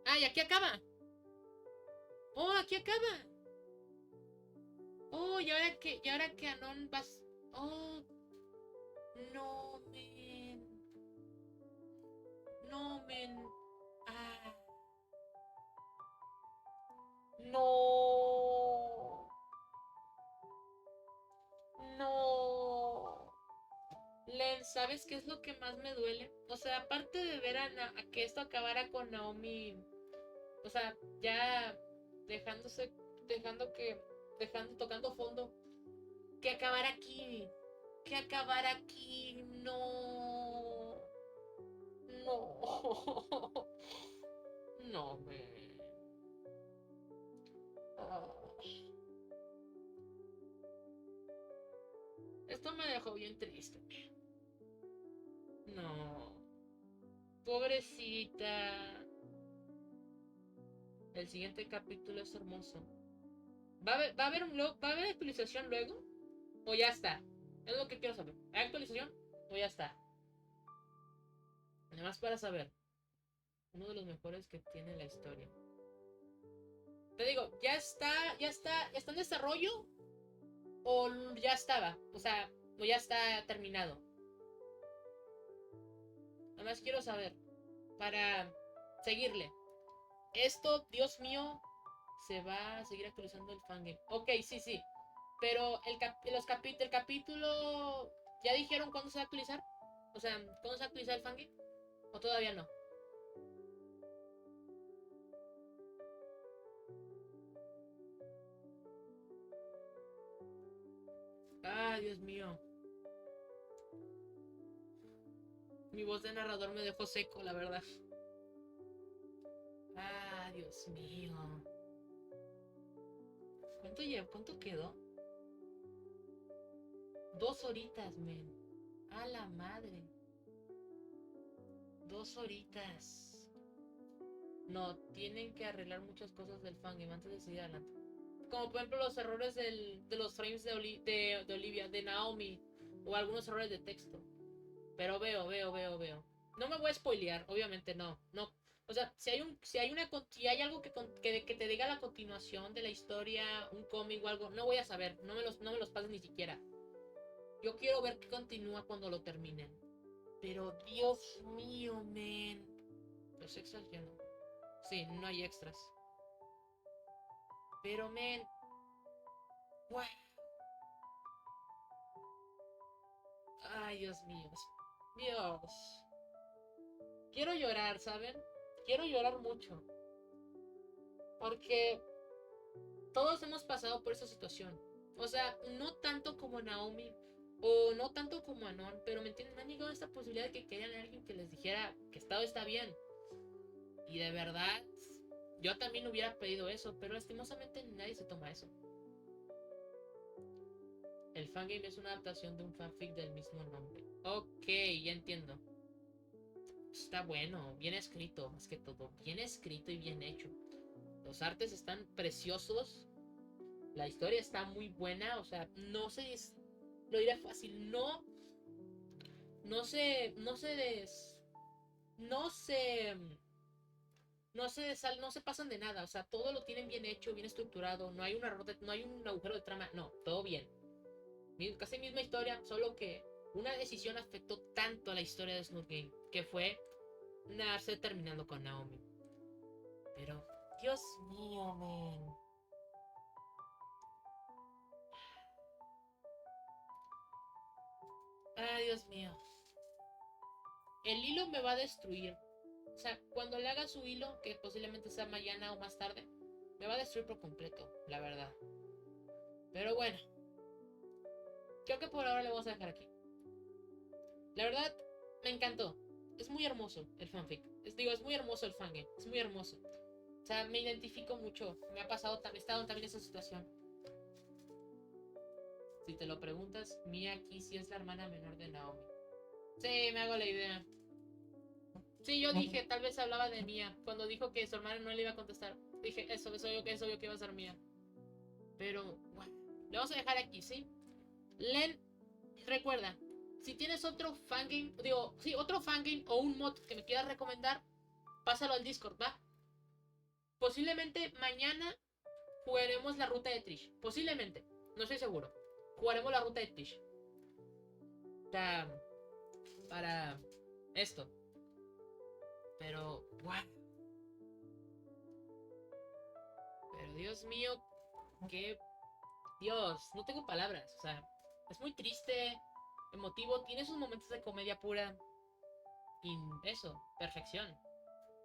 ¡Ay, aquí acaba! ¡Oh, aquí acaba! ¡Oh, y ahora que Anon vas... ¡Oh! No, men. No, men. Ah. No. No. Lensa ¿sabes qué es lo que más me duele? O sea, aparte de ver a que esto acabara con Naomi, o sea, ya dejándose, dejando que, dejando, tocando fondo, que acabara aquí, que acabara aquí, no, no, no, me... Esto me dejó bien triste. No, pobrecita. El siguiente capítulo es hermoso. Va a haber va a haber actualización luego? ¿O ya está? Es lo que quiero saber. ¿Hay actualización? ¿O ya está? Además para saber. Uno de los mejores que tiene la historia. Te digo, ya está en desarrollo. O ya estaba. O sea, o ya está terminado. Además quiero saber. Para seguirle. Esto, Dios mío, se va a seguir actualizando el fangame. Ok, sí, sí. Pero el capítulo... ¿Ya dijeron cuándo se va a actualizar? O sea, ¿cuándo se va a actualizar el fangame? ¿O todavía no? Ah, Dios mío. Mi voz de narrador me dejó seco, la verdad. Ah, Dios mío. ¿Cuánto llevo? ¿Cuánto quedó? 2 horitas, men. A la madre. 2 horitas. No, tienen que arreglar muchas cosas del fangame antes de seguir adelante. Como por ejemplo los errores de los frames de Olivia, de Naomi. O algunos errores de texto. Pero veo. No me voy a spoilear, obviamente no. No. O sea, si hay algo que te diga la continuación de la historia, un cómic o algo, no voy a saber. No me los pases ni siquiera. Yo quiero ver qué continúa cuando lo terminen. Pero Dios mío, men. Los extras ya no. Sí, no hay extras. Pero, men. ¡Wow! Ay, Dios mío. Dios. Quiero llorar, ¿saben? Quiero llorar mucho. Porque todos hemos pasado por esa situación. O sea, no tanto como Naomi o no tanto como Anon, pero me entienden, me han llegado a esta posibilidad de que querían a alguien que les dijera que todo está bien. Y de verdad, yo también hubiera pedido eso, pero lastimosamente nadie se toma eso. El fangame es una adaptación de un fanfic del mismo nombre. Ok, ya entiendo. Está bueno, bien escrito, más que todo. Bien escrito y bien hecho. Los artes están preciosos. La historia está muy buena. O sea, no se... Lo diré fácil. No... No se... No se des... No se... No se pasan de nada. O sea, todo lo tienen bien hecho, bien estructurado. No hay un error no hay un agujero de trama. No, todo bien. Casi misma historia, solo que una decisión afectó tanto a la historia de Snoot Game, que fue nadarse terminando con Naomi. Pero, Dios mío, man. Ay, Dios mío. El hilo me va a destruir. O sea, cuando le haga su hilo, que posiblemente sea mañana o más tarde, me va a destruir por completo, la verdad. Pero bueno, creo que por ahora le vamos a dejar aquí. La verdad, me encantó. Es muy hermoso el fanfic. Es muy hermoso el fangame. Es muy hermoso. O sea, me identifico mucho. Me ha pasado, he estado también en esa situación. Si te lo preguntas, Mia aquí sí es la hermana menor de Naomi. Sí, me hago la idea. Sí, yo dije, tal vez hablaba de Mia. Cuando dijo que su hermana no le iba a contestar. Dije, eso, es obvio que iba a ser Mia. Pero, bueno, le vamos a dejar aquí, ¿sí? Len, recuerda, si tienes otro fangame, otro fangame o un mod que me quieras recomendar, pásalo al Discord, ¿va? Posiblemente mañana jugaremos la ruta de Trish. Posiblemente, no estoy seguro. Jugaremos la ruta de Trish. Para esto. Pero, wow. Pero Dios mío, que Dios, no tengo palabras. O sea, es muy triste. emotivo, tiene sus momentos de comedia pura. Y eso, perfección.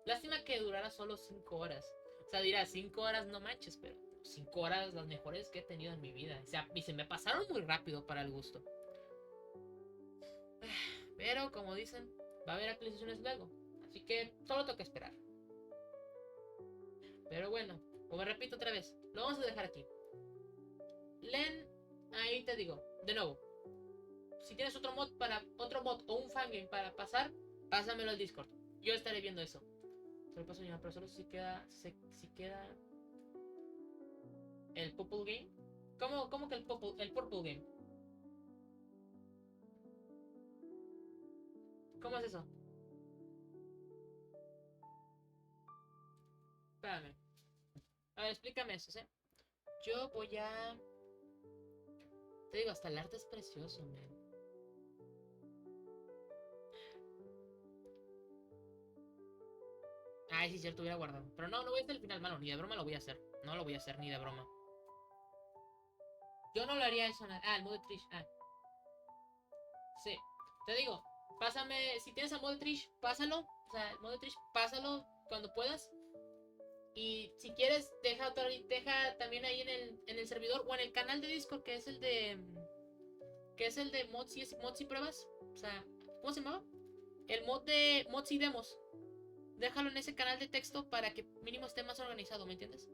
Lástima que durara solo 5 horas. O sea, dirás, 5 horas no manches, pero 5 horas las mejores que he tenido en mi vida. O sea, y se me pasaron muy rápido para el gusto. Pero, como dicen, va a haber actualizaciones luego. Así que solo tengo que esperar. Pero bueno, como repito otra vez, lo vamos a dejar aquí. Len, ahí te digo, de nuevo. Si tienes otro mod o un fangame para pasar, pásamelo al Discord. Yo estaré viendo eso. Se lo paso ya, pero solo si queda. Si queda. El Purple Game. ¿Cómo que el Purple Game? ¿Cómo es eso? Espérame. A ver, explícame eso, ¿sí? Yo voy a. Te digo, hasta el arte es precioso, man. Ay, sí, cierto, hubiera guardado. Pero no voy a hacer el final, mano. Ni de broma lo voy a hacer. No lo voy a hacer ni de broma. Yo no lo haría eso. El modo Trish. Sí. Te digo, pásame. Si tienes el modo Trish, pásalo. O sea, el modo Trish, pásalo cuando puedas. Y si quieres, deja también ahí en el servidor o en el canal de Discord, que es el de. Que es el de mods y pruebas. O sea, ¿cómo se llama? El mod de mods y demos. Déjalo en ese canal de texto para que mínimo esté más organizado, ¿me entiendes?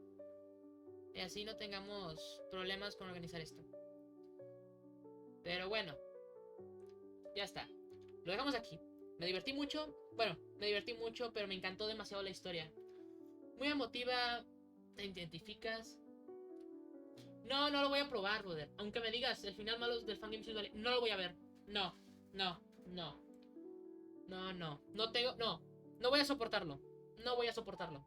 Y así no tengamos problemas con organizar esto. Pero bueno, ya está. Lo dejamos aquí. Me divertí mucho. Bueno, me divertí mucho, pero me encantó demasiado la historia. Muy emotiva. ¿Te identificas? No lo voy a probar, brother. Aunque me digas el final malo del Fangame Silver, no lo voy a ver. No. No tengo. No voy a soportarlo. No voy a soportarlo.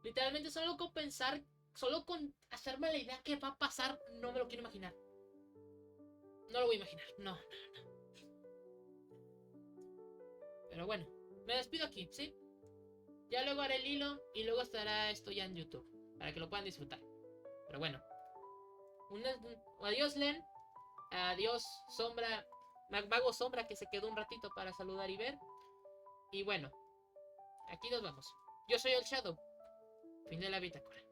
Literalmente solo con pensar, solo con hacerme la idea que va a pasar, no me lo quiero imaginar. No lo voy a imaginar. No. Pero bueno, me despido aquí, ¿sí? Ya luego haré el hilo y luego estará esto ya en YouTube, para que lo puedan disfrutar. Pero bueno. Adiós, Len. Adiós, Sombra. Mago Sombra, que se quedó un ratito para saludar y ver. Y bueno, aquí nos vamos. Yo soy el Shadow. Fin de la bitácora.